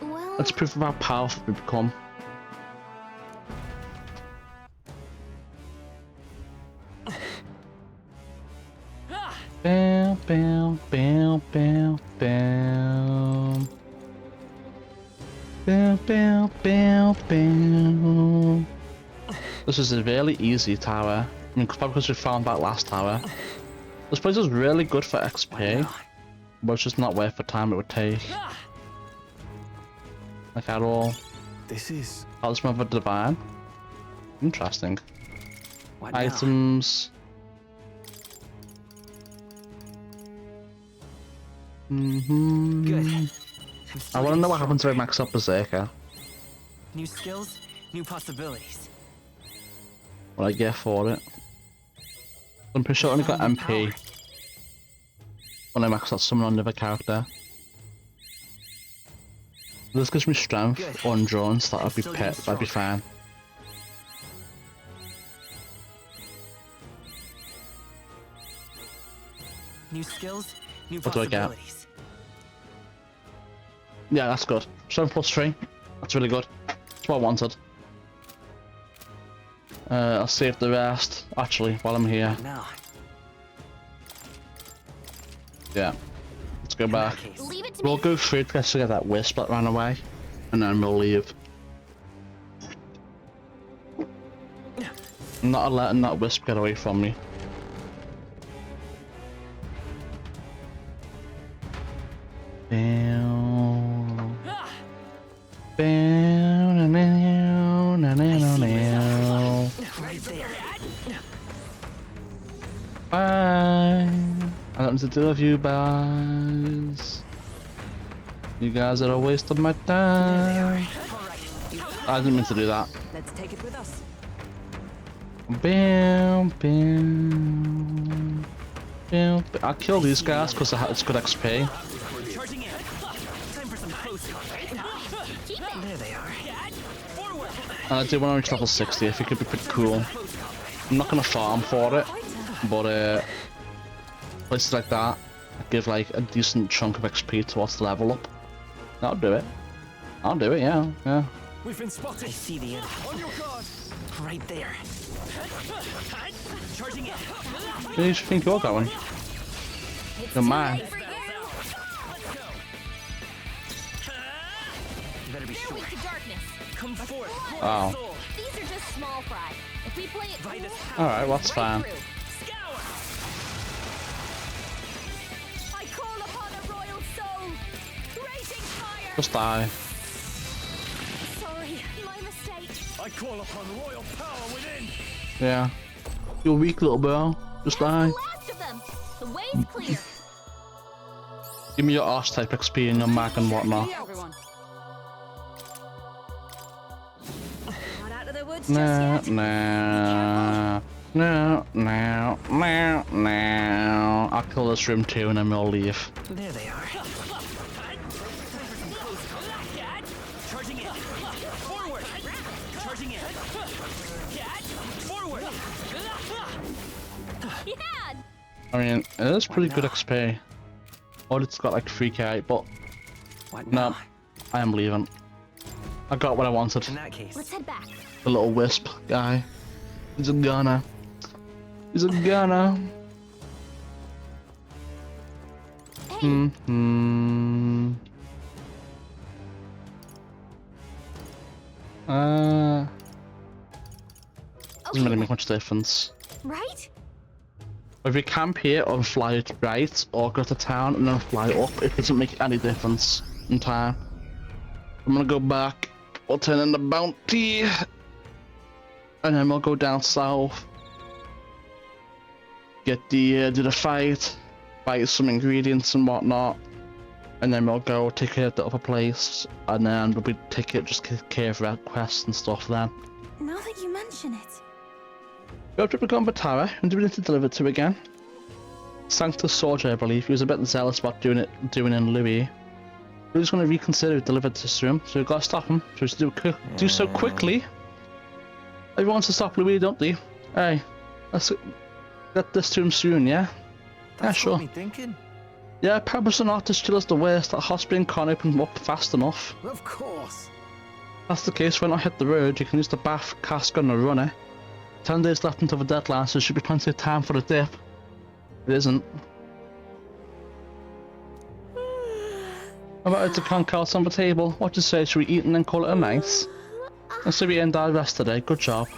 C: Well,
A: Let's prove of how powerful we become. Bam, bam, bam, bam, bam. Bam, bam, bam, bam. This is a really easy tower. I mean, probably because we found that last tower. This place is really good for XP, but it's just not worth the time it would take. Like at all.
D: This is
A: Talisman of the Divine. Interesting. Items.
H: Good.
A: I want to know what happens if I max up Berserker.
H: New skills, new possibilities.
A: What I get for it. I'm pretty sure I only got MP when I max out summon on another character. If this gives me strength or endurance, that'd be fine.
H: New skills, new
A: What do I get?
H: possibilities.
A: Yeah, that's good. 7+3. That's really good. That's what I wanted. I'll save the rest, actually, while I'm here.
H: Now.
A: Yeah. Let's go back.
C: leave it to
A: We'll
C: me.
A: go through to get that wisp that ran away, and then we'll leave. I'm not letting that wisp get away from me. Bam. Bam.
H: Right there.
A: Bye. I don't need to do with you guys. You guys are a waste of my time. I didn't mean to do that.
H: Let's take it with us.
A: Bam, bam, bam. I'll kill these guys because it's good XP.
H: Charging in. Time for some close combat. There they are.
A: And I do want to reach level 60. I think it'd be pretty cool. I'm not gonna farm for it, but places like that give like a decent chunk of XP towards the level up. I'll do it. I'll do it. Yeah, yeah.
H: We've been spotted. I see the enemy. On your guard. Right there. Charging in.
A: Where do you think you're going? You're mine.
H: You better be
C: You're
H: sure.
C: weak to darkness.
H: Come forth.
A: Oh.
C: These are just small fry. If we play it cool,
A: Alright, well, that's fine.
C: I call upon a royal soul. Raging fire.
A: Just die.
C: Sorry, my mistake.
I: I call upon royal power within.
A: Yeah. You're weak, little girl. Just die.
C: Last of them. The way's clear.
A: Give me your arse type XP and your mag and whatnot.
C: Everyone. Not out of the woods
A: No,
C: just yet.
A: no, no, no, no, no. I'll kill this room too and then we'll leave.
H: There they are. Charging in. Forward. Charging in. Forward.
C: Yeah.
A: I mean, it is pretty good XP. Oh, it's got like 3k, but no, I am leaving. I got what I wanted.
H: In that case,
C: let's head back.
A: The little wisp guy. He's a gunner. He's a gunner. Hmm. Doesn't really make much difference.
C: Right?
A: If you camp here or fly it right, or go to town and then fly up, it doesn't make any difference in time. I'm gonna go back. We'll turn in the bounty. And then we'll go down south. Get the, do the fight. Buy some ingredients and whatnot. And then we'll go take care of the upper place. And then we'll be just care of our quests and stuff then.
R: Now that you mention it.
A: We have to become Batara, and do we need to deliver to again? Sanctus Soldier, I believe. He was a bit zealous about doing in Louis. Louis going to reconsider deliver this to him, so we've got to stop him. So we do so quickly. Everyone wants to stop Louis, don't they? Hey, let's get this to him soon, yeah? Yeah, sure.
I: Got me thinking.
A: Yeah, Pebbles and Artist Chill is the worst. That hospital can't open up fast enough.
E: Of course.
A: If that's the case, when I hit the road, you can use the bath cask on the runner. 10 days left until the deadline, so there should be plenty of time for the dip. It isn't. How about it's a concourse on the table? What do you say? Should we eat and then call it a night? Let's say we end our rest today. Good job.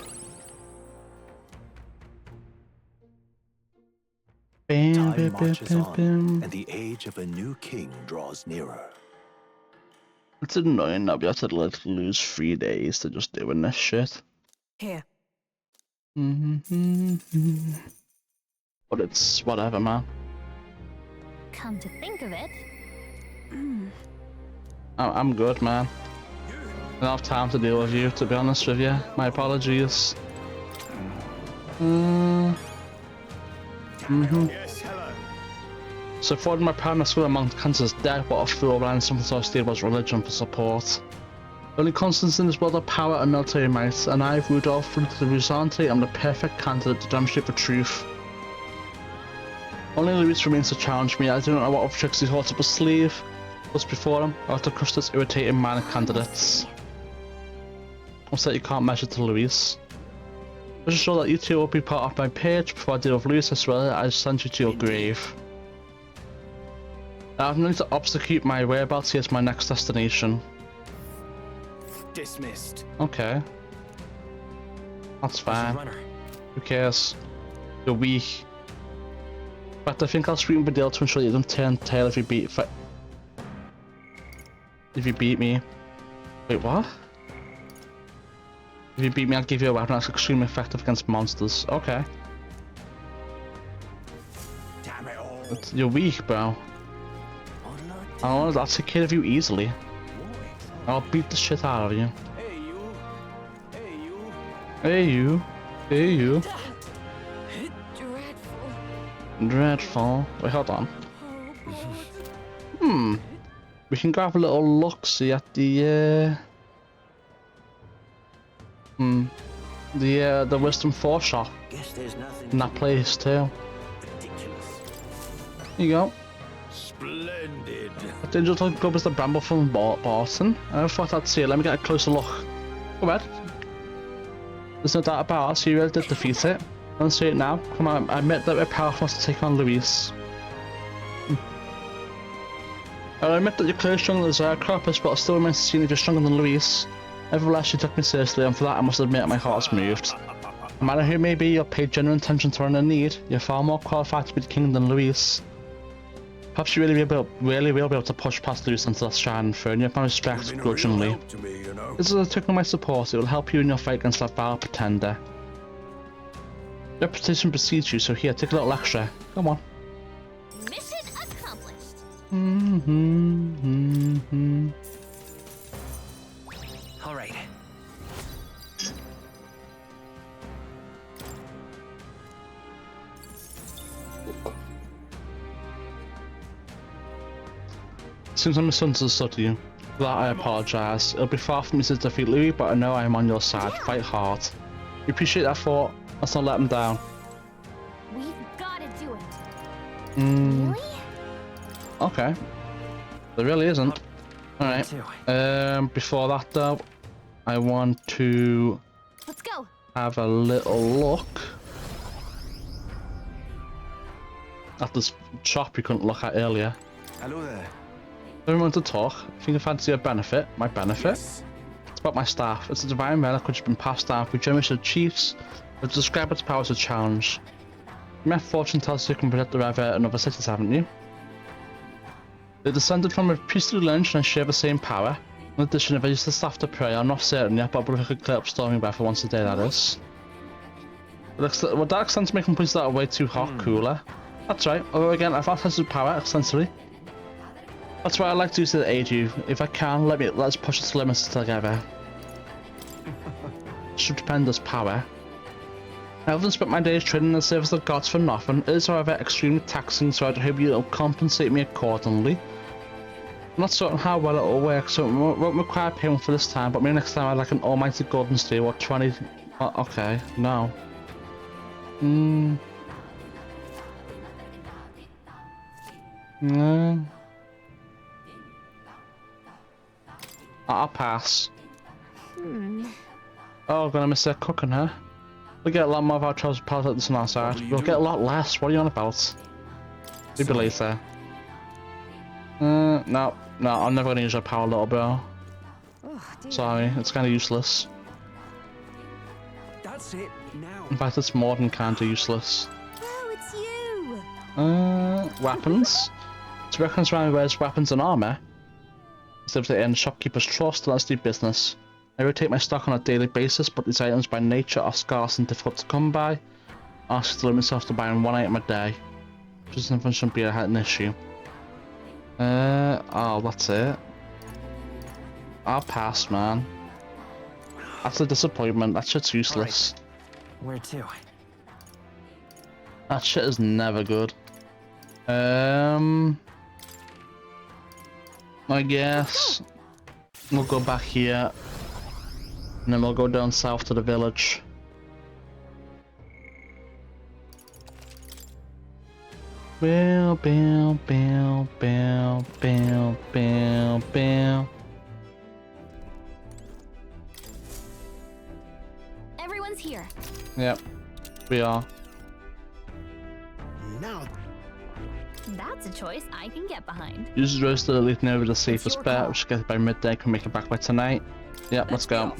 P: Time marches on, and the age of a new king draws nearer.
A: It's annoying that we have to like lose 3 days to just doing this shit.
H: Here.
A: But it's whatever, man.
T: Come to think of it.
A: I'm good, man. I don't have time to deal with you, to be honest with you. My apologies.
I: Yes, hello.
A: So fording my primary school among cancer's dead, what a fool ran something so stable as religion for support. Only constants in this world are power and military might, and I, Rudolph, from the Rusante, am the perfect candidate to demonstrate the truth. Only Louis remains to challenge me. I do not know what other tricks he holds up his sleeve. What's before him? I'll have to crush this irritating minor candidates. What's that you can't measure to Louis? Just to show that you two will be part of my page before I deal with Louis as well, I send you to your grave. I have no need to obfuscate my whereabouts, here's my next destination.
I: Dismissed.
A: Okay. That's fine. Who cares? You're weak. But I think I'll sweeten the deal to ensure you don't turn tail if you beat me. Wait, what? If you beat me, I'll give you a weapon that's extremely effective against monsters. Okay.
I: Damn it all.
A: But you're weak, bro. I'll take care of you easily. I'll beat the shit out of you.
I: Hey you. Hey you.
A: Hey you. Hey you. Dreadful. Wait, hold on. We can grab a little look-see at the the Wisdom 4 shop.
N: Guess there's nothing
A: in that place too. Here you go.
I: Splendid.
A: I did just look up as the Bramble from Barton. I thought I'd see it. Let me get a closer look. Go ahead. There's no doubt about it, so you really did defeat it. Don't see it now. Come on, I admit that we're powerful enough to take on Louis. I admit that you're clearly stronger than Zeracropus, but I still remain to see if you're stronger than Louis. Nevertheless, you took me seriously, and for that I must admit my heart's moved. No matter who may be, you're paid genuine attention to run in need. You're far more qualified to be the king than Louis. Perhaps you really will be able to push past Louis into that shining throne. You have my respect, grudgingly. This is a token of my support. It will help you in your fight against that vile pretender. Reputation precedes you, so here, take a little extra. Come on.
T: Mission accomplished.
Q: All right.
A: Seems I'm misunderstood you. For that I apologise. It'll be far from me to defeat Louis, but I know I am on your side. Fight hard. We appreciate that thought. Let's not let him down.
T: We've got to do it.
A: Really? Okay. There really isn't. Alright. Before that though, I want to
T: Let's go.
A: have a little look at this shop you couldn't look at earlier.
I: Hello there.
A: Don't want to talk. I think I fancy a benefit. My benefit? Yes. It's about my staff. It's a divine relic which has been passed down through generations of chiefs, but to describe its power as a challenge. My fortune tells you can protect the river and other cities, haven't you? They descended from a priestly lineage and share the same power. In addition, if I use the staff to pray, I'm not certain yet, but I believe I could clear up storming breath for once a day, that is. Would that extend to make places that are way too hot cooler? That's right. Although again, I've not tested power extensively. That's why I like to use it to aid you. If I can, let's push its limits together. Stupendous power. I haven't spent my days trading in the service of gods for nothing. It is, however, extremely taxing, so I hope you'll compensate me accordingly. I'm not certain how well it will work, so it won't require payment for this time, but maybe next time I'd like an almighty golden steel or 20... Oh, okay, no. No. I'll pass. Oh, gonna miss that cooking, huh? We'll get a lot more of our trousers piled at this on our side. We'll get a lot less. What are you on about? You believe that? No, I'm never gonna use that power, little bro. Sorry, it's kind of useless.
D: That's it now.
A: In fact, it's more than kind of useless.
F: Oh, it's you.
A: Weapons. To recognize around wears weapons and armor. Instead of the end shopkeeper's trust, let's do business. I rotate my stock on a daily basis, but these items by nature are scarce and difficult to come by. I ask to limit myself to buying one item a day. Just nothing shouldn't be an issue. Oh, that's it. I'll pass, man. That's a disappointment. That shit's useless.
M: Where to?
A: That shit is never good. I guess we'll go back here, and then we'll go down south to the village. Bow, bow, bow, bow, bow, bow, bow.
T: Everyone's here.
A: Yep, we are.
E: Now.
T: That's a choice I can get behind.
A: Use roasted leading over the safest bet, which gets by midday, can make it back by tonight. Yep, let's go.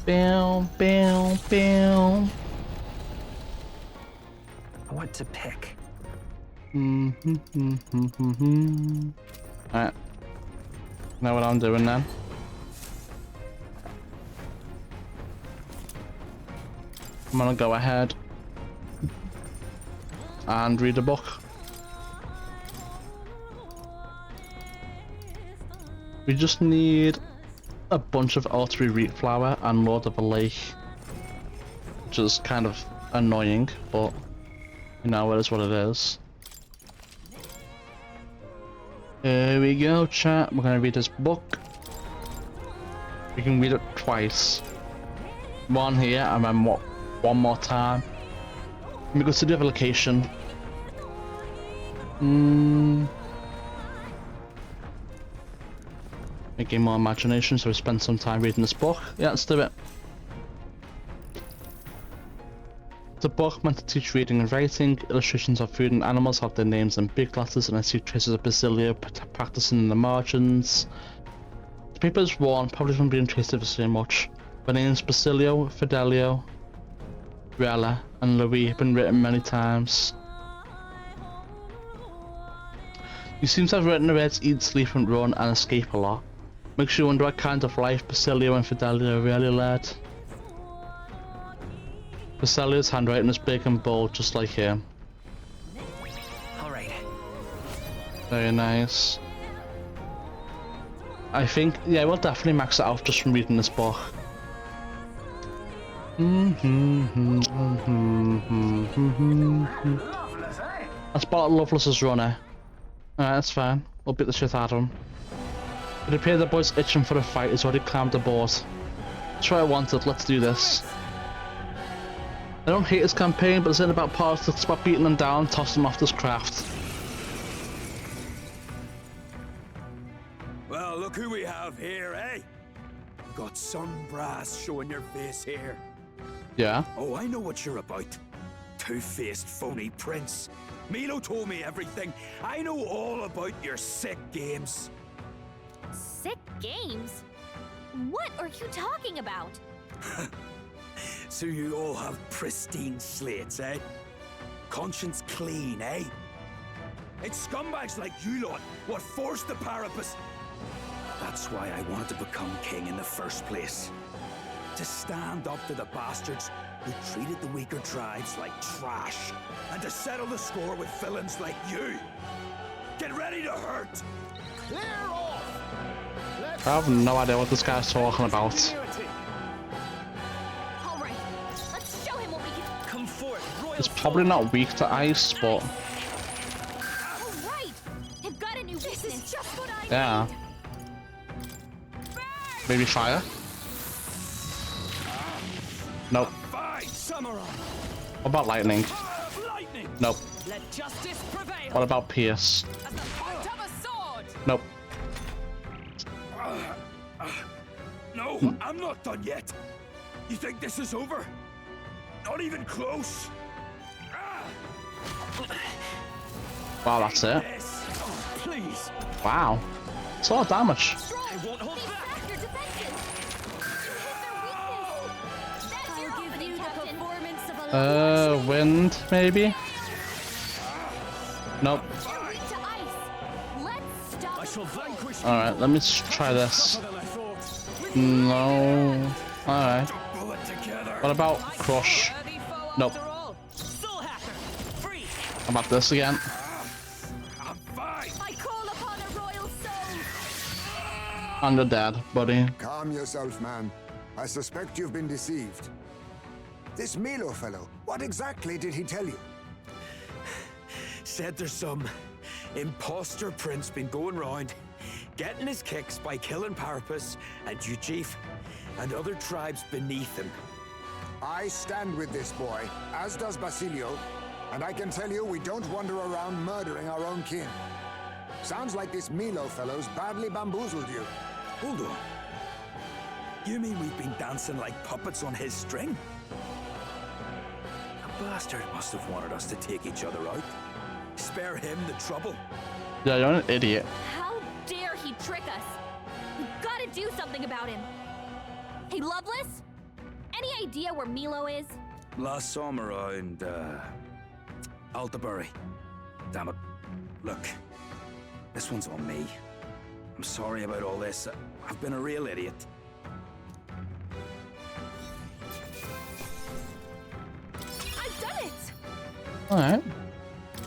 A: Bow, bow, bow.
M: What to pick?
A: Alright. Know what I'm doing then. I'm gonna go ahead and read a book. We just need a bunch of Altabury wheat flour and Lord of a Lake, which is kind of annoying, but you know, it is what it is. Here we go, chat. We're gonna read this book. We can read it twice. One here and then one more time. We go to the other location. Making more imagination, so we spend some time reading this book. Yeah, let's do it. The book meant to teach reading and writing. Illustrations of food and animals have their names in big letters, and I see traces of Basilio practicing in the margins. The paper is worn, probably from being traced so much. The names Basilio, Fidelio, Rella, and Louis have been written many times. You seem to have written the words eat, sleep, and run, and escape a lot. Makes you wonder what kind of life Basilio and Fidelio really led. Basilio's handwriting is big and bold, just like him.
M: Alright.
A: Very nice. I think, yeah, we'll definitely max it out just from reading this book. That's Bart Loveless's runner. Alright, that's fine. We'll beat the shit out of him. It appears the boy's itching for a fight. He's already climbed aboard. That's what I wanted. Let's do this. I don't hate his campaign, but it's in about politics, about beating them down, tossing them off this craft.
I: Well, look who we have here, eh? Got some brass showing your face here.
A: Yeah?
I: Oh, I know what you're about. Two-faced phony prince. Milo told me everything. I know all about your sick games.
T: Sick games? What are you talking about?
I: So you all have pristine slates, eh? Conscience clean, eh? It's scumbags like you lot what forced the Parapus. That's why I wanted to become king in the first place. To stand up to the bastards who treated the weaker tribes like trash, and to settle the score with villains like you. Get ready to hurt!
E: Clear off!
A: I have no idea what this guy's talking about.
T: Alright, let's show him what we can.
Q: Come forth, royal.
A: It's probably not weak to ice, but
T: Alright! They've got a new weakness. This is just what I
A: yeah.
T: need.
A: Maybe fire? Nope. What about lightning? Nope.
B: Let justice prevail.
A: What about pierce?
B: As the point of a sword.
A: Nope.
I: No, I'm not done yet. You think this is over? Not even close.
A: Wow, that's it.
I: Please.
A: Wow. It's a lot of damage.
Q: I won't hold back.
T: I'll give you the performance of a
A: Wind, maybe? Nope.
Q: I shall vanquish.
A: Alright, let me try this. No. Alright. What about crush? Nope. How about this again?
T: I call upon a royal soul.
A: And you're dead, buddy.
K: Calm yourself, man. I suspect you've been deceived. This Milo fellow, what exactly did he tell you?
I: Said there's some imposter prince been going round, getting his kicks by killing Parapus and Ujif and other tribes beneath him.
K: I stand with this boy, as does Basilio, and I can tell you we don't wander around murdering our own kin. Sounds like this Milo fellow's badly bamboozled you.
I: Hold on. You mean we've been dancing like puppets on his string? The bastard must have wanted us to take each other out. Spare him the trouble.
A: Yeah, you're an idiot.
T: How dare he trick us? We've got to do something about him. Hey, Loveless? Any idea where Milo is?
I: Last saw him around, Altabury. Damn it. Look, this one's on me. I'm sorry about all this. I've been a real idiot.
R: I've done it!
A: Alright.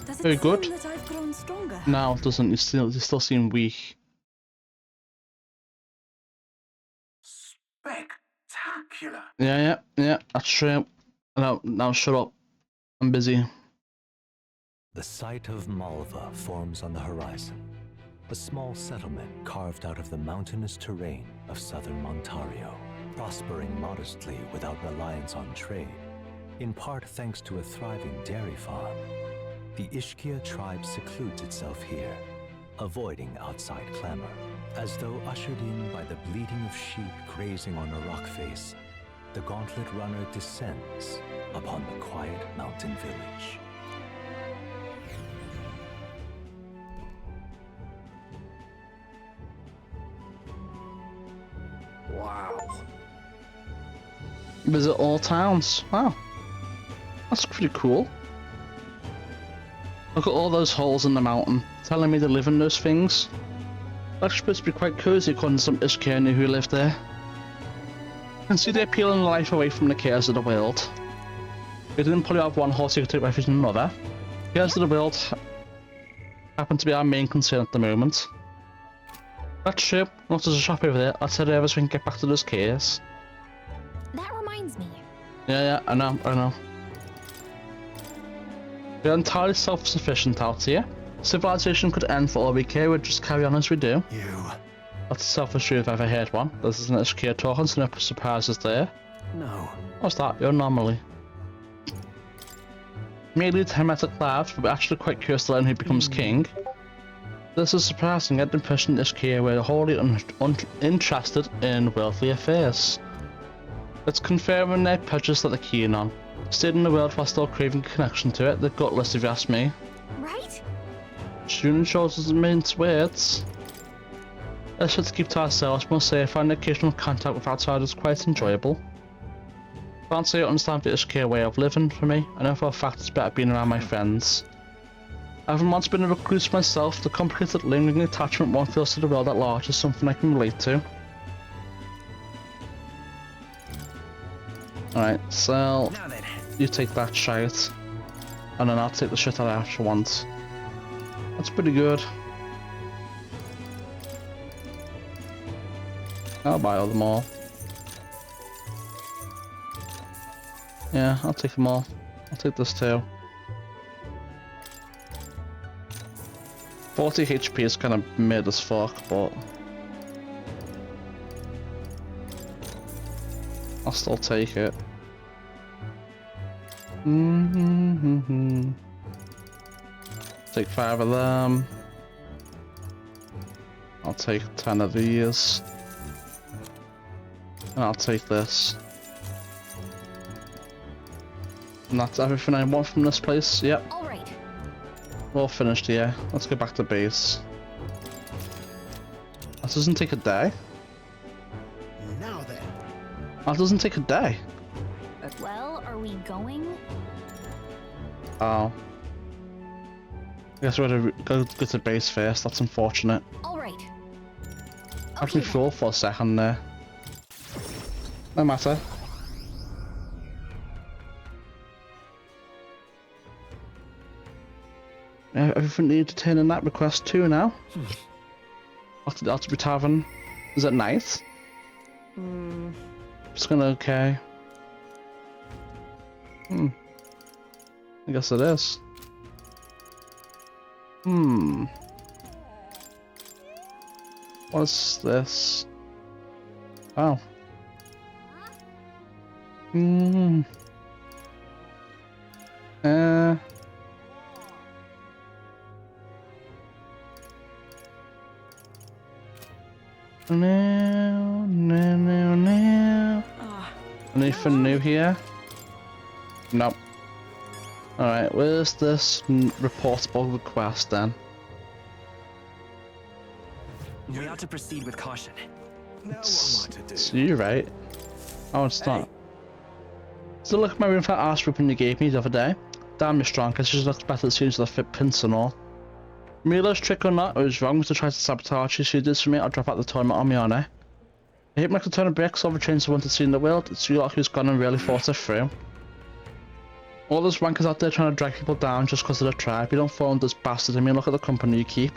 R: Does it
A: Very
R: seem
A: good.
R: that I've grown stronger?
A: No, it doesn't. You still seem weak.
N: Spectacular.
A: Yeah, that's true. Now shut up. I'm busy.
P: The site of Malva forms on the horizon, a small settlement carved out of the mountainous terrain of southern Ontario, prospering modestly without reliance on trade, in part thanks to a thriving dairy farm. The Ishkia tribe secludes itself here, avoiding outside clamor, as though ushered in by the bleating of sheep grazing on a rock face. The gauntlet runner descends upon the quiet mountain village.
I: Wow.
A: Visit all towns. Wow. That's pretty cool. Look at all those holes in the mountain, telling me to live in those things. That's supposed to be quite cozy according to some Ishkirni who live there. I can see they're peeling life away from the cares of the world. They didn't pull you out of one horse, you could take refuge in another. Cares of the world happen to be our main concern at the moment. That's true. Not there's a shop over there. Let's head over so we can get back to those cares.
T: That reminds me.
A: Yeah, I know. We're entirely self-sufficient out here. Civilization could end for all we care, we'd just carry on as we do. That's the selfish truth if I've ever heard one. This is an Ishkia talking, so no surprises there.
I: No.
A: What's that? You're anomaly. Merely to Hermetic Labs, but we're actually quite curious to learn who becomes king. This is surprising. I get the impression Ishkia were wholly uninterested in worldly affairs. It's confirming their prejudice that they're keen on. Stayed in the world while still craving a connection to it. They're gutless if you ask me.
T: Right?
A: Student shows us mince words. Let's just keep to ourselves. Must say, I find occasional contact with outsiders quite enjoyable. Can't say I understand the Ishkia way of living for me. I know for a fact it's better being around my friends. Having once been a recluse myself, the complicated lingering attachment one feels to the world at large is something I can relate to. Alright, so you take that shite, and then I'll take the shit that I actually want. That's pretty good. I'll buy all them all. Yeah, I'll take them all. I'll take this too. 40 HP is kind of mid as fuck, but I'll still take it. Take 5 of them. I'll take 10 of these. And I'll take this. And that's everything I want from this place. Yep.
T: All right.
A: We're all finished here. Let's go back to base. That doesn't take a day.
E: Now then.
A: That doesn't take a day.
T: Well, are we going?
A: Oh. I guess we're gonna go to base first. That's unfortunate.
T: All right.
A: I had me full for a second there. No matter. Everything needed to turn in that request too now. Altabury Tavern. Is it nice? It's gonna okay. I guess it is. What's this? Oh. No. Anything new here? Nope. Alright, where's this reportable request then?
M: We ought to proceed with caution.
I: Now what am I to do?
A: So you're right. Oh, it's not. So look at my room for arse ribbon you gave me the other day. Damn, you're strong, because she just looks better as soon as the fit pins and all. Milo's trick or not, it was wrong to try to sabotage you. She did for me, I'll drop out the tournament on me honor. I hate like a ton of bricks over change the one to see in the world. It's you lot who's gone and really thought it through. All those wankers out there trying to drag people down just because of the tribe. You don't fall under this bastard. I mean, look at the company you keep.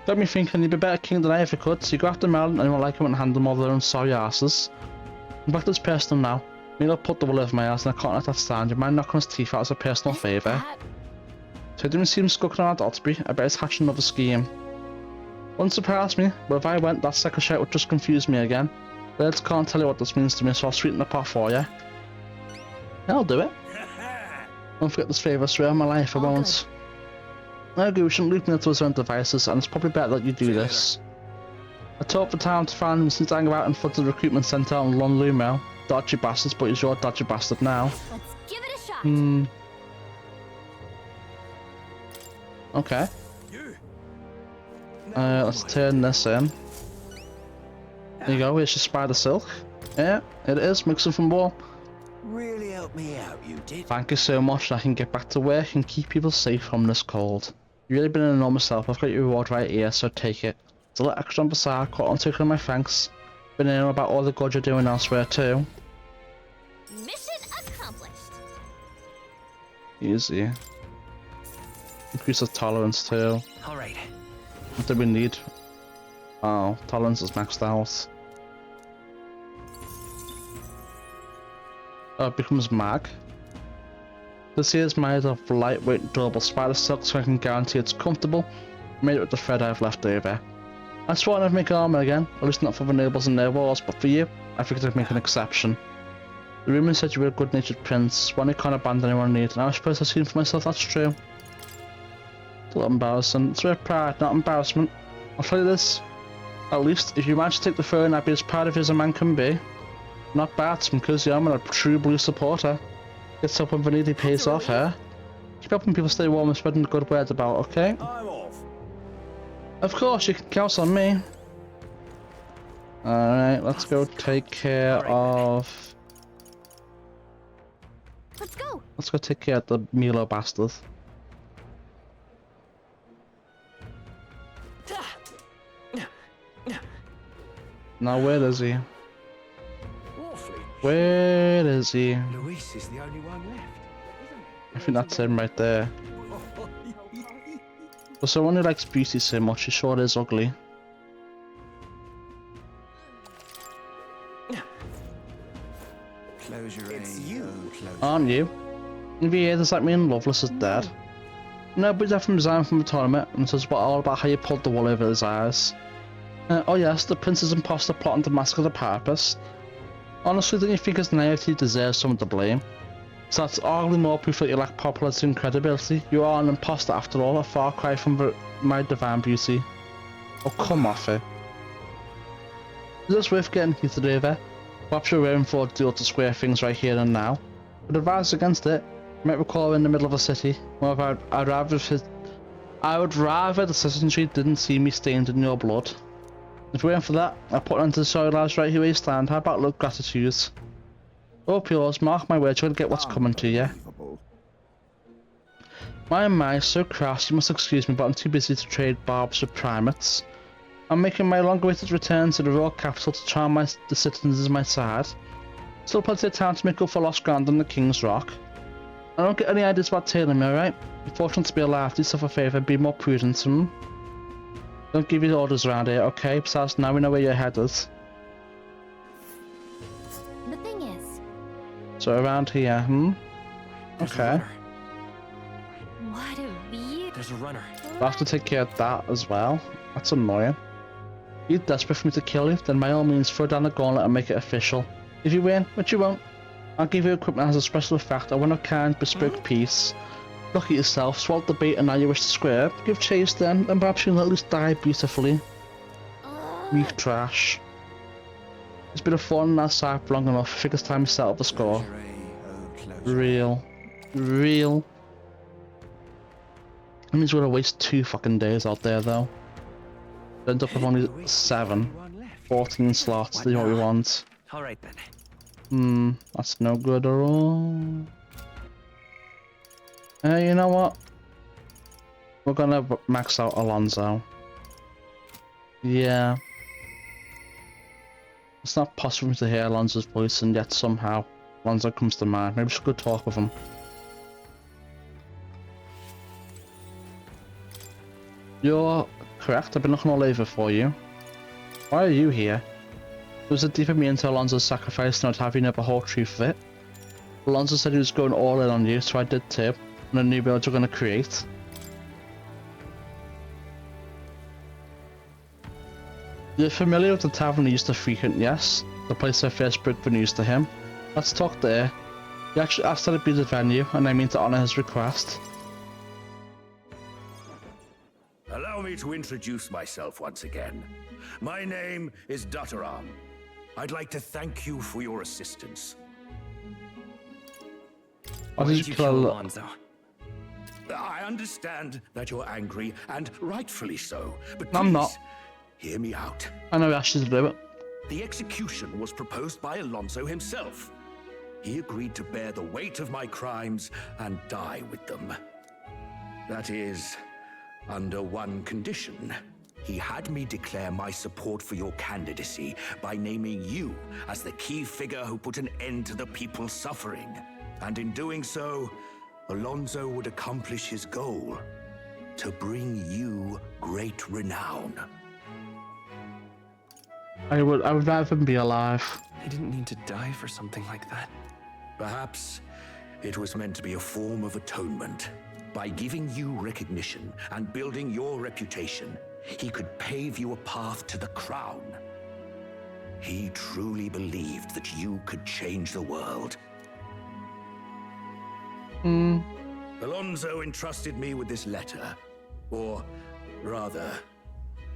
A: Got me thinking you'd be a better king than I ever could. So you go after Melon and you won't like him and hand them all their own sorry asses. And back to this personal now. Milo put the wool over my ass and I can't let that stand. You mind knocking his teeth out as a personal favour? So I didn't see him skulking around Altabury. I bet he's hatching another scheme. Wouldn't surprise me, but if I went, that second shite would just confuse me again. Words can't tell you what this means to me, so I'll sweeten the pot for you. Yeah, I'll do it. Don't forget this favour, I swear on my life I won't. I agree, we shouldn't leave me to his own devices, and it's probably better that you do this. I took the time to find him since I hang about in front of the recruitment centre on Lon Lumel. Dodgy bastards, but he's your dodgy bastard now.
T: Let's give it a shot.
A: Okay. Let's turn this in. There you go, here's your spider silk. Yeah, it is, mixing from war.
N: Really helped me out, you did.
A: Thank you so much, I can get back to work and keep people safe from this cold. You've really been an enormous help, I've got your reward right here, so take it. It's a little extra on Bazaar, quite on taking my thanks. Been hearing about all the good you're doing elsewhere too.
T: Mission accomplished.
A: Easy. Increase the tolerance too.
M: Alright.
A: What do we need? Oh, tolerance is maxed out. Oh, it becomes mag. This here is made of lightweight, durable spider silk, so I can guarantee it's comfortable. Made it with the thread I've left over. I swore I'd never make armor again, at least not for the nobles and their wars, but for you, I figured I'd make an exception. The rumour said you were a good-natured prince, one who can't abandon anyone in need, and I suppose I've seen for myself that's true. It's a little embarrassing. It's with pride, not embarrassment. I'll tell you this. At least, if you manage to take the throne, I'd be as proud of you as a man can be. Not bad, because I'm a true blue supporter. Gets up when the needy pays off, eh? Keep helping people stay warm and spreading the good word about, okay?
I: I'm off.
A: Of course, you can count on me. Alright, let's go take care of...
T: Let's go.
A: Let's go take care of the Milo bastard. Now where is he? Where is he?
D: Luis is the only one left.
A: I think that's him right there. For someone who likes beauty so much, he sure is ugly.
D: It's you.
A: Aren't you? If you hear this, that mean Loveless is dead. Nobody's ever resigned from the tournament and says all about how you pulled the wool over his eyes. Oh yes, the prince's imposter plotting to massacre the purpose. Honestly, don't you think his naivety deserves someone to blame? So that's arguably more proof that you lack popularity and credibility. You are an imposter after all, a far cry from my divine beauty. Oh, come off it. Is this worth getting heated over? Perhaps you're waiting for a deal to square things right here and now. But advise against it. You might recall we're in the middle of a city. Well, I would rather the citizenry didn't see me stained in your blood. If you're waiting for that, I'll put into the sorry lives right here where you stand. How about look gratitude? Hope yours, mark my words, you're gonna get what's coming to you. My, so crass, you must excuse me, but I'm too busy to trade barbs with primates. I'm making my long-awaited return to the royal capital to charm the citizens my side. Still plenty of time to make up for lost ground on the King's Rock. I don't get any ideas about tailing me, alright? You're fortunate to be alive, do yourself a favour, be more prudent, Don't give you orders around here, okay? Besides, now we know where your head is.
T: The thing is...
A: So around here, Okay.
T: What a view!
M: There's a runner.
A: I'll have to take care of that as well. That's annoying. You're desperate for me to kill you, then by all means throw down the gauntlet and make it official. If you win, which you won't, I'll give you equipment as a special effect, a one of kind, bespoke piece. Look at yourself, swallowed the bait and now you wish to square. Give chase then, and perhaps you'll at least die beautifully. Weak trash. It's been a thorn in our side for long enough, I think it's time you settle the score. Real. That means we're gonna waste 2 fucking days out there though. End up with only 7. 14 slots, that's what we want.
M: Alright then.
A: That's no good at all. You know what? We're gonna max out Alonso. Yeah. It's not possible for me to hear Alonso's voice and yet somehow Alonso comes to mind. Maybe we should go talk with him. You're correct, I've been looking all over for you. Why are you here? There was a deeper meaning to Alonso's sacrifice, not having the whole truth of it. Alonso said he was going all in on you, so I did too. And a new build you're going to create. You're familiar with the tavern he used to frequent, yes? The place I first broke the news to him. Let's talk there. He actually asked that it be the venue, and I mean to honour his request.
O: Allow me to introduce myself once again. My name is Dataram. I'd like to thank you for your assistance.
A: Why did you kill
M: Alonso?
O: I understand that you're angry, and rightfully so, but please,
A: I'm not.
O: Hear me out.
A: I know Ash to do it.
O: The execution was proposed by Alonso himself. He agreed to bear the weight of my crimes and die with them. That is, under one condition. He had me declare my support for your candidacy by naming you as the key figure who put an end to the people's suffering. And in doing so, Alonso would accomplish his goal, to bring you great renown.
A: I would rather him be alive.
M: He didn't need to die for something like that.
O: Perhaps it was meant to be a form of atonement. By giving you recognition and building your reputation, he could pave you a path to the crown. He truly believed that you could change the world. Alonso entrusted me with this letter, or rather,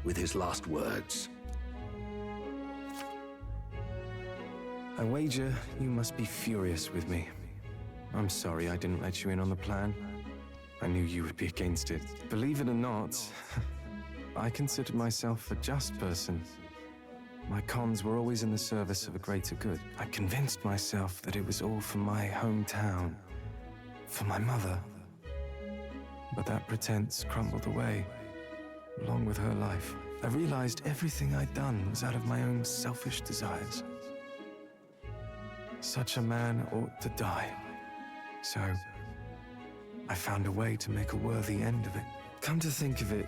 O: with his last words.
D: I wager you must be furious with me. I'm sorry I didn't let you in on the plan. I knew you would be against it. Believe it or not, I considered myself a just person. My cons were always in the service of a greater good. I convinced myself that it was all for my hometown, for my mother. But that pretense crumbled away, along with her life. I realized everything I'd done was out of my own selfish desires. Such a man ought to die. So, I found a way to make a worthy end of it. Come to think of it,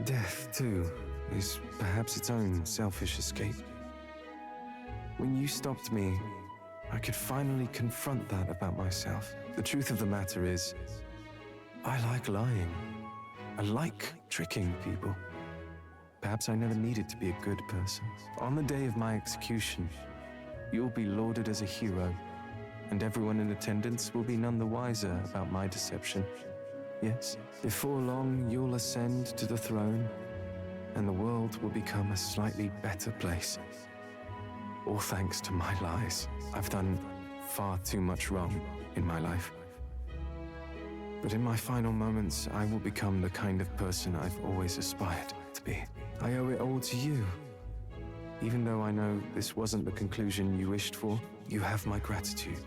D: death, too, is perhaps its own selfish escape. When you stopped me, I could finally confront that about myself. The truth of the matter is, I like lying. I like tricking people. Perhaps I never needed to be a good person. On the day of my execution, you'll be lauded as a hero, and everyone in attendance will be none the wiser about my deception. Yes, before long, you'll ascend to the throne, and the world will become a slightly better place. All thanks to my lies. I've done far too much wrong in my life. But in my final moments, I will become the kind of person I've always aspired to be. I owe it all to you. Even though I know this wasn't the conclusion you wished for, you have my gratitude.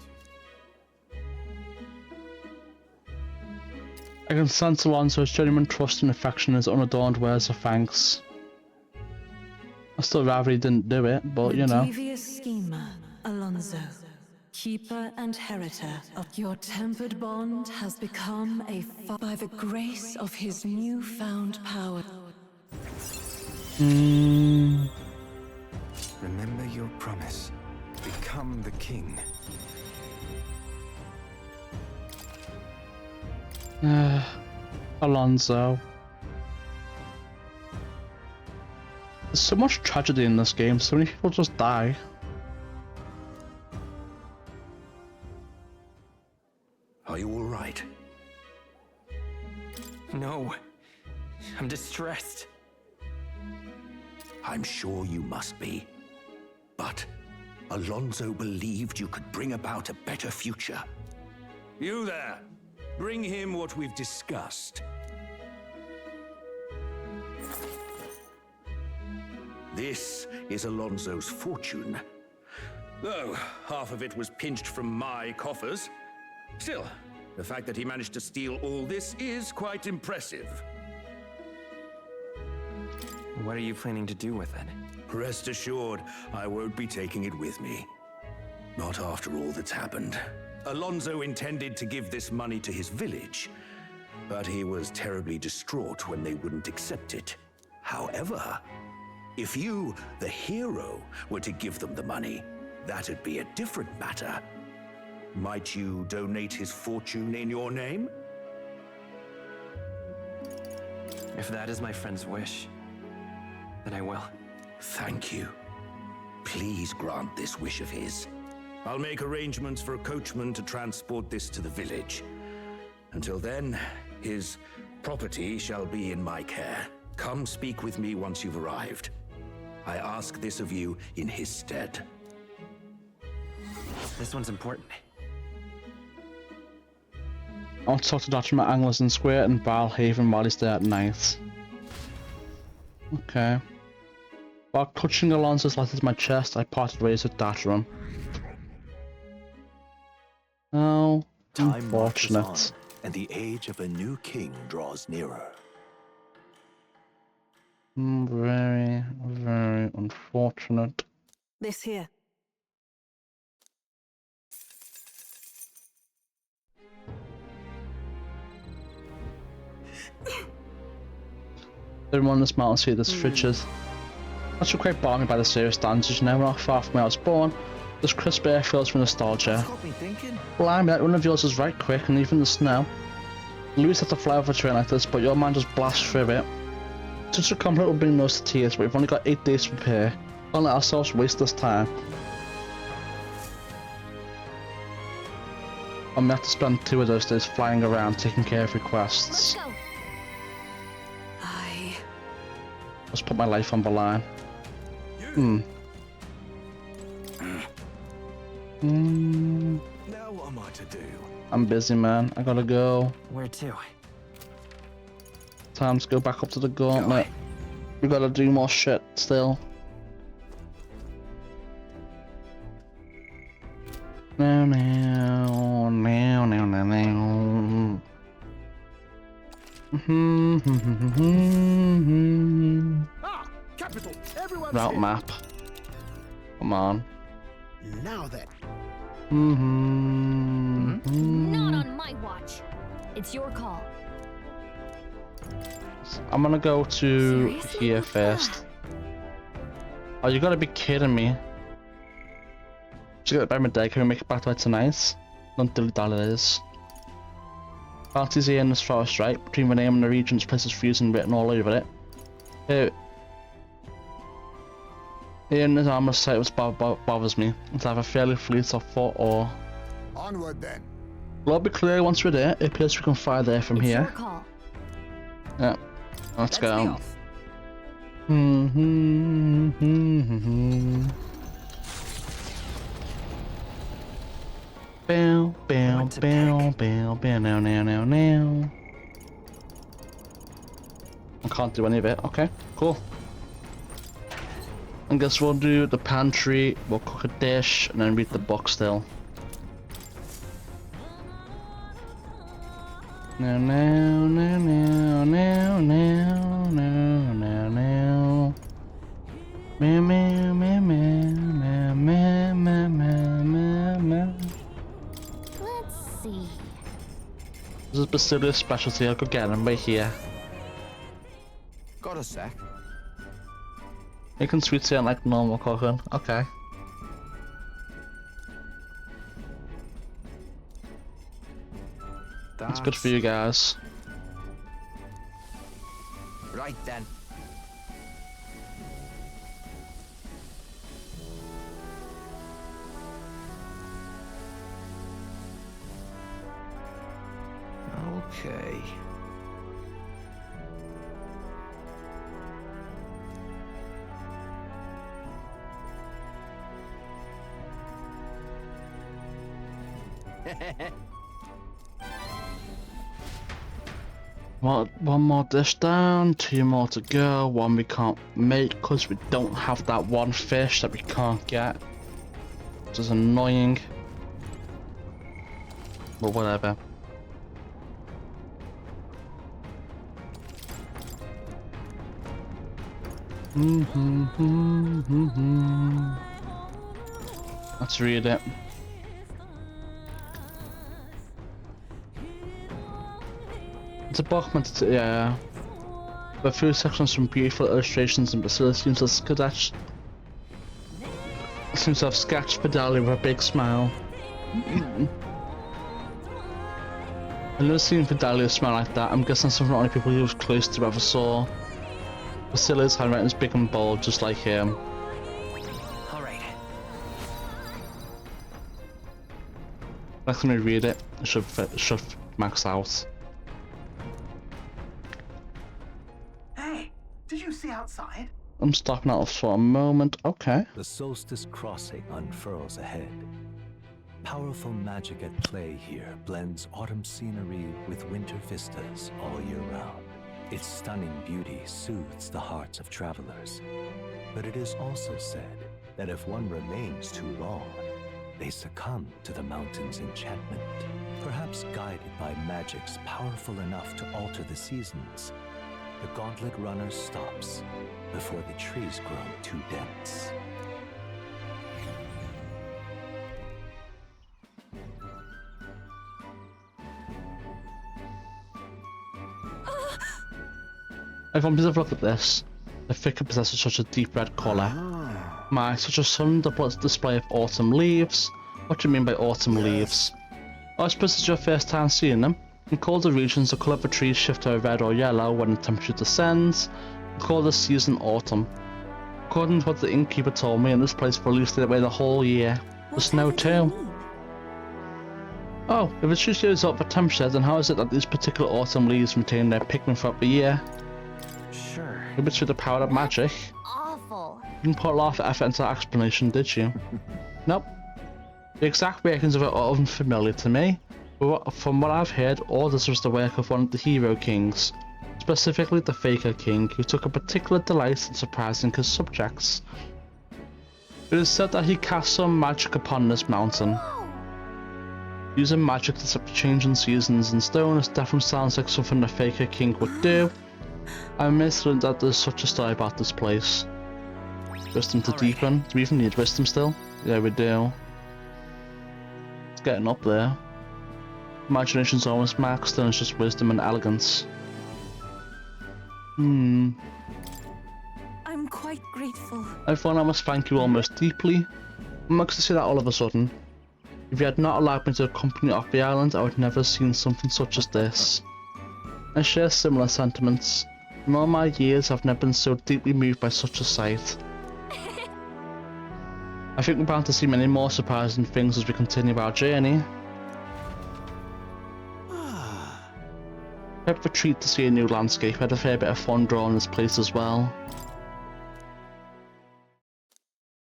A: I can sense Alonso's genuine trust and affection as unadorned words of thanks. I still rather he didn't do it, but you know.
H: Devious schemer, Alonso, keeper and heriter of your tempered bond has become by the grace of his newfound power.
D: Remember your promise. Become the king.
A: Alonso. There's so much tragedy in this game, so many people just die.
O: Are you all right?
M: No. I'm distressed.
O: I'm sure you must be. But Alonso believed you could bring about a better future. You there! Bring him what we've discussed. This is Alonso's fortune. Though half of it was pinched from my coffers. Still, the fact that he managed to steal all this is quite impressive.
M: What are you planning to do with it?
O: Rest assured, I won't be taking it with me. Not after all that's happened. Alonso intended to give this money to his village, but he was terribly distraught when they wouldn't accept it. However, if you, the hero, were to give them the money, that'd be a different matter. Might you donate his fortune in your name?
M: If that is my friend's wish, then I will.
O: Thank you. Please grant this wish of his. I'll make arrangements for a coachman to transport this to the village. Until then, his property shall be in my care. Come speak with me once you've arrived. I ask this of you in his stead.
M: This one's important.
A: I'll talk to Dr. Anglers Square and Balhaven while he's there at night. Okay. While clutching Alonso's letter to my chest, I parted ways with Datrum. Oh,
P: Time marches on,
A: unfortunate.
P: and the age of a new king draws nearer.
A: Very, very unfortunate.
H: This here.
A: Everyone on this mountain see this fridges. Actually quite balmy by the serious standards, you know, not far from where I was born. This crisp air fills with nostalgia. Blimey, that one of yours is right quick, and even the snow. Louis had to fly over a train like this, but your man just blasts through it. Such a compliment will bring those to tears, but we've only got 8 days to prepare. Don't let ourselves waste this time. And we have to spend 2 of those days flying around taking care of requests.
T: Let's go.
A: Let's put my life on the line.
D: Now what am I to do?
A: I'm busy, man. I gotta go.
M: Where to?
A: Time to go back up to the gauntlet. We gotta do more shit still. No, no, no, no, no, no. Route map. Come on.
E: Now then.
T: Not on my watch. It's your call.
A: I'm gonna go to here first. Oh, you gotta be kidding me. Just get by my day. Can we make it back to it tonight? Don't dilly dally it is. Party's here in this forest, right? Between the name and the region, this place is freezing written all over it. Here in this armor sight, which bothers me. It's either fairly fleet or foot or.
K: Onward then.
A: Will be clear once we're there. It appears we can fire there from here.
T: Your call.
A: Yeah. Let's go. Bow, bow, bow, bow, bow, now. I can't do any of it. Okay, cool. I guess we'll do the pantry, we'll cook a dish, and then read the book still. Now.
T: Let's see.
A: This is Basilia's specialty. I could get him right here.
L: Got a sec.
A: Making sweet sound like normal cooking. Okay. That's good for you guys.
L: Right then. Okay.
A: One more dish down, 2 more to go, 1 we can't make because we don't have that 1 fish that we can't get. Which is annoying. But whatever. Let's read it. It's a book meant to, yeah. But a few sections from beautiful illustrations and Basilica seems to have sketched Fidelia with a big smile. I've never seen Fidelia smile like that. I'm guessing some of the only people he was close to ever saw. Basilia's handwriting is big and bold, just like him.
M: Alright.
A: Let me read it. It should max out.
S: Did you see outside?
A: I'm stopping out for a moment. Okay.
P: The solstice crossing unfurls ahead. Powerful magic at play here blends autumn scenery with winter vistas all year round. Its stunning beauty soothes the hearts of travelers. But it is also said that if one remains too long, they succumb to the mountain's enchantment. Perhaps guided by magics powerful enough to alter the seasons, the Gauntlet Runner stops before the trees grow too dense.
A: Everyone, please have a look at this. The thicket possesses such a deep red colour. My, such a sudden display of autumn leaves. What do you mean by autumn leaves? Oh, I suppose it's your first time seeing them. In colder regions, the colour of the trees shift to red or yellow when the temperature descends. We call this season autumn. According to what the innkeeper told me, in this place will at least stay that way the whole year. The snow too. Oh, if it just goes up for temperature, then how is it that these particular autumn leaves retain their pigment throughout the year?
M: Sure.
A: Maybe it's through the power of magic.
T: Awful.
A: You didn't put a lot of effort into that explanation, did you? Nope. The exact workings of it are unfamiliar to me. But from what I've heard, all this was the work of one of the hero kings. Specifically the Faker King, who took a particular delight in surprising his subjects. It is said that he cast some magic upon this mountain. Using magic to stop the changing seasons in stone, this definitely sounds like something the Faker King would do. I'm amazed that there's such a story about this place. Wisdom to deepen. Do we even need wisdom still? Yeah, we do. It's getting up there. Imagination's almost maxed, and it's just wisdom and elegance.
R: I'm quite grateful.
A: Everyone, I must thank you all most deeply. I'm not going to say that all of a sudden. If you had not allowed me to accompany you off the island, I would never have seen something such as this. I share similar sentiments. In all my years, I've never been so deeply moved by such a sight. I think we're bound to see many more surprising things as we continue our journey. I have a treat to see a new landscape. I had a fair bit of fun drawing this place as well.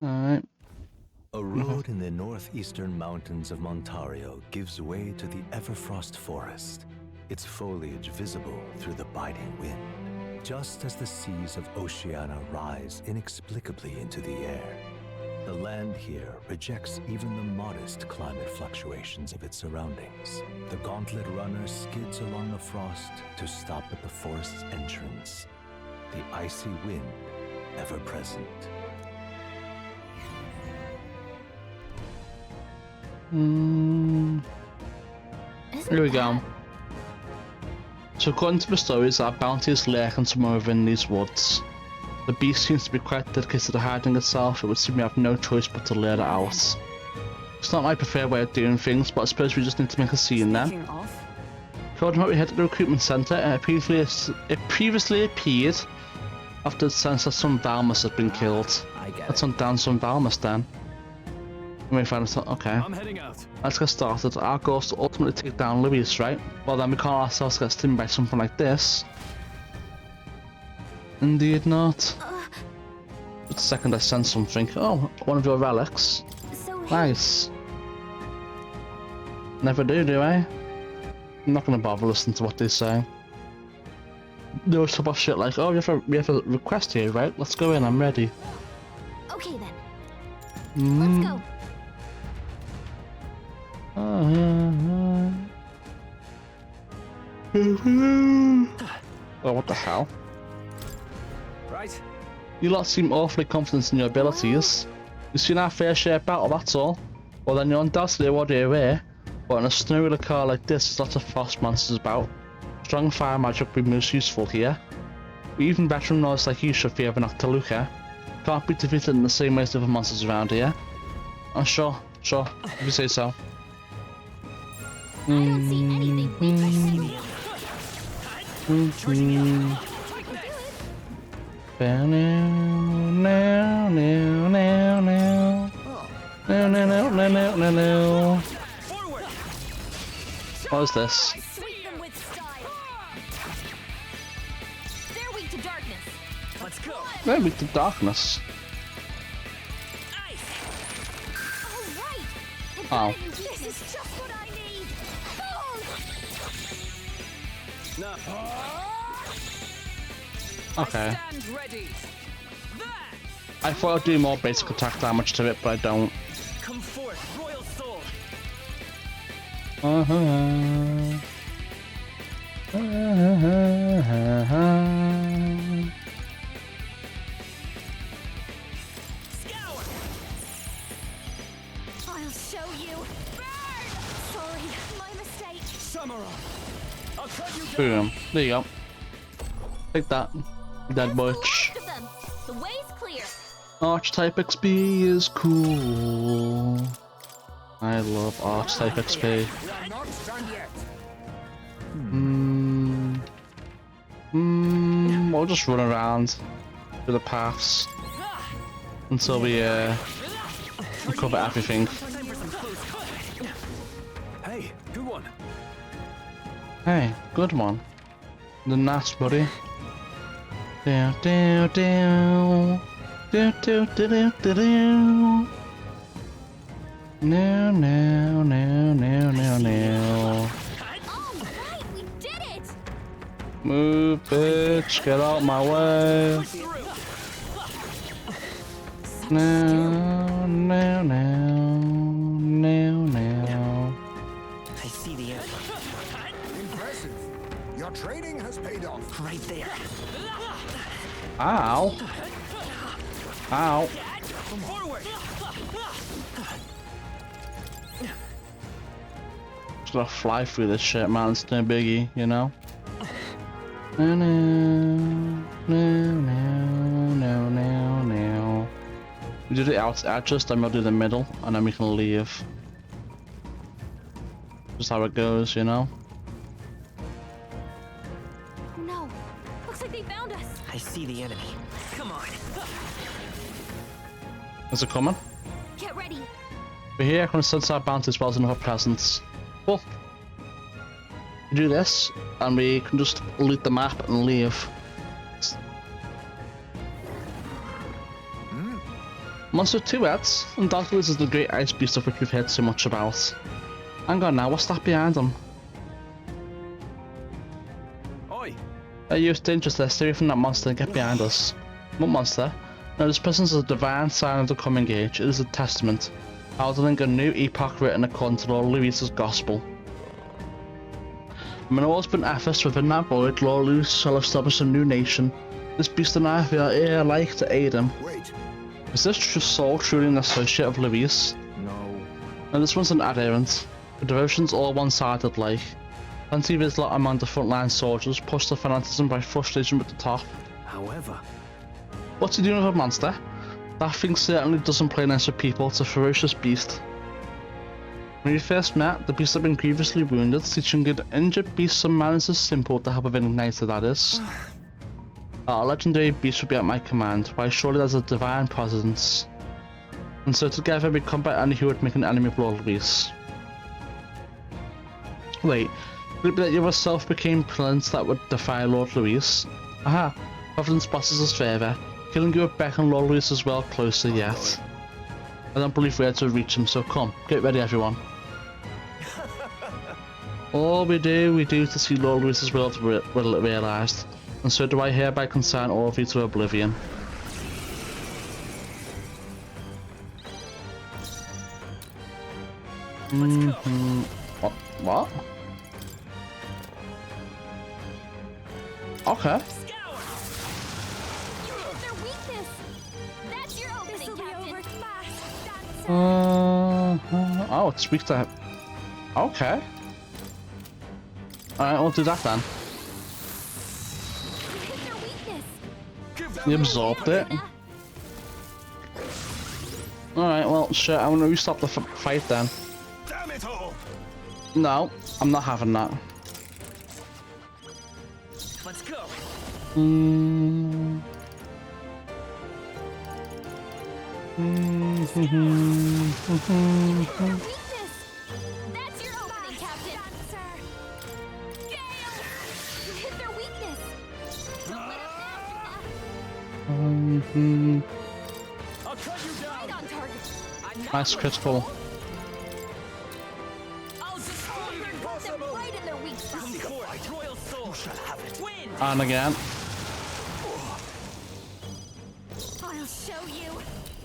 A: Alright.
P: A road in the northeastern mountains of Montario gives way to the Everfrost Forest, its foliage visible through the biting wind, just as the seas of Oceania rise inexplicably into the air. The land here rejects even the modest climate fluctuations of its surroundings. The gauntlet runner skids along the frost to stop at the forest's entrance, the icy wind ever present.
A: Here we go. So according to the stories, our bounty is lurking somewhere within these woods. The beast seems to be quite dedicated to hiding itself. It would seem we have no choice but to lure it out. It's not my preferred way of doing things, but I suppose we just need to make a scene then. According to what we head to the recruitment centre, it previously appeared after the sense that some Valmus had been killed. Let's hunt down some Valmus then. We find it. Okay.
J: I'm heading out.
A: Let's get started. Our goal is to ultimately take down Luis, right? Well then we can't ourselves get stung by something like this. Indeed not. But the second I sense something. Oh, one of your relics. Nice. Never do I? I'm not gonna bother listening to what they say. They always talk about shit like, oh, we have a request here, right? Let's go in, I'm ready.
F: Okay then. Let's go.
A: Oh, what the hell?
J: Right.
A: You lot seem awfully confident in your abilities. You've seen our fair share of battle, that's all. Well then you're undoubtedly already aware, but in a snowy car like this, there's lots of frost monsters about. Strong fire magic would be most useful here. Even veteran lords like you should fear of an Octaluca. Can't be defeated in the same way as the other monsters around here. Oh sure, if you say so.
F: I don't see anything weak.
A: What is this?
F: Sweep them with style. They're weak to darkness.
J: Let's go.
A: They're weak to darkness.
F: All
A: Oh.
F: right. This is just what I need.
A: Okay.
J: Stand ready.
A: I thought I'd do more basic attack damage to it, but I don't.
J: Come forth, royal soul.
F: I'll show you. Burn! Sorry, my mistake.
J: Samurai. I'll cut you down.
A: Boom. There you go. Take that, dead butch.
F: Look at them. The way's clear.
A: Archetype XP is cool. I love Archetype XP.
B: We are not done yet.
A: We'll just run around through the paths until we cover everything.
J: Hey, good one.
A: Hey, good one. The nice buddy. Down, down, down. Do do do do do do. No, no, no, no, no, no.
F: Alright, we did it!
A: Move, bitch, get out my way. No, no, no, no, no.
Q: I see the end.
K: Impressive. Your training has paid off.
Q: Right there.
A: Ow. Ow. Just gotta fly through this shit, man. It's no biggie, you know? No, no, no, no, no, no. We do the out edges, then we'll do the middle, and then we can leave. Just how it goes, you know?
C: No, looks like they found us.
Q: I see the enemy. Come on.
A: Is it coming?
C: Get ready.
A: We're here, I can sense our bounty as well as another presence. Cool. We do this, and we can just loot the map and leave. Monster 2 heads, and Undoubtedly this is the great ice beast of which we've heard so much about. Hang on now, what's that behind them?
D: Oi!
A: Hey, you're dangerous there, stay away from that monster and get behind us. What monster? No, this presence is a divine sign of the coming age. It is a testament, heralding a new epoch written according to Lord Louis's gospel. When all has been effort within that void, Lord Louis shall establish a new nation. This beast and I are here alike to aid him.
K: Wait.
A: Is this true soul truly an associate of Louis?
K: No.
A: No, this one's an adherent. The devotion's all one-sided like. Plenty of his lot among the frontline soldiers push the fanaticism by frustration with the top.
D: However...
A: What's he doing with a monster? That thing certainly doesn't play nice with people, it's a ferocious beast. When we first met, the beast had been grievously wounded, teaching an injured beast some manners as simple with the help of an igniter, that is. A legendary beast would be at my command, why surely there's a divine presence. And so together we combat any who would make an enemy of Lord Louis. Wait, could it be that you yourself became plants that would defy Lord Louis? Aha, Providence bosses us further, killing you would beckon Lord Louis as well closer yet. I don't believe we're to reach him, so come, get ready everyone. All we do to see Lord Louis's world realised, and so do I hereby consign all of you to oblivion. What? Okay. Oh, it's weak to... Okay. Alright, we'll do that then. You absorbed it. Alright, well, shit, I'm gonna restart the fight then.
O: Damn it all!
A: No, I'm not having that.
Q: Let's go.
C: That's your opening, Captain. Gale! You hit their weakness.
B: I'll cut you down.
C: Right on target.
A: Nice critical.
C: I'll destroy them and put them right in their weak spot.
Q: Royal soul. You shall have it. Win.
A: And again.
C: I'll show you.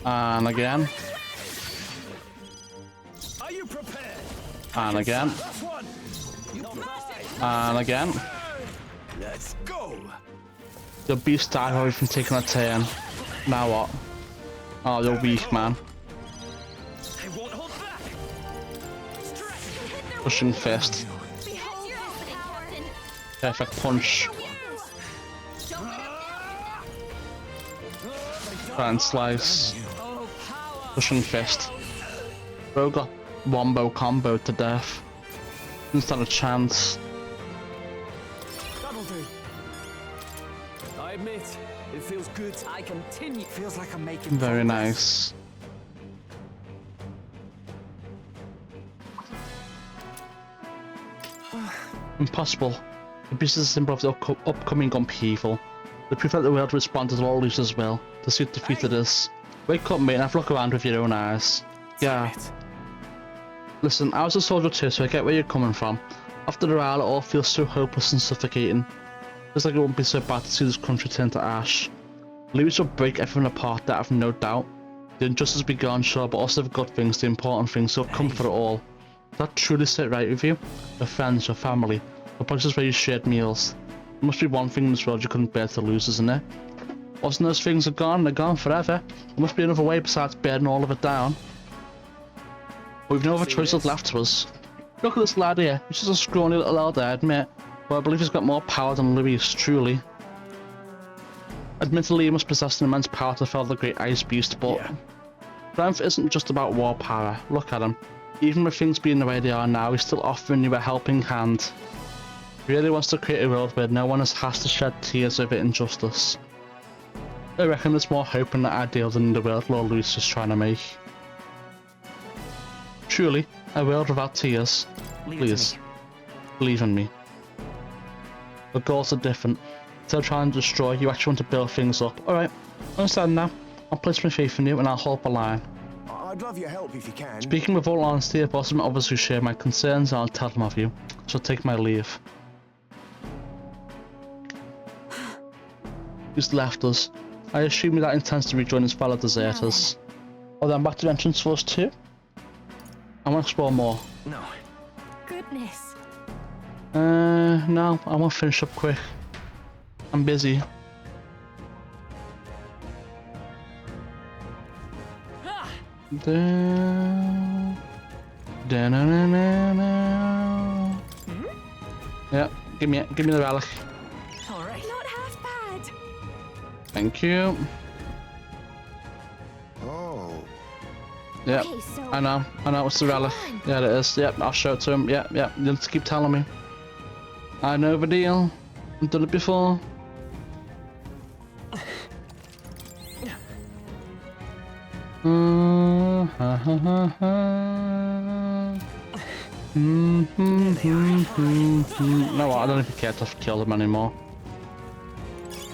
A: And again.
B: Are you prepared?
A: And again.
B: Last one.
A: And again.
O: Let's go.
A: The beast died away from taking a turn. Now what? Oh, you're weak, man.
Q: I won't hold back.
A: Pushing fist.
C: Behold your opening, Captain.
A: Perfect punch. Try and slice. Pushing fist. Bro got wombo combo to death. Didn't stand a chance.
J: That'll do. I admit, it feels good. I continue.
Q: Feels like I'm making
A: Very
Q: progress.
A: nice. Impossible. The beast is a symbol of the upcoming upheaval. The proof that the world responds to all lose as well. The suit defeated us. Wake up, mate, and have a look around with your own eyes. Yeah. Listen, I was a soldier too, so I get where you're coming from. After a while, it all feels so hopeless and suffocating. Feels like it won't be so bad to see this country turn to ash. Louis will break everything apart, that I've no doubt. The injustice will be gone, sure, but also the good things, the important things, so come for it all. Does that truly sit right with you? Your friends, your family, the places where you shared meals. There must be one thing in this world you couldn't bear to lose, isn't it? Once those things are gone, they're gone forever. There must be another way besides burning all of it down. We've no other choices left to us. Look at this lad here. He's just a scrawny little elder, I admit. But I believe he's got more power than Luis, truly. Admittedly, he must possess an immense power to fell the great ice beast, but... Yeah. Strength isn't just about war power. Look at him. Even with things being the way they are now, he's still offering you a helping hand. He really wants to create a world where no one has to shed tears over injustice. I reckon there's more hope in that ideal than the world Lord Luis is trying to make. Truly, a world without tears. Please, believe in me. The goals are different. Instead of trying to destroy, you actually want to build things up. Alright, understand now. I'll place my faith in you and I'll hold the line.
K: I'd love your help if you can.
A: Speaking with all honesty, I've got some others who share my concerns and I'll tell them of you. So take my leave. He's left us. I assume that intends to rejoin his fellow deserters. Oh, then back to the entrance for us too? I want to explore more.
M: No.
C: Goodness.
A: No, I want to finish up quick. I'm busy. Yeah, give me the relic.
C: All right. Not half bad.
A: Thank you.
K: Oh.
A: Yep,
C: Okay, so
A: I know, it's the relic. Yeah, it is. Yep, I'll show it to him. Yep, you have to keep telling me. I know the deal. I've done it before. No, I don't even care to kill them anymore.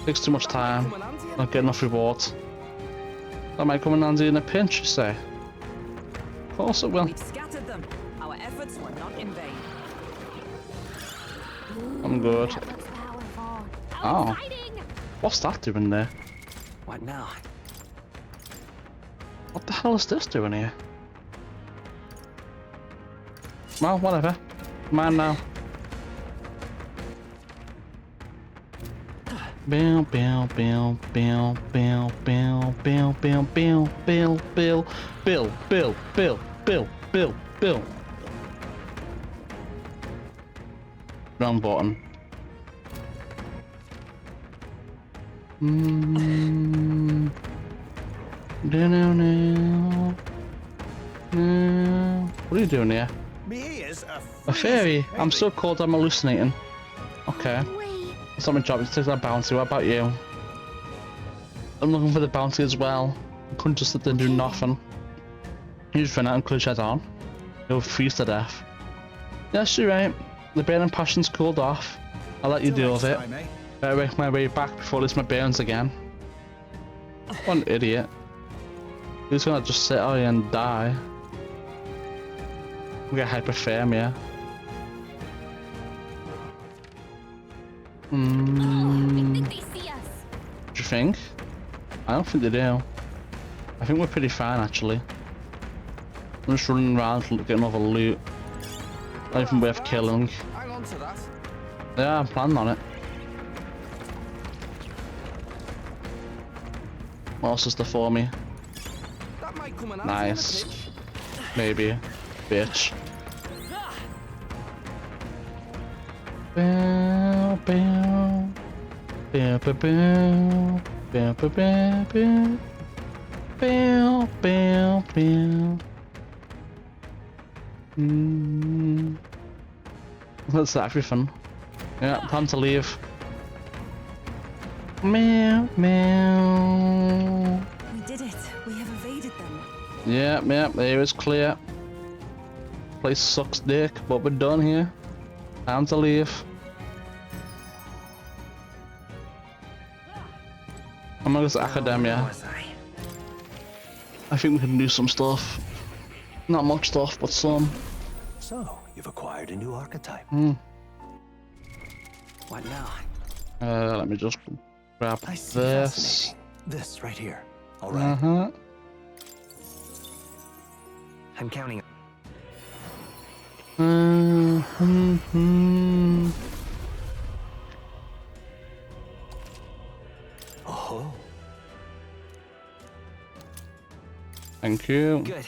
A: Takes too much time. Not get enough rewards. That might come in handy in a pinch, you say? Of course it will.
Q: We've scattered them. Our efforts were not in vain.
A: I'm good. Oh. What's that doing there?
M: What now?
A: What the hell is this doing here? Well, whatever. Mine now. Bill, Bill, Bill, Bill, Bill, Bill, Bill, Bill, Bill, Bill, Bill, Bill, Bill, Bill, Bill, Bill, Bill. Wrong button. What are you doing here? A fairy? I'm so cold I'm hallucinating. Okay. It's not my job, it's to take that bounty. What about you? I'm looking for the bounty as well. I couldn't just sit there and do nothing. You just run out and close your head on. You'll freeze to death. Yes, you're right. The burning passion's cooled off. I'll let you deal with it. Better make my way back before I lose my burns again. What an idiot. He's gonna just sit out here and die. We get hypothermia.
C: I think they see us.
A: Do you think? I don't think they do. I think we're pretty fine actually. I'm just running around getting all the loot. Not even worth killing.
L: Hang on to that.
A: Yeah, I'm planning on it. What else is there for me?
L: That might come in
A: Nice. Maybe. Bitch. Bow, bow. Bow, bow, bow. Bow, bow, bow, bow. Bow, bow, bow. That's everything. Yeah, time to leave. Meow, meow.
R: We did it. We have evaded them.
A: Yeah, there is clear. Place sucks dick, but we're done here. Time to leave. I'm gonna go to Academia. I think we can do some stuff. Not much stuff, but some.
P: So, you've acquired a new archetype.
M: What now?
A: Let me just grab this.
P: This right here. All right.
M: I'm counting.
P: Oh,
A: Thank you.
M: Good.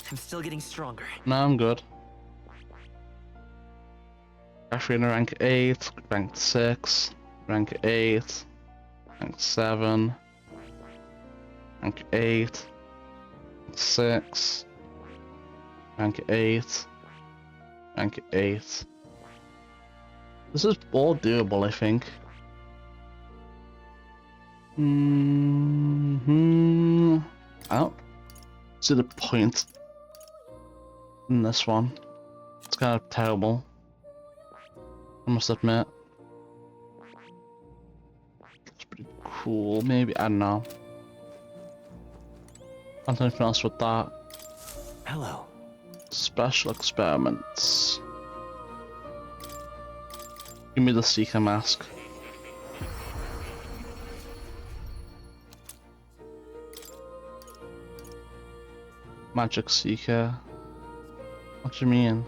M: I'm still getting stronger.
A: No, I'm good. Catherine rank 8, rank 6, rank 8, rank 7, rank 8, rank 6, rank 8, rank 8. This is all doable, I think. I don't see the point in this one. It's kind of terrible, I must admit. It's pretty cool, maybe, I don't know. Can't do anything else with that.
P: Hello.
A: Special experiments. Give me the Seeker mask. Magic Seeker. What do you mean?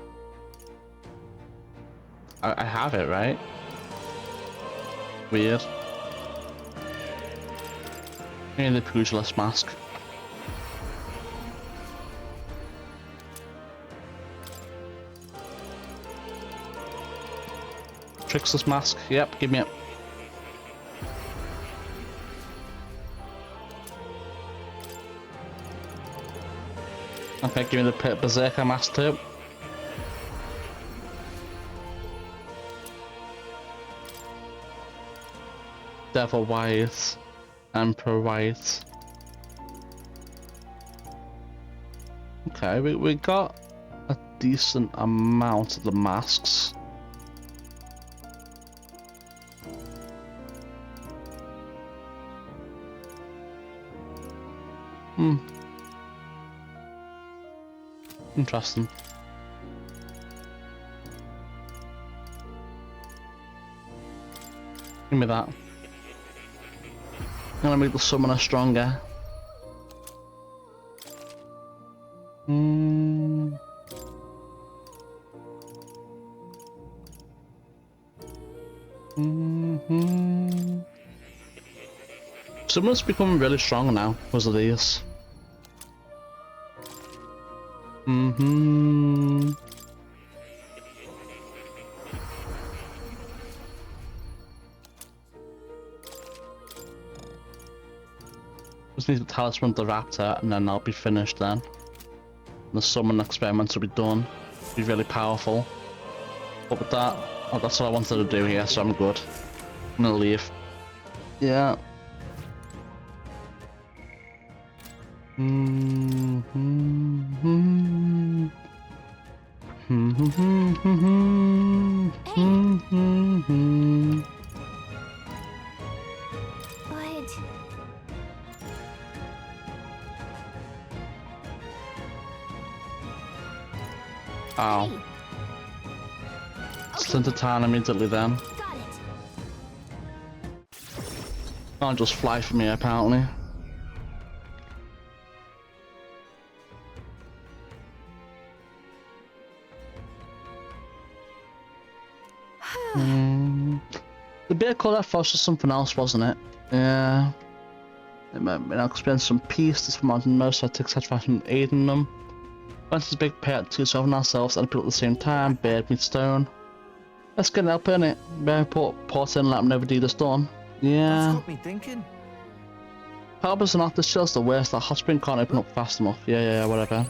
A: I have it, right? Weird. Give me the Pugilist mask. Trickster's mask. Yep, give me it. Okay, give me the Berserker mask too. Devil White, Emperor White. Okay, we got a decent amount of the masks. Interesting. Give me that. I'm gonna make the summoner stronger. Summoner's becoming really strong now because of these. Just need the talisman of the raptor and then I'll be finished then. The summon experiments will be done. Be really powerful. But with that, oh, that's what I wanted to do here, so I'm good. I'm gonna leave. Yeah. Ow. Sent a time immediately then. Can't just fly from here apparently. The bit of colour for was just something else, wasn't it? Yeah. It might be experience some peace, this from most, so I take satisfaction in aiding them. Went to this big pair to solving ourselves and people at the same time, beard meets stone. Let's get an help in it. Bear port in and let them never do this done. Yeah.
L: That's got me thinking.
A: Harbors and this shell's the worst, that hot spring can't open up fast enough. Yeah, whatever.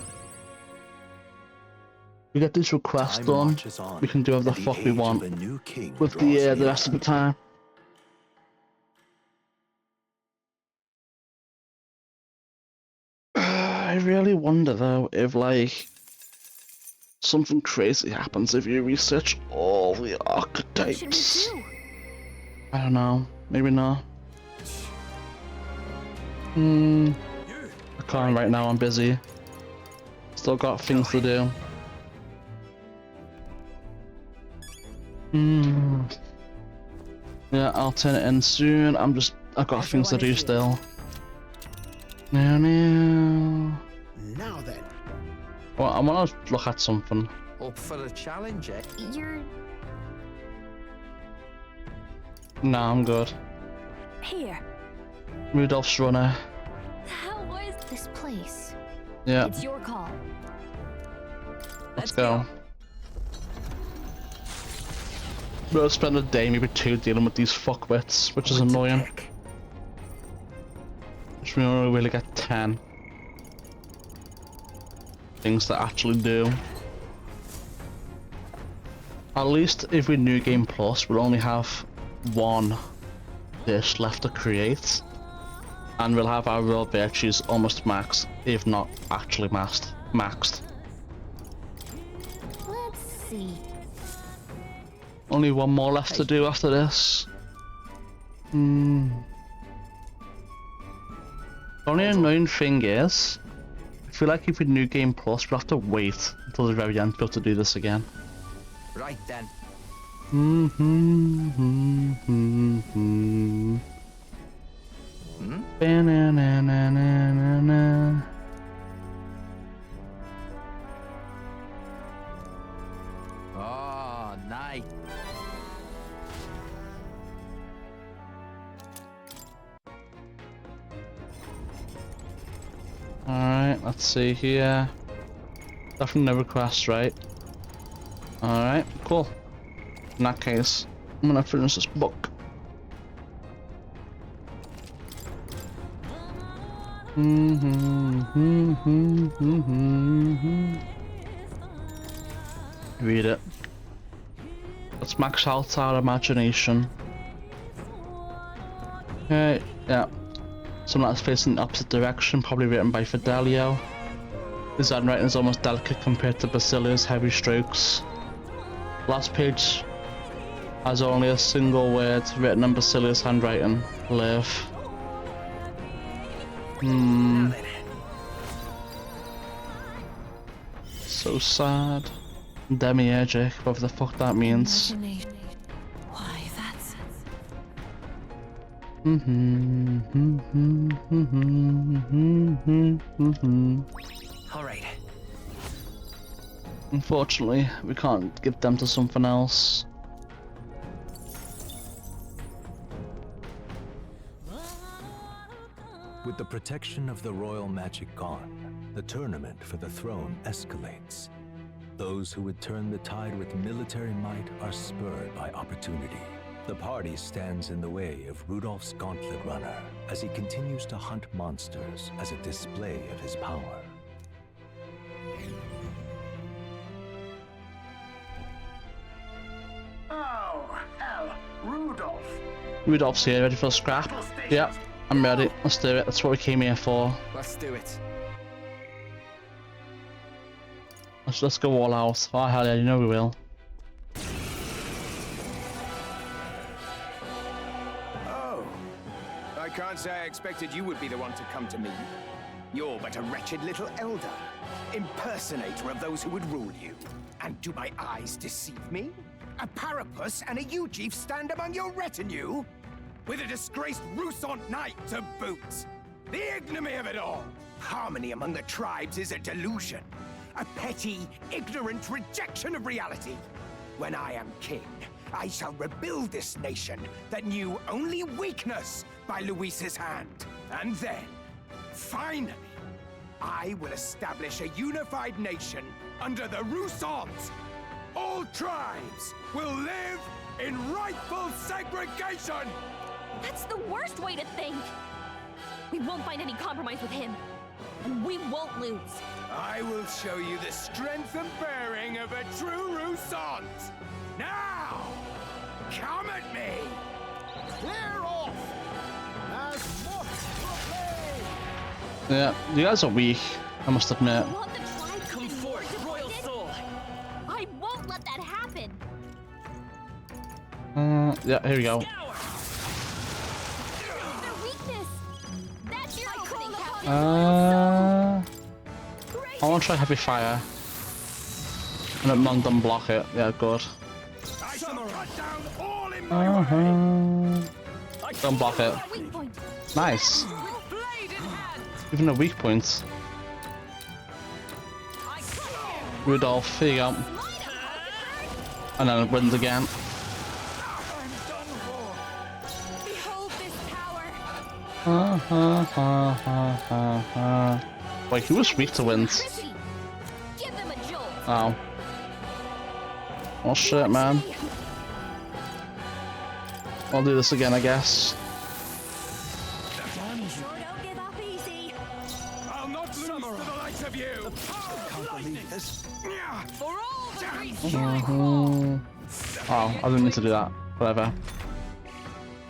A: We get this request done, we can do whatever the fuck we want with the rest of the time. I really wonder though if like something crazy happens if you research all the archetypes. I don't know, maybe not. I can't right now, I'm busy. Still got things to do. Yeah, I'll turn it in soon. I've got things to do still. Now
E: then.
A: Well, I want to look at something.
L: Up for a challenge, eh?
A: No, I'm good.
C: Here.
A: Rudolph's runner.
T: How was this place?
A: Yeah.
T: It's your call.
A: Let's go. We'll spend a day, maybe 2, dealing with these fuckwits, which is annoying. Which we only really get 10 things to actually do. At least if we New Game Plus, we'll only have 1 dish left to create. And we'll have our real virtues almost maxed, if not actually maxed.
T: Let's see.
A: Only 1 more left to do after this. The only annoying thing is, I feel like if we New Game Plus, we'll have to wait until the very end to be able to do this again.
L: Right then.
A: Ba-na-na-na-na-na-na.
L: Oh, nice.
A: Alright, let's see here. Definitely no requests, right? Alright, cool. In that case, I'm gonna finish this book. Read it. Let's max out our imagination. Okay, yeah. Some that's facing the opposite direction, probably written by Fidelio. His handwriting is almost delicate compared to Basilia's heavy strokes. Last page has only a single word written in Basilia's handwriting. Live. So sad. Demiurgic, whatever the fuck that means.
H: Why, that's...
M: Alright.
A: Unfortunately, we can't give them to something else.
P: With the protection of the royal magic gone, the tournament for the throne escalates. Those who would turn the tide with military might are spurred by opportunity. The party stands in the way of Rudolph's Gauntlet Runner as he continues to hunt monsters as a display of his power.
O: Oh, hell, Rudolph.
A: Rudolph's here, ready for a scrap? Yep, I'm ready. Let's do it. That's what we came here for.
L: Let's do it.
A: Let's go all out. Oh hell yeah, you know we will.
S: Oh, I can't say I expected you would be the one to come to me. You're but a wretched little elder, impersonator of those who would rule you. And do my eyes deceive me? A Parapus and a Eugif stand among your retinue? With a disgraced Rusant knight to boot! The ignominy of it all! Harmony among the tribes is a delusion. A petty, ignorant rejection of reality. When I am king, I shall rebuild this nation that knew only weakness by Luis's hand. And then, finally, I will establish a unified nation under the Rusants. All tribes will live in rightful segregation!
U: That's the worst way to think! We won't find any compromise with him. And we won't lose.
S: I will show you the strength and bearing of a true Rusant! Now! Come at me!
E: Clear off! As moth for play!
A: Yeah, you guys are weak, I must admit.
U: Come forth, royal soul! I won't let that happen!
A: Yeah, here we go.
U: Their weakness! That's your opening, Captain!
A: I want to try heavy fire. And then none them block it. Yeah, good.
S: I shall cut down all in my way!
A: Don't block it. Nice. Even a weak point. Rudolph, here you go. And then it wins again.
U: Behold this power!
A: Wait, who was weak to wind?
U: Give them a jolt.
A: Oh. Oh shit, man. I'll do this again, I guess.
S: I'll not lose to the likes of you.
D: Can't believe this.
S: For all the grease.
A: Oh, I didn't mean to do that. Whatever.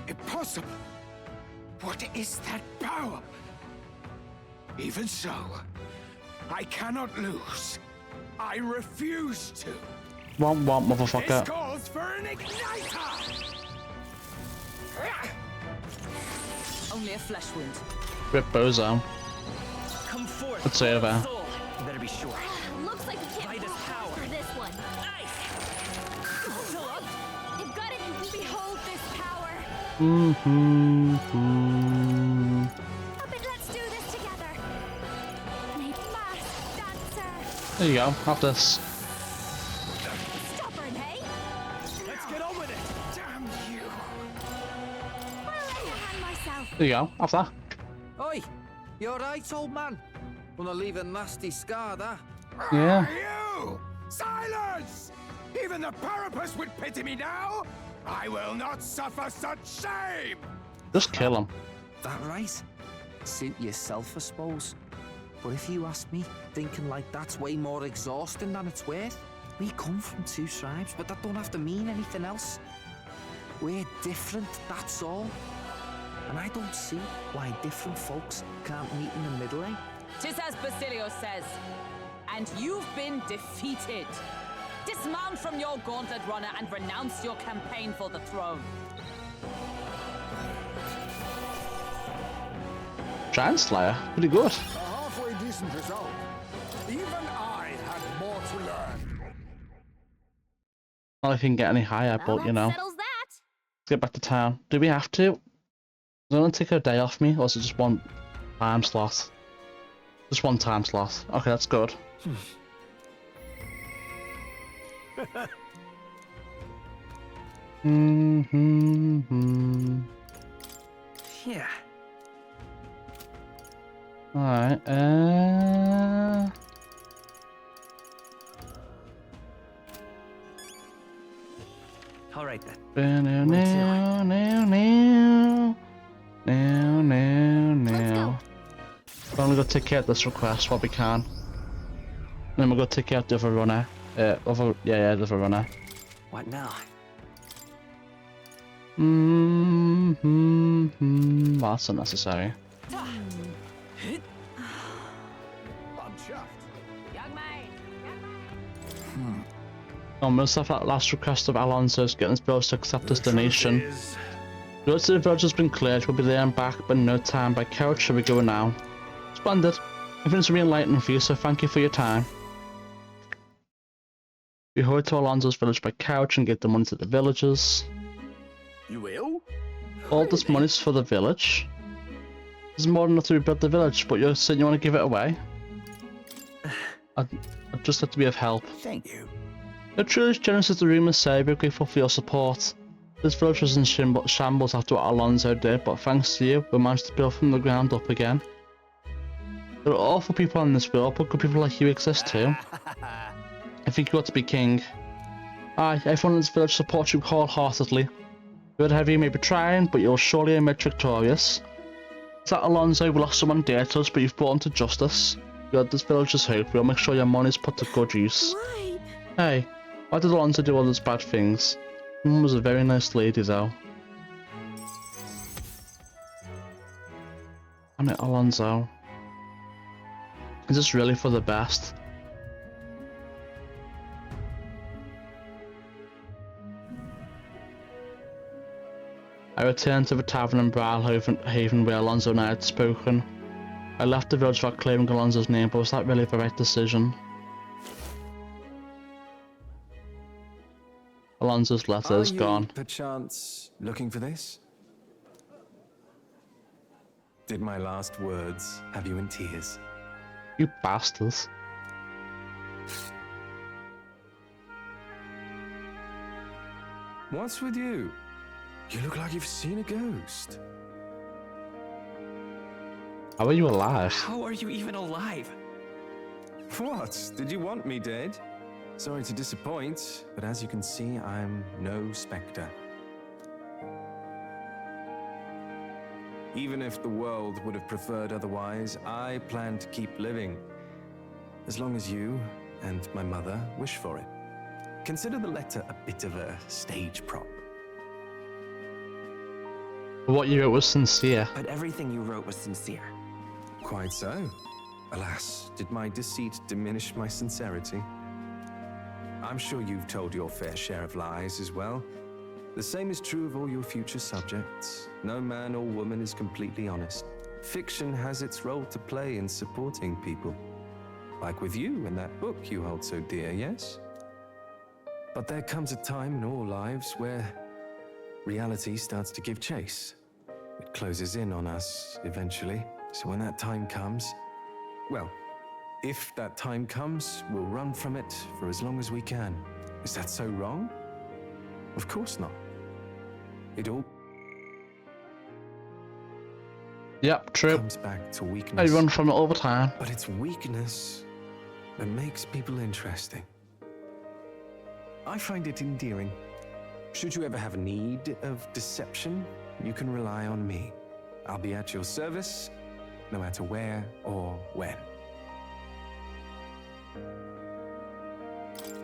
S: Impossible. What is that power? Even so, I cannot lose. I refuse to.
A: Womp womp, motherfucker.
S: This calls for an igniter.
Q: Only a flesh wound.
A: Rip Bozo.
Q: Come forth.
A: It's over.
Q: You better be sure.
U: Looks like we can't move after this one. You've got it. Behold this power. But let's do this together. A masked dancer.
A: There you go. Have this.
U: Stubborn, hey?
S: Let's get on with it. Damn you.
U: I'll let you hang myself.
A: There you go. Have that.
L: Oi, you alright, old man? Gonna leave a nasty scar, that.
A: Yeah.
S: You! Silence! Even the Parapus would pity me now. I will not suffer such shame.
A: Just kill him.
L: That right? Suit yourself, I suppose. But if you ask me, thinking like that's way more exhausting than it's worth. We come from two tribes, but that don't have to mean anything else. We're different, that's all. And I don't see why different folks can't meet in the middle, eh?
Q: 'Tis as Basilio says, and you've been defeated. Dismount from your gauntlet runner and renounce your campaign for the throne.
A: Giant Slayer. Pretty good.
K: A halfway decent result. Even I had more to learn.
A: Not if you can get any higher, but you know.
U: Settles that.
A: Let's get back to town. Do we have to? Is it going to take a day off me, or is it just one time slot? Just one time slot. Okay, that's good.
M: Yeah.
A: Alright,
M: All right then.
A: Now. I'm gonna go take care of this request while we can. Then we'll go take care of the other runner. The other runner.
M: What now?
A: That's unnecessary. Oh, most of that last request of Alonso's getting his village to accept his donation. The road to the village has been cleared. We'll be there and back, but in no time. By carriage, shall we go now? Splendid. Everything's really enlightening for you, so thank you for your time. We hurry to Alonso's village by couch and give the money to the villagers.
O: You will?
A: All this money's for the village. There's more than enough to rebuild the village, but you're saying you want to give it away? I'd just have to be of help.
N: Thank you.
A: You're truly as generous as the rumors say. We're grateful for your support. This village was in shambles after what Alonso did, but thanks to you, we managed to build from the ground up again. There are awful people in this world, but good people like you exist too. I think you ought to be king. Aye, everyone in this village supports you wholeheartedly. Whatever you may be trying, but you'll surely emerge victorious. Is that Alonso? We lost someone dear to us, but you've brought him to justice. You're this village's hope. We'll make sure your money's put to good use.
C: Why?
A: Hey, why did Alonso do all those bad things? Mum was a very nice lady, though. I mean, Alonso. Is this really for the best? I returned to the tavern in Brawlhaven where Alonso and I had spoken. I left the village without claiming Alonso's name, but was that really the right decision? Alonso's letter is gone.
D: Perchance looking for this? Did my last words have you in tears?
A: You bastards.
D: What's with you? You look like you've seen a ghost.
A: How are you alive?
M: How are you even alive?
D: What? Did you want me dead? Sorry to disappoint, but as you can see, I'm no spectre. Even if the world would have preferred otherwise, I plan to keep living. As long as you and my mother wish for it. Consider the letter a bit of a stage prop.
A: What you wrote was sincere.
M: But everything you wrote was sincere.
D: Quite so. Alas, did my deceit diminish my sincerity? I'm sure you've told your fair share of lies as well. The same is true of all your future subjects. No man or woman is completely honest. Fiction has its role to play in supporting people. Like with you and that book you hold so dear, yes? But there comes a time in all lives where reality starts to give chase. It closes in on us eventually. So when that time comes, well, if that time comes, we'll run from it for as long as we can. Is that so wrong? Of course not. It all
A: true.
D: Comes back to weakness.
A: I run from it all the time.
D: But it's weakness that makes people interesting. I find it endearing. Should you ever have need of deception, you can rely on me. I'll be at your service, no matter where or when.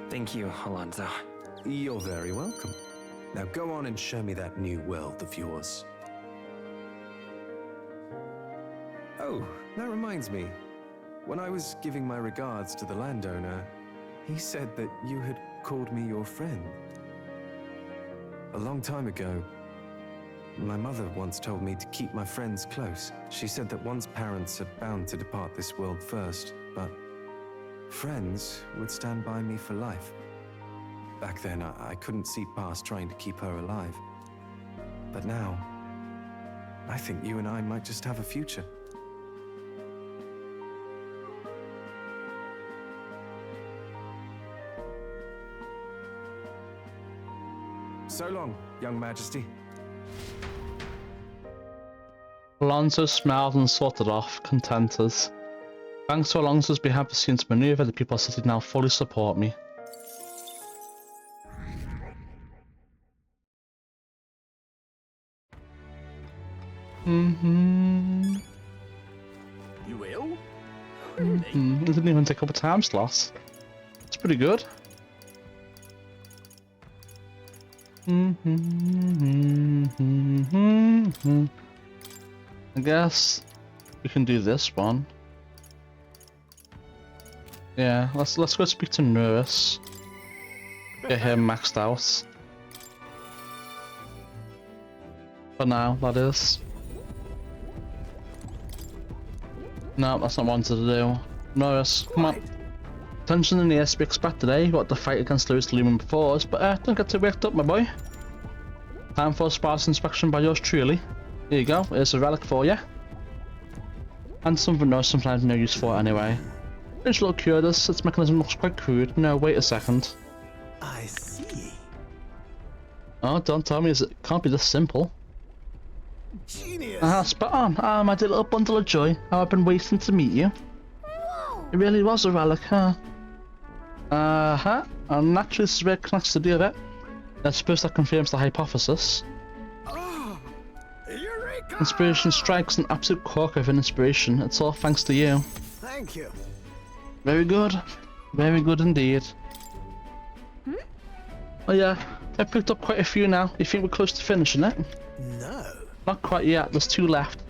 M: Thank you, Alonso.
D: You're very welcome. Now go on and show me that new world of yours. Oh, that reminds me. When I was giving my regards to the landowner, he said that you had called me your friend. A long time ago, my mother once told me to keep my friends close. She said that one's parents are bound to depart this world first, but friends would stand by me for life. Back then, I couldn't see past trying to keep her alive. But now, I think you and I might just have a future. So long, young majesty.
A: Alonso smiled and sorted off, contented. Thanks to Alonso's behind the scenes maneuver, the people of the city now fully support me.
S: You will?
A: It didn't even take up a time slot. It's pretty good. I guess we can do this one. Yeah, let's go speak to Nurse. Get him maxed out. For now, that is. No, that's not what I wanted to do. Nurse, come on. Tension in the air to be expected, eh? Got the fight against Lewis looming before us, but don't get too worked up, my boy. Time for a sparse inspection by yours truly. Here you go, here's a relic for you. And something else sometimes no use for anyway. Just a little curious, its mechanism looks quite crude. No, wait a second.
S: I see.
A: Oh, don't tell me it can't be this simple.
S: Genius.
A: Spot on. My dear little bundle of joy. How I've been waiting to meet you.
F: Whoa.
A: It really was a relic, huh? And naturally this is where it connects to the other. I suppose that confirms the hypothesis.
S: Oh, Eureka!
A: Inspiration strikes, an absolute corker of an inspiration. It's all thanks to you.
S: Thank you.
A: Very good. Very good indeed. Oh yeah, I picked up quite a few now. You think we're close to finishing it?
S: No.
A: Not quite yet, there's 2 left.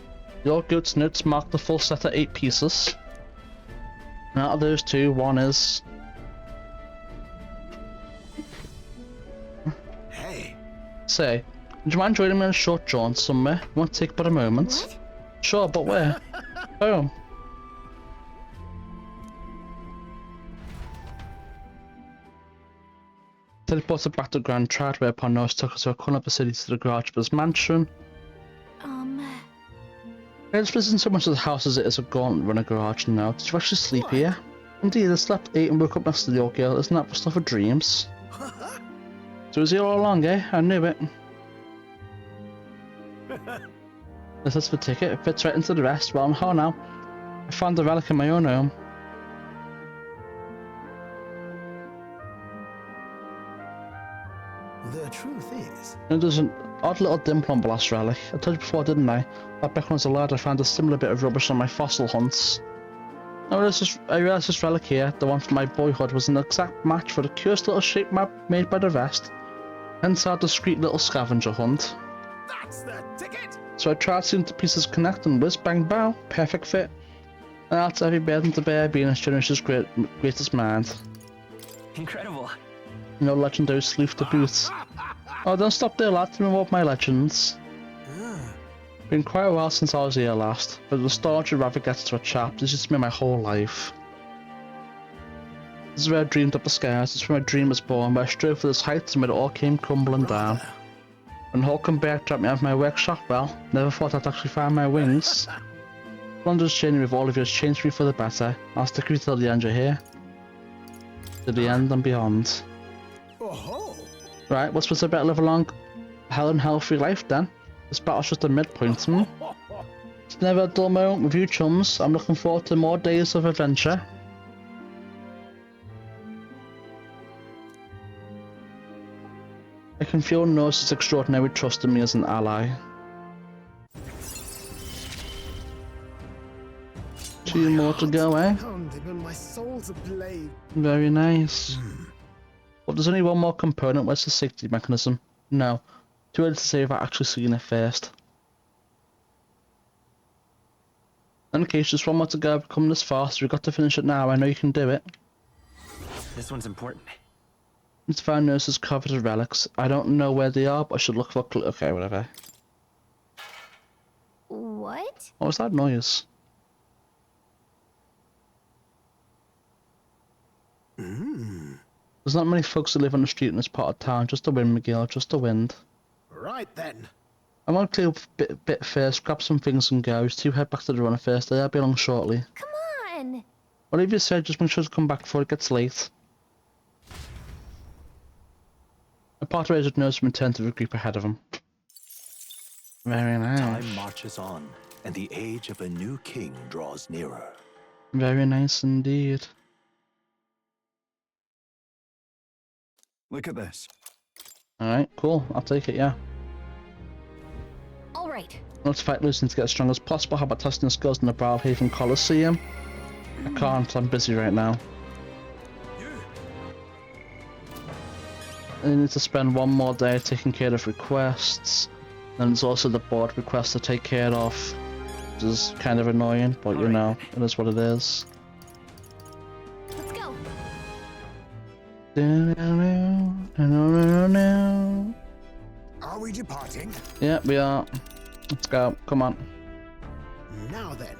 A: Your goat's notes mark the full set of 8 pieces. And out of those 2, one is...
S: Hey.
A: Say, would you mind joining me on a short jaunt somewhere? It won't take but a moment.
F: What?
A: Sure, but where? Home. Teleported back to Grand Trad, whereupon Norse took us to a corner of the city to the garage of his mansion. This isn't so much as a house as it is a gauntlet run a garage now. Did you actually sleep here? Indeed, I slept, ate and woke up next to the old girl. Isn't that the stuff of dreams? So it was here all along, eh? I knew it. This is the ticket. It fits right into the rest. Well, how now? I found the relic in my own home.
E: The truth is...
A: There's an odd little dimple on the last relic. I told you before, didn't I? That back when I was a lad, I found a similar bit of rubbish on my fossil hunts. I realised this relic here, the one from my boyhood, was an exact match for the curious little shape map made by the rest. Hence our discreet little scavenger hunt.
S: That's the ticket!
A: So I tried seeing the pieces connect and whiz bang bow, perfect fit. And that's every burden to bear, being as generous as greatest mind.
M: Incredible.
A: No legendary sleuth to boot. Oh, don't stop there, lad, to move up my legends. Been quite a while since I was here last, but the nostalgia rather gets to a chap. This has been my whole life. This is where I dreamed up the skies, this is where my dream was born, where I strove for this heights and where it all came crumbling down. When Holcomb Bear dropped me out of my workshop, well, never thought I'd actually find my wings. London's journey with all of you has changed me for the better. I'll stick with you till the end, you hear? To the end and beyond. Right, what's supposed to better live a long, hell and hell-free life then? This battle's just a midpoint, It's never a dull moment with you chums. I'm looking forward to more days of adventure. I can feel Norse's extraordinary trust in me as an ally. Two more to go, eh?
E: My soul's ablaze.
A: Very nice. But there's only one more component. Where's the safety mechanism? No. Too early to say without actually seeing it first. In any case, just one more to go. We've come this far, so we've got to finish it now. I know you can do it.
M: This one's important.
A: It's found nurses covered with relics. I don't know where they are, but I should look for okay, whatever.
U: What?
A: What was that noise? There's not many folks who live on the street in this part of town. Just the wind, McGill, just the wind.
E: Right then.
A: I'm gonna clear up a bit first, grab some things and go. Just head back to the runner first. I'll be along shortly.
U: Come on!
A: Whatever you said, just make sure to come back before it gets late. A part of Agent knows to return to the group ahead of him. Very nice.
P: Time marches on, and the age of a new king draws nearer.
A: Very nice indeed.
D: Look at this.
A: Alright, cool. I'll take it, yeah.
U: Alright.
A: Let's fight losing to get as strong as possible. How about testing the skills in the Baalhaven Coliseum? I can't, I'm busy right now. I need to spend one more day taking care of requests. And there's also the board requests to take care of, which is kind of annoying, but you know, it is what it is.
U: Let's go.
K: Are we departing?
A: Yeah, we are. Let's go. Come on.
E: Now then.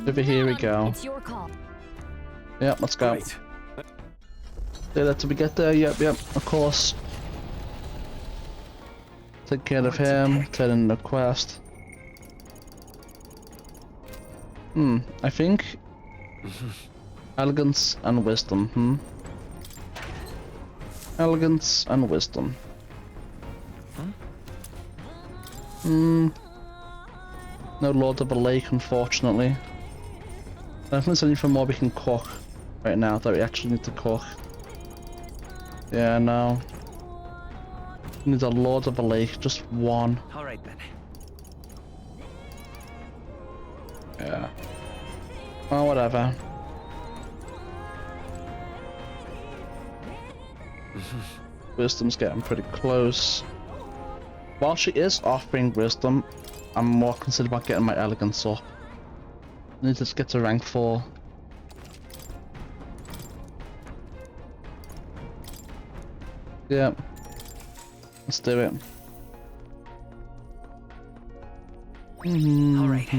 A: Over here we go.
U: It's your call.
A: Yep, let's go. Stay there till we get there. Yep, of course. Take care of him. Turn in the quest. I think elegance and wisdom. Elegance and wisdom. No Lord of the Lake, unfortunately. I don't think there's anything more we can cook right now that we actually need to cook. Yeah, no. We need a Lord of the Lake, just one.
M: Alright then.
A: Yeah. Well, whatever. Wisdom's getting pretty close. While she is offering wisdom, I'm more concerned about getting my elegance up. I need to get to rank 4. Yep. Let's do it.
M: Alright.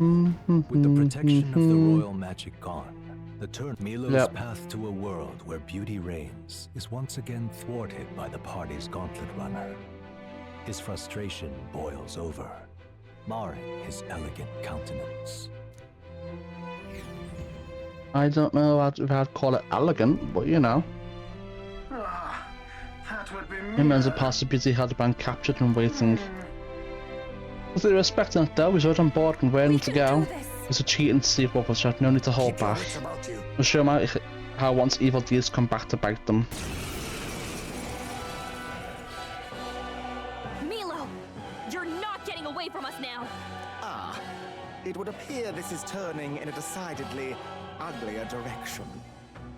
P: With the protection of the royal magic gone, the Milo's path to a world where beauty reigns is once again thwarted by the party's gauntlet runner. His frustration boils over, marring his elegant countenance.
A: I don't know if I'd call it elegant, but you know. Him and the possibility had been captured and waiting. If they were expecting it though, he's right on board and ready to go. It's a cheat and deceive Bubbles, so no need to hold back. We'll show them how once evil deeds come back to bite them.
U: Milo! You're not getting away from us now!
S: Ah, it would appear this is turning in a decidedly uglier direction.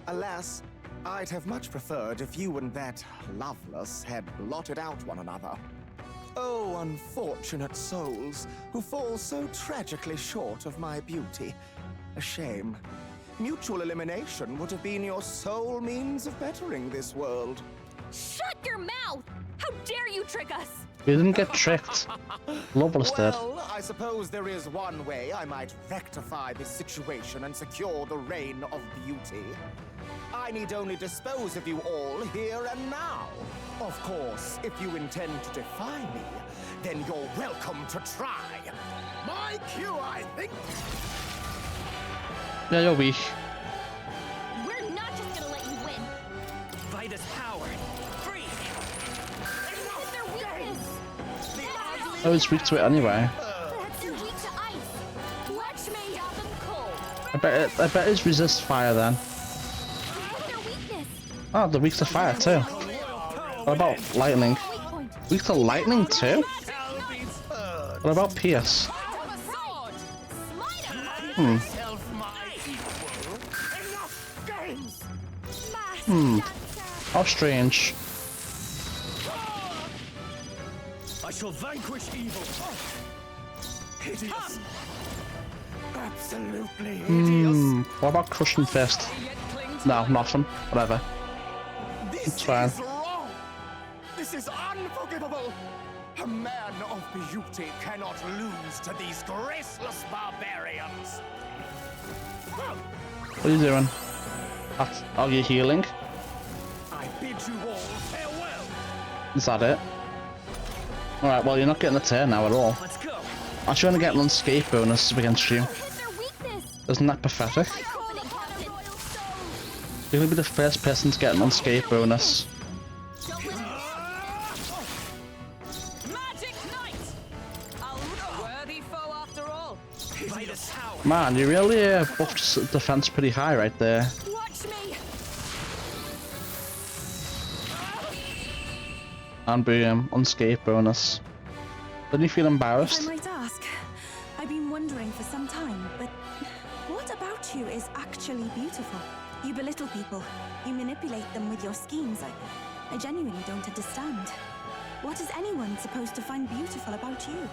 S: Alas, I'd have much preferred if you and that Loveless had blotted out one another. Oh, unfortunate souls who fall so tragically short of my beauty. A shame. Mutual elimination would have been your sole means of bettering this world.
U: Shut your mouth! How dare you trick us!
A: We didn't get tricked. Loveless did.
S: Well, I suppose there is one way I might rectify this situation and secure the reign of beauty. I need only dispose of you all here and now. Of course, if you intend to defy me, then you're welcome to try. My cue, I think.
A: Yeah, you're weak.
U: We're not just gonna let you win.
I: Vitus power. Free.
U: It's their weakness.
A: I was weak to it anyway.
U: They're weak to ice. Watch me. Stop them cold.
A: I bet it's resist fire then.
U: Their weakness.
A: Oh, they're weak to fire too. What about lightning? Weak to lightning too? What about Pierce? How strange.
I: I shall vanquish evil. Hideous. Absolutely hideous.
A: What about crushing fist? No, nothing. Whatever. It's fine.
S: This is wrong. This is unforgivable. A man of beauty cannot lose to these graceless barbarians.
A: What are you doing? Are you healing?
S: I bid you all farewell.
A: Is that it? Alright, well you're not getting the turn now at all. Actually only getting an unscape bonus against you. Isn't that pathetic? You're gonna be the first person to get an unscape bonus. Man, you really buffed defense pretty high right there.
U: Watch me.
A: And boom, unscape bonus. Didn't you feel embarrassed?
R: If I might ask, I've been wondering for some time, but what about you is actually beautiful? You belittle people. You manipulate them with your schemes. I genuinely don't understand. What is anyone supposed to find beautiful about you?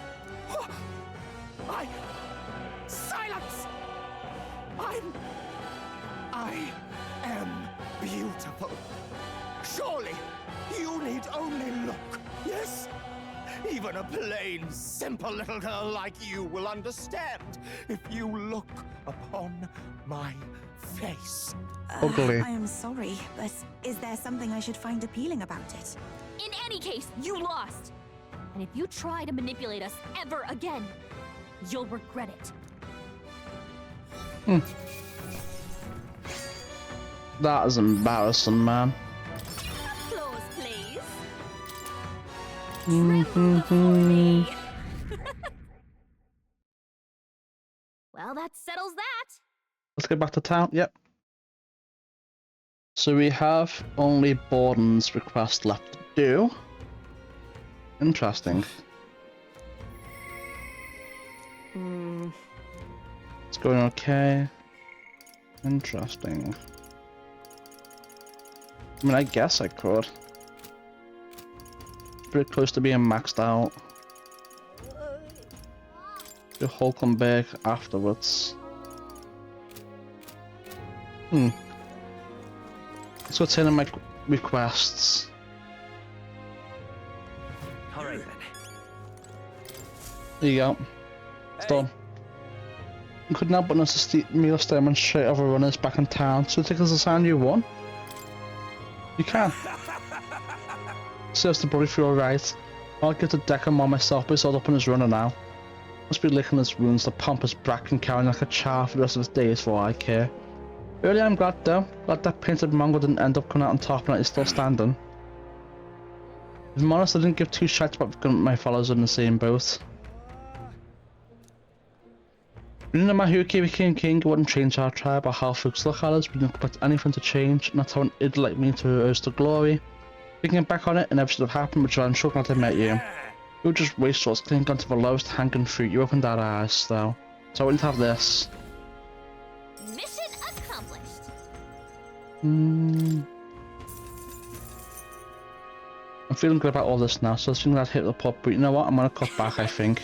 S: Silence! I am beautiful. Surely, you need only look, yes? Even a plain, simple little girl like you will understand if you look upon my face.
A: Ugly.
R: I am sorry, but is there something I should find appealing about it?
U: In any case, you lost. And if you try to manipulate us ever again, you'll regret it.
A: That is embarrassing, man.
U: Applause, please. Well, that settles that.
A: Let's get back to town. Yep. So we have only Borden's request left to do. Interesting. It's going okay. Interesting. I mean, I guess I could. Pretty close to being maxed out. Do Hulkenberg afterwards. Let's go turn in my requests.
M: Alright then.
A: There you go. It's done. You could now but assist Milo demonstrate other runners back in town, so take us a sign you won. You can. Serves the body feel alright. I'll get to deck him on myself, but he's all up in his runner now. Must be licking his wounds, the pompous brat can carry like a child for the rest of his days for all I care. Really, I'm glad though. Glad that painted mongrel didn't end up coming out on top and that he's still standing. If I'm honest, I didn't give two shits about my followers in the same boat. No matter who became king, it wouldn't change our tribe or how folks look at us. We didn't expect anything to change, and that's how an idiot like me to rose to glory. Thinking back on it, and everything that happened, which I'm sure glad I met you. You were just wastrels clinging onto the lowest hanging fruit. You opened our eyes, though. So I wouldn't have this.
U: Mission accomplished.
A: I'm feeling good about all this now, so I think I'd hit the pub, but you know what? I'm gonna cut back, I think.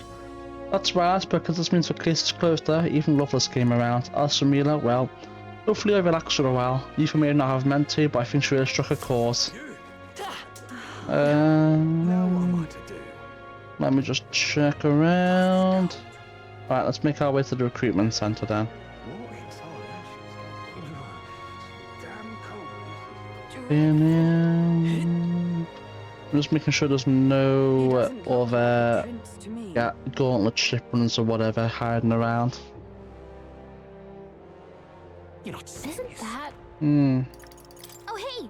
A: That's right, because this means the case is closed there. Even Loveless came around. As for Mila, well, hopefully I relaxed for a while. You may not have meant to, but I think she really struck a chord. Let me just check around. Alright, let's make our way to the recruitment centre then. I'm just making sure there's no other gauntlet shipments or whatever hiding around.
U: Isn't that? Oh, hey!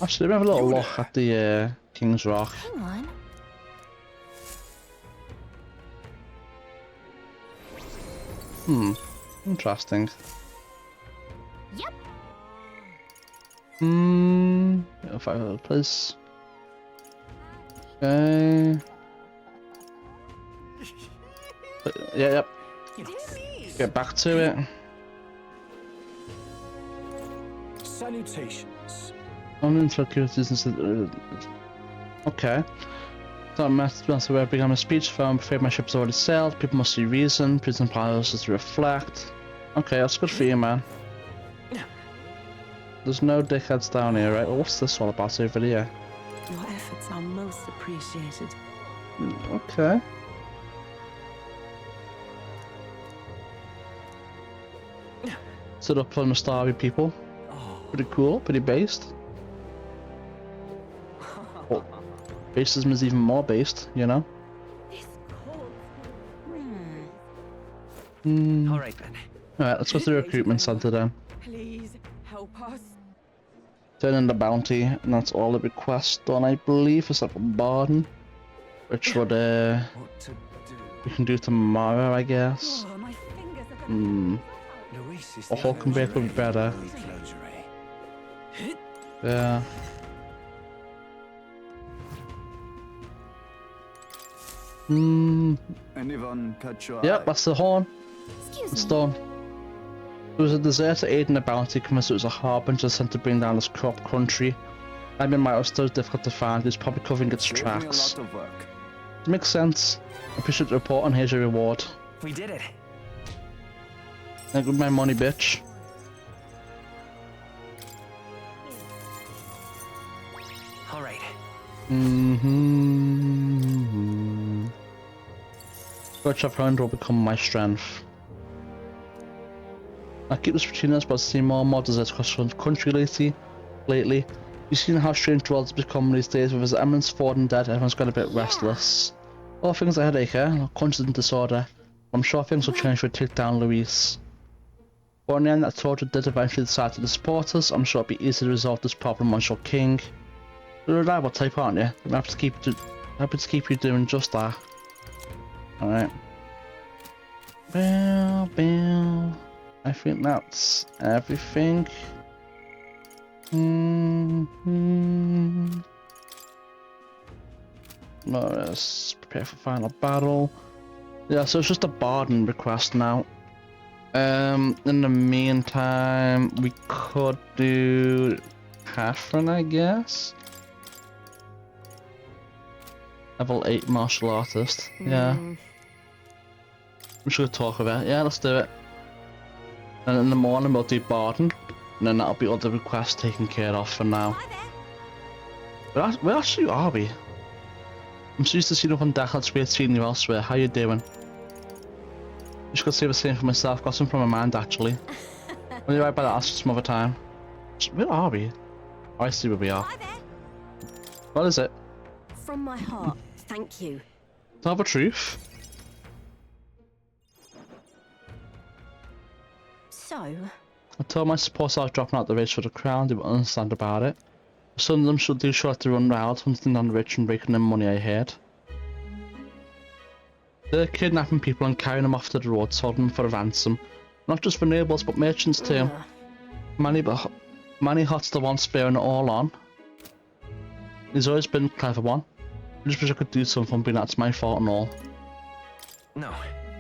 A: Actually, we have a little look at the King's Rock.
U: Hang on.
A: Interesting.
U: Yep.
A: If I go to place. Okay. Yeah, yep. Get back to it.
D: Salutations.
A: Okay. Don't matter where I began my speech from. I'm afraid my ship's already sailed. People must see reason. Prison policies to reflect. Okay, that's good for you, man. There's no dickheads down here, right? Well, what's this all about over here?
G: Your efforts are most appreciated.
A: Okay. Stood up on the starving people. Pretty cool, pretty based. Well, baseism is even more based, you know?
M: Alright then.
A: Alright, let's go to the recruitment center then.
G: Please help us.
A: Turn in the bounty, and that's all the requests done, I believe, except for Barden. Which would, we can do tomorrow, I guess. A Hulk Break would be better. Yeah.
V: Anyone catch your
A: Yep, that's the horn. It's done. There was a deserter aiding the bounty because it was a harbinger sent to bring down this corrupt country. I mean, my still difficult to find. He's probably covering its tracks. It makes sense. I appreciate the report, and here's your reward.
M: We did it.
A: Now give me my money, bitch.
M: All right.
A: Which I've learned will become my strength. I keep this between us, but I've seen more and more deserts across the country lately. You've seen how strange the world's become these days. With his eminence fallen dead, everyone's got a bit restless. All things a headache, eh? Constant disorder. I'm sure things will change when we take down Luis. But in the end, that soldier did eventually decide to support us. I'm sure it'll be easy to resolve this problem once you're king. You're a reliable type, aren't you? I'm happy to keep you doing just that. Alright. Well. I think that's everything. Let's prepare for final battle. Yeah, so it's just a Barden request now. In the meantime, we could do Catherine, I guess. Level 8 martial artist. Yeah. We should talk about it. Yeah, let's do it. And in the morning we'll do Barden, and then that'll be all the requests taken care of for now. Where actually are we? I'm so used to seeing up on deck, that's weird seeing you elsewhere. How you doing? I just gotta say the same for myself, got some from my mind actually. I'll be right by that, ask you some other time. Where are we? Oh, I see where we are. What is it?
G: From my heart, thank you.
A: Tell the truth.
G: So,
A: I told my supporters I was dropping out the race for the crown, they wouldn't understand about it. Some of them should do sure to run wild, hunting down the rich and raking them money, I heard. They're kidnapping people and carrying them off to the road, sold them for a ransom. Not just for nobles, but merchants too. Manny Hot's the one spearing it all on. He's always been a clever one. I just wish I could do something, but that's my fault and all.
M: No.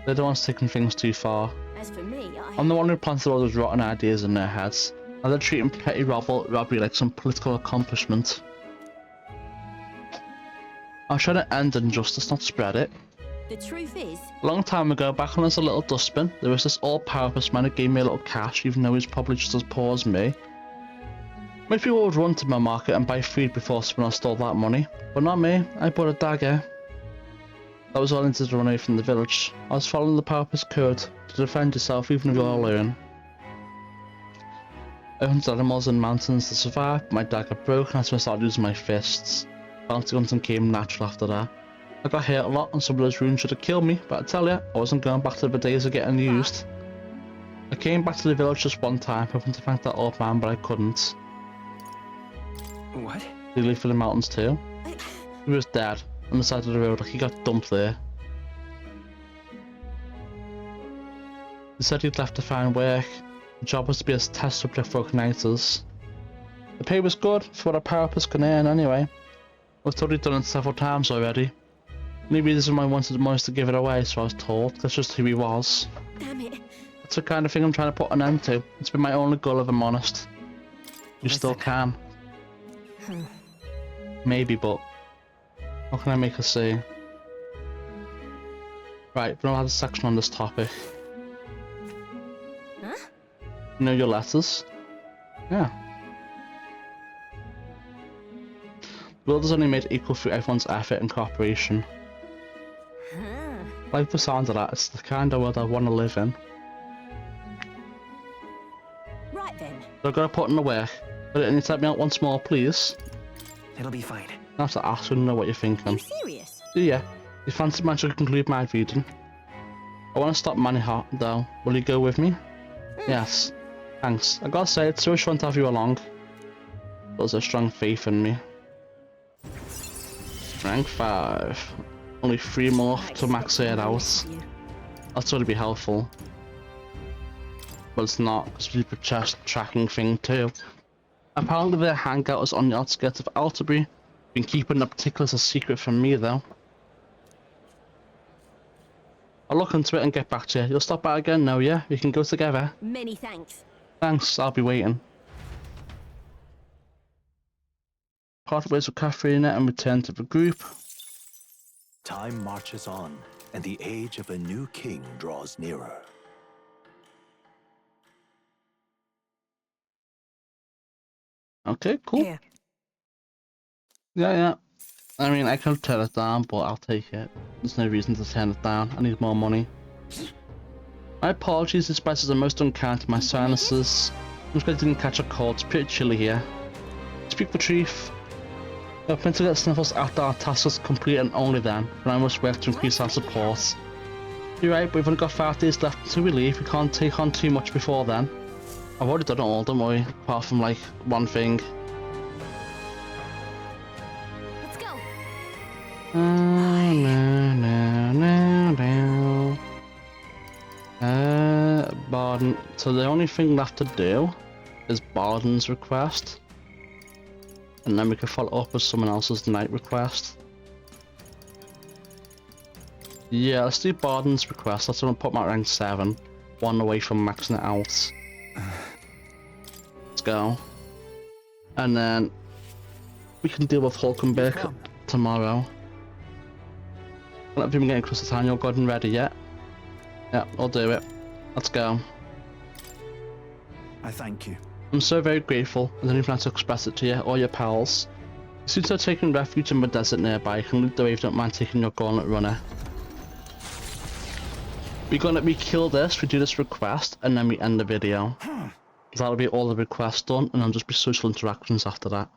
A: They're the ones taking things too far.
G: As for me,
A: I'm the one who planted all those rotten ideas in their heads. Now they're treating petty robbery like some political accomplishment. I'm trying to end injustice, not spread it.
G: The truth is...
A: A long time ago, back when I was a little dustbin, there was this all-powerful man who gave me a little cash, even though he's probably just as poor as me. Most people would run to my market and buy food before someone else stole that money, but not me. I bought a dagger. That was all I needed to run away from the village. I was following the powerful's code to defend yourself even if you're alone. I hunted animals in mountains to survive, but my dagger broke and I started using my fists. Bounty hunting came natural after that. I got hit a lot and some of those wounds should have killed me, but I tell you, I wasn't going back to the days of getting used. I came back to the village just one time, hoping to thank that old man, but I couldn't.
M: What?
A: Did he leave for the mountains too? He was dead, on the side of the road, like he got dumped there. He said he'd left to find work. The job was to be a test subject for igniters. The pay was good, for what a powerpuss can earn anyway. I was told he'd done it several times already. Only reason why I wanted the most to give it away, so I was told. That's just who he was.
G: Damn it.
A: That's the kind of thing I'm trying to put an end to. It's been my only goal, if I'm honest. You still can. Maybe, but what can I make her see? Right, we'll have a section on this topic.
G: Huh?
A: You know your letters? Yeah. The world is only made equal through everyone's effort and cooperation. Like the sound of that, it's the kind of world I want to live in.
G: Right then.
A: So I've got to put in the work. But you need to let me out once more, please.
M: It'll be fine.
A: I have to ask, I don't know what you're thinking.
G: You serious?
A: Yeah. You fancy magic to conclude my reading? I want to stop Manny Hot, though. Will you go with me? Yes. Thanks. I gotta say, it's so fun to have you along. There's a strong faith in me. Rank 5. Only 3 more to max it out. That's going to be helpful. But it's not, because we have a chest tracking thing too. Apparently their hangout is on the outskirts of Altabury. Been keeping the particulars a secret from me though. I'll look into it and get back to you. You'll stop by again now, yeah? We can go together.
G: Many thanks.
A: Thanks, I'll be waiting. Part ways with Catherine and return to the group.
P: Time marches on, and the age of a new king draws nearer.
A: Okay, cool. Yeah. I mean, I could turn it down, but I'll take it. There's no reason to turn it down. I need more money. My apologies, this spices are most unkind to my sinuses. I'm just glad I didn't catch a cold. It's pretty chilly here. To speak the truth, I plan to get sniffles after our task is complete and only then, but I must work to increase our support. You're right, but we've only got 5 days left until we leave. We can't take on too much before then. I've already done it all, don't worry, apart from like one thing.
U: Let's go.
A: Barden. So the only thing left to do is Barden's request. And then we can follow up with someone else's night request. Yeah, let's do Barden's request. That's gonna put my rank 7. 1 away from maxing it out. Let's go. And then we can deal with Hulkenberg tomorrow. I've been getting close to time. You're good and ready yet? Yeah, I'll do it. Let's go.
N: I thank you.
A: I'm so very grateful. I don't even have to express it to you or your pals. Since I've taken refuge in the desert nearby, you can lead the way if you don't mind taking your gauntlet runner. We're gonna kill this, we do this request, and then we end the video. That'll be all the requests done, and then just be social interactions after that.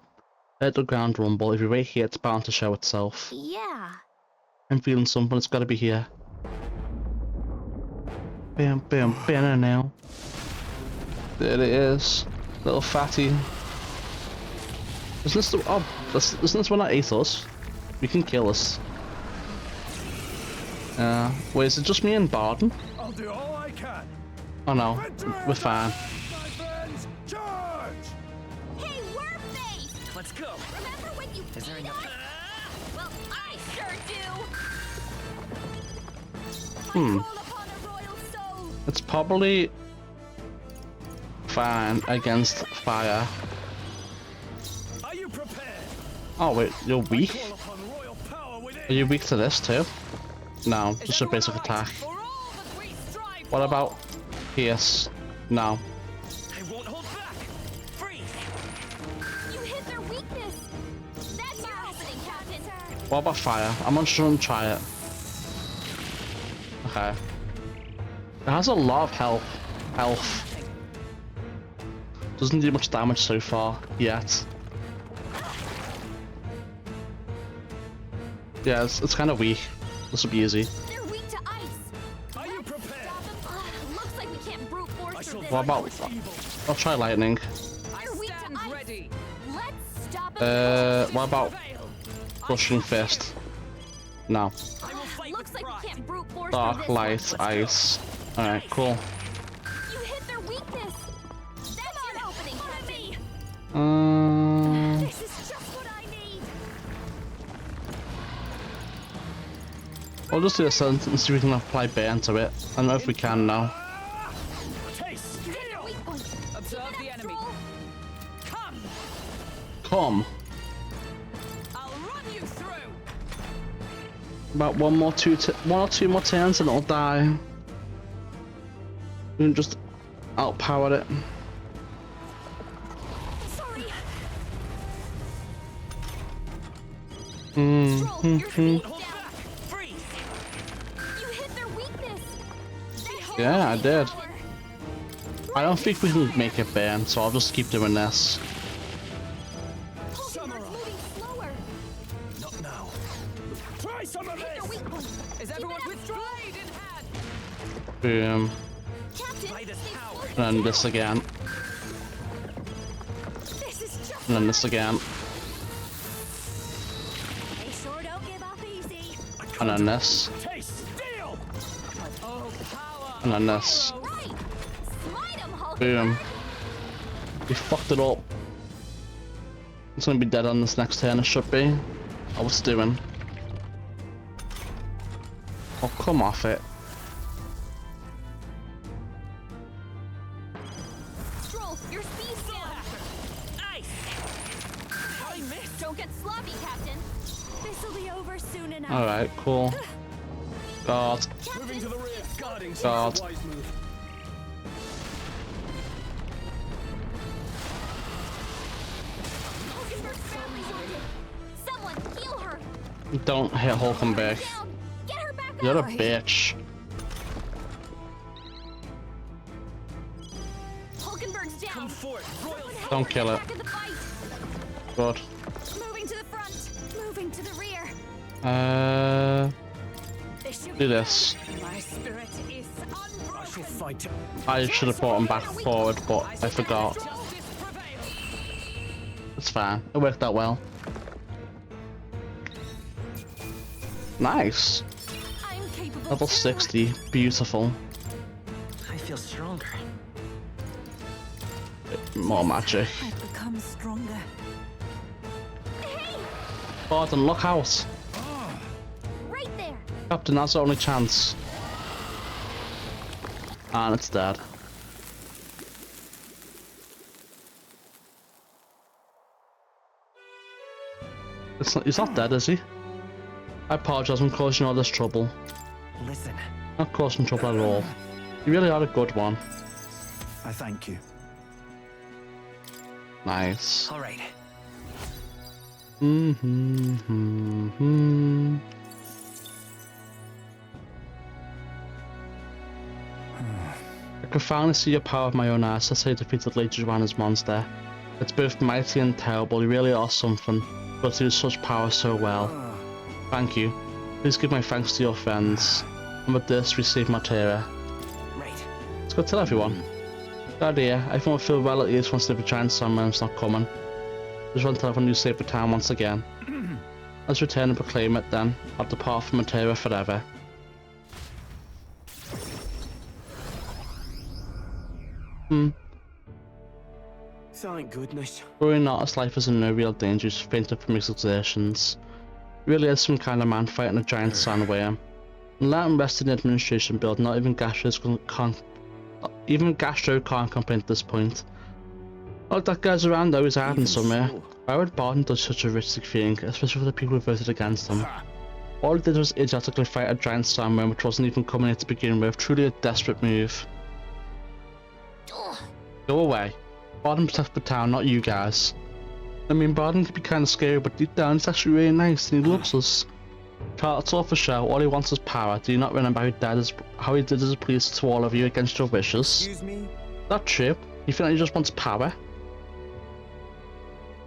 A: Head to ground rumble. If you wait here, it's bound to show itself.
U: Yeah.
A: I'm feeling something, it's gotta be here. Bam, bam, bam, now. There it is. Little fatty. Isn't this the... Oh, isn't this one that ate us? We can kill us. Wait, is it just me and Barden?
O: I'll do all I can.
A: Oh no, we're fine.
O: My friends, charge!
U: Hey, worm face!
M: Let's go.
U: Remember when you
M: Is there
U: beat
M: enough?
U: us? Well, I sure do.
A: Hmm.
U: Call upon a royal soul.
A: It's probably fine against fire.
O: Are you prepared?
A: Oh wait, you're weak?
O: Call upon royal power within.
A: Are you weak to this too? No, just a basic attack. What about Pierce? No.
M: I won't hold back. Freeze.
U: You hit their weakness. That's your opening, Captain.
A: What about fire? I'm not sure and try it. Okay. It has a lot of health. Doesn't do much damage so far yet. Yeah, it's kind of weak. This will be easy.
U: They're weak to ice.
O: Are you prepared?
U: Looks like we can't brute force through this.
A: What about... I'll try lightning.
U: They're weak to ice. Ready. Let's stop it.
A: What about Crushing Fist? No.
U: Looks like we can't brute force
A: Dark,
U: through this
A: light, ice. Alright, cool.
U: You hit their weakness. That's your opening, Captain. This is just what I need.
A: I'll just do a sentence and see if we can apply burn to it. I don't know if we can now.
Q: Observe the enemy.
A: Come.
Q: I'll run you through.
A: About one or two more turns and it'll die. We can just outpower it.
U: Sorry.
A: Yeah, I did. I don't think we can make it burn, so I'll just keep doing this.
O: Not now. Try some of this.
Q: Is everyone with blade in hand?
A: Boom.
Q: By this power.
A: And then this again. And then this again.
U: They sure don't give up easy.
A: And then this. And then this. Boom. We fucked it up. It's gonna be dead on this next turn, it should be. I was doing. Oh, come off it.
U: Stroll, your speed's down. Ice. I missed. Don't get sloppy, Captain. This'll be over soon enough.
A: Alright, cool. God.
O: Moving to the rear. Guarding.
A: God.
O: Wise move.
U: Someone heal her.
A: Don't hit Hulkenberg.
U: Get her back
A: You're a
U: up.
A: bitch.
U: Hulkenberg's down. Come forth.
A: Don't kill it. Good.
U: Moving to the front. Moving to the rear.
A: Do this.
U: My spirit is
O: I shall fight.
A: I should have brought him back forward, but I forgot. It's fine. It worked out well. Nice. Level 60. Beautiful.
M: I feel stronger.
A: More magic.
R: I've become stronger.
A: Gordon, look out.
U: Right there.
A: Captain, that's the only chance. And it's dead. He's not dead, is he? I apologize, I'm causing all this trouble.
M: Listen.
A: Not causing trouble at all. You really are a good one.
O: I thank you.
A: Nice.
M: All right.
A: I could finally see your power with my own eyes since I defeated Lady Joanna's monster. It's both mighty and terrible, you really are something, but to use such power so well. Thank you. Please give my thanks to your friends. And with this, receive my terror.
M: Right.
A: Let's go tell everyone. God yeah, I think I feel well at ease once the giant sandworm's not coming. Just want to have a new saber town once again. Let's return and proclaim it then. I'll depart from Matera forever.
S: Thank goodness.
A: Worrying not, as life is in no real danger, just fainted from his exertions. He really is some kind of man fighting a giant sandworm. And let him rest in the administration building, not even Gastro can't complain at this point. Oh, that guy's around though, he's hiding somewhere. Why would Barton do such a risky thing, especially for the people who voted against him? All he did was idiotically fight a giant sandworm which wasn't even coming here to begin with, truly a desperate move. Go away. Barton protects the town, not you guys. I mean, Barton can be kind of scary, but deep down he's actually really nice and he loves us. It's all for show, all he wants is power. Do you not remember how he did his pleas to all of you against your wishes?
S: Excuse me?
A: That's true. You think he just wants power?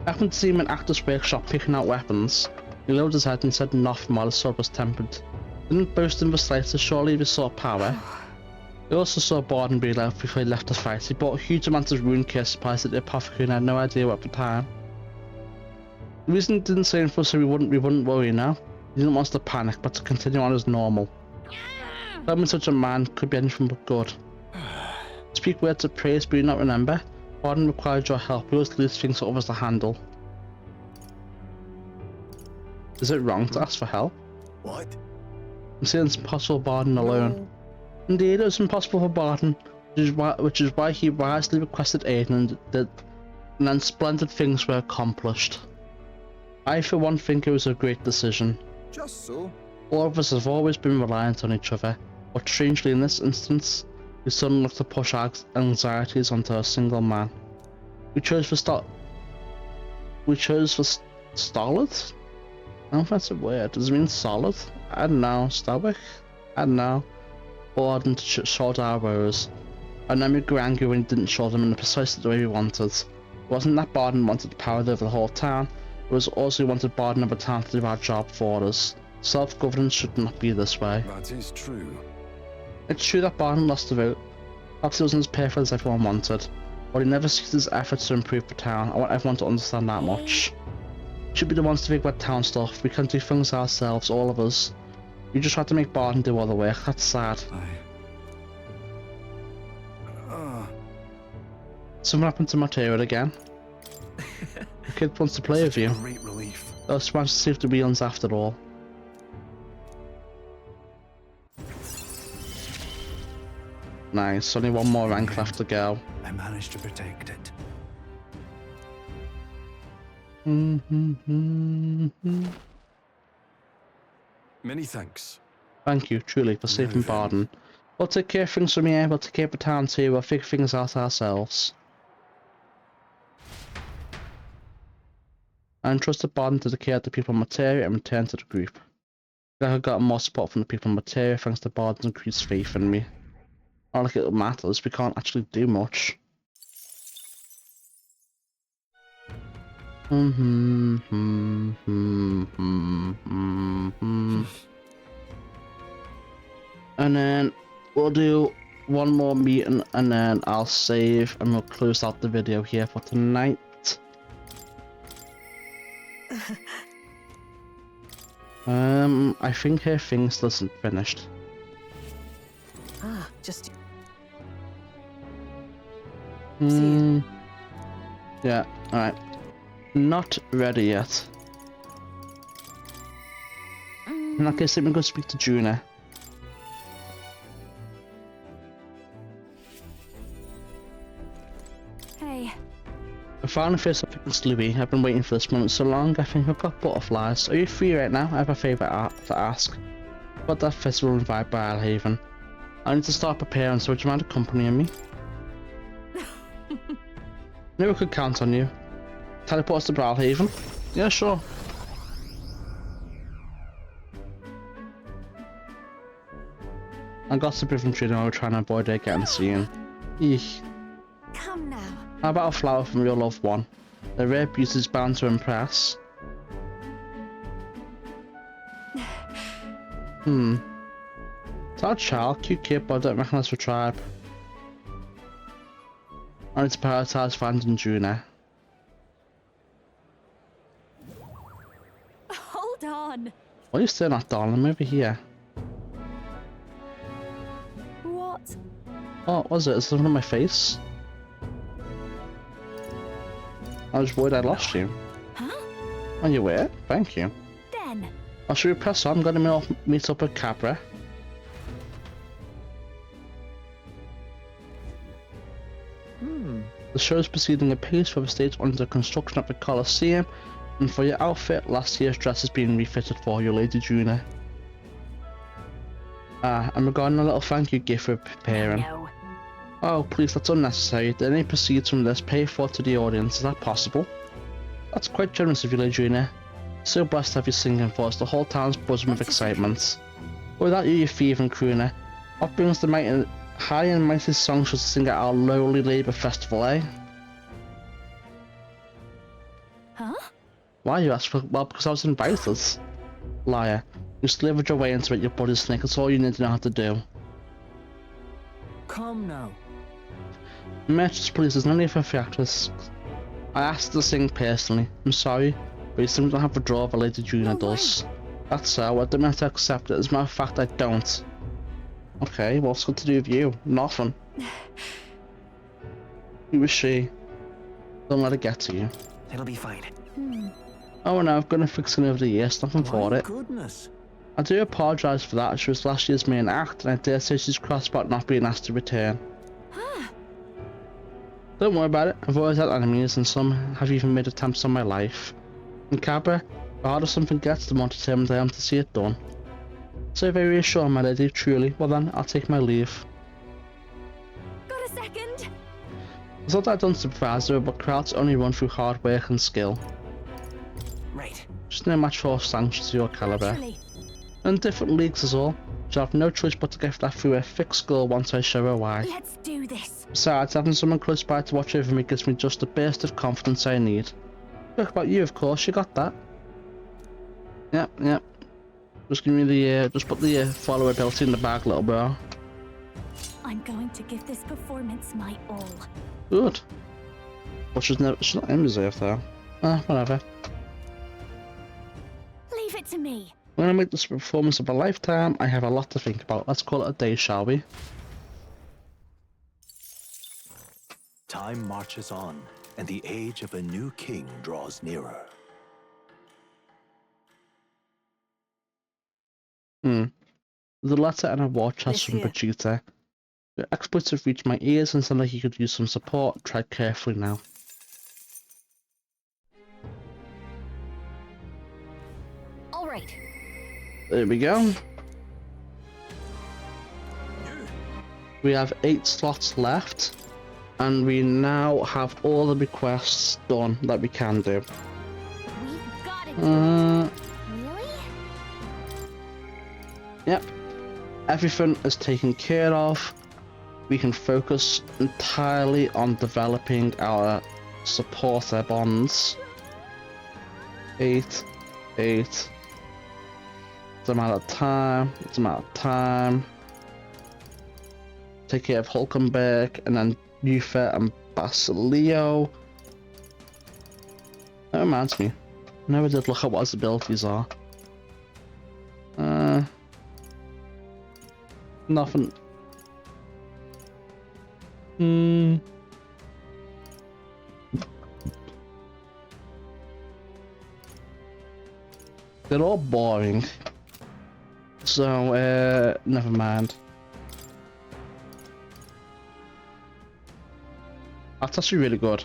A: I happened to see him in Actor's workshop picking out weapons. He lowered his head and said nothing while his sword was tempered. Didn't boast in the slightest, surely he saw power. He also saw Barton be left before he left the fight. He bought huge amounts of rune care supplies at the apothecary and had no idea what at the time. The reason he didn't say anything so we wouldn't worry now. He didn't want us to panic, but to continue on as normal. Having such a man could be anything but good. Speak words of praise, but you not remember? Barton required your help. We always leave things for others to handle. Is it wrong to ask for help?
S: What?
A: I'm saying it's impossible for Barton alone. No. Indeed, it was impossible for Barton, which is why he wisely requested aid and then splendid things were accomplished. I, for one, think it was a great decision.
S: Just so.
A: All of us have always been reliant on each other, but strangely in this instance, we suddenly looked to push our anxieties onto a single man. We chose for stolid? I don't know if that's a word. Does it mean solid? I don't know. Stoic? I don't know. Barton to shoulder our woes. And then we grew angry when he didn't shoulder them in precisely the way we wanted. It wasn't that Barton wanted power over the whole town, it was also we wanted Barton of the town to do our job for us. Self-governance should not be this way.
S: That is true.
A: It's true that Barton lost the vote. Perhaps he wasn't as perfect as everyone wanted, but he never ceased his efforts to improve the town. I want everyone to understand that much. We should be the ones to think about town stuff. We can do things ourselves, all of us. You just have to make Barton do all the work. That's sad. Something happened to Matera again. The kid wants to play with you.
S: Great relief.
A: Let's manage to save the wheels after all. Nice, only one more rank left to go.
N: I managed to protect it.
S: Many thanks.
A: Thank you, truly, for saving Barton. We'll take care of things from here, we'll take care of the town too, we'll figure things out ourselves. I entrusted Barton to take care of the people in Materia and return to the group. I have gotten more support from the people in Materia thanks to Barton's increased faith in me. Not like it matters, we can't actually do much. And then we'll do one more meeting and then I'll save and we'll close out the video here for tonight. I think her thing still isn't finished.
R: Just...
A: Yeah, alright. Not ready yet. In that case, let me go speak to Juna.
C: Hey.
A: I finally faced up against Louis. I've been waiting for this moment so long, I think I've got butterflies. Are you free right now? I have a favour to ask. About that festival invite by Alhaven. I need to start preparing, so would you mind accompanying me? Knew I could count on you. Teleport us to Brawlhaven? Yeah, sure. I got some from trading while we're trying to avoid her getting seen. Eek.
C: Come now.
A: How about a flower from your loved one? The rare beauty is bound to impress. It's our child, cute kid, but I don't recognise the tribe. I need to prioritize finding Juna.
U: Hold on.
A: Why are you still not, darling? I'm over here.
U: What?
A: Oh, what was it? Is something on my face? I was worried I lost you.
U: Huh?
A: Oh, you were? Thank you.
U: Then.
A: Oh, should we press on? I'm gonna meet up with Capra. The show is proceeding apace with the stage under construction at the Coliseum, and for your outfit, last year's dress is being refitted for you, Lady Juna. And regarding a little thank you gift for preparing.
U: No.
A: Oh, please, that's unnecessary. The any proceeds from this pay for to the audience. Is that possible? That's quite generous of you, Lady Juna. So blessed to have you singing for us. The whole town's buzzing with excitement. Without you, you thieving crooner. What brings the mighty, high and mighty songs to sing at our lowly Labour Festival, eh?
U: Huh?
A: Why, you ask? Well, because I was invited. Liar. You slithered your way into it, you bloody snake. That's all you need to know how to do.
B: Come now.
A: Merchants, please, there's no need for theatrics. I asked to sing personally. I'm sorry, but you seem to have a draw of a Lady Juna does. That's so, I don't have to accept it. As a matter of fact, I don't. Okay, what's got to do with you? Nothing. Who was she? Don't let it get to you.
M: It'll be fine.
A: Oh no, I've gonna fix it over the years, nothing for it.
B: Goodness.
A: I do apologise for that. She was last year's main act, and I dare say she's crossed about not being asked to return. Don't worry about it. I've always had enemies, and some have even made attempts on my life. And Cabra, the harder something gets, the more determined I am to see it done. So very reassuring, my lady, truly. Well then, I'll take my leave.
U: Got a second?
A: It's not that I don't sympathise with her, but crowds only run through hard work and skill.
M: Right.
A: Just no match for sanctions to your calibre.
U: Naturally.
A: In different leagues is all. She'll have no choice but to get that through a thick skull once I show her why.
U: Let's do this.
A: Besides, having someone close by to watch over me gives me just the burst of confidence I need. Talk about you, of course, you got that. Yep. Just give me the, just put the follower ability in the bag, little bro.
U: I'm going to give this performance my all.
A: Good. But she's not in reserve though. Whatever.
U: Leave it to me.
A: When I make this performance of a lifetime, I have a lot to think about. Let's call it a day, shall we?
P: Time marches on, and the age of a new king draws nearer.
A: The letter and a war chest from Vegeta. The exploits have reached my ears and sound like you could use some support. Tread carefully now.
U: All right.
A: There we go. We have 8 slots left, and we now have all the requests done that we can do.
U: We've got it. Really?
A: Yep. Everything is taken care of. We can focus entirely on developing our supporter bonds. 8. It's a matter of time. Take care of Hulkenberg and then Uther and Basilio. That reminds me. I never did look at what his abilities are. Nothing. They're all boring. So, never mind. That's actually really good.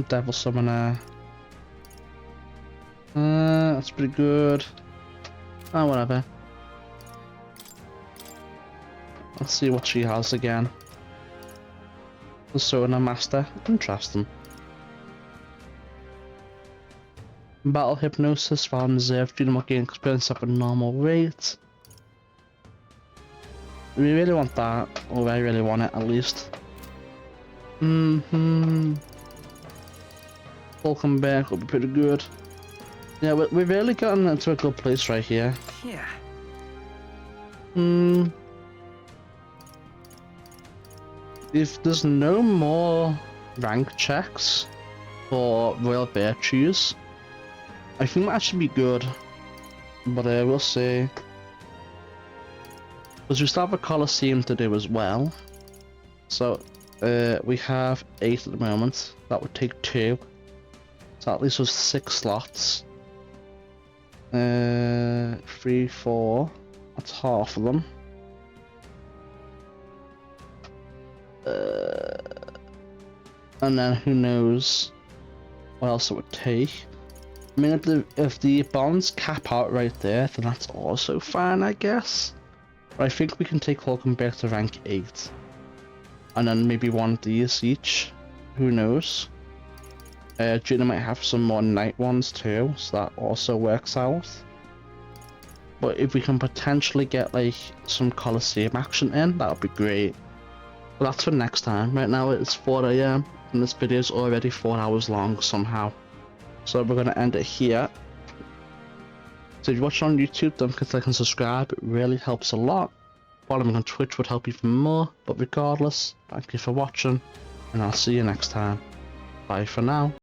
A: Devil Summoner. That's pretty good. Whatever. Let's see what she has again. The Summoner Master. Interesting. Battle Hypnosis while in reserve. Do not gain experience at a normal rate. We really want that, or I really want it at least. Hulkenberg will be pretty good. Yeah, we've really gotten into a good place right here.
M: Yeah.
A: if there's no more rank checks for Royal Virtues, I think that should be good. But we'll see. Because we still have a Colosseum to do as well. So we have 8 at the moment. That would take 2. So at least with 6 slots. 3, 4. That's half of them. And then who knows what else it would take. I mean, if the bonds cap out right there, then that's also fine, I guess. But I think we can take Hulkenberg to rank 8. And then maybe 1 of these each. Who knows? Gina might have some more night ones too, so that also works out. But if we can potentially get like some Colosseum action in, that would be great. But that's for next time. Right now it's 4 AM and this video is already 4 hours long somehow. So we're going to end it here. So if you're watching on YouTube, don't forget to like and subscribe. It really helps a lot. Following on Twitch would help even more. But regardless, thank you for watching and I'll see you next time. Bye for now.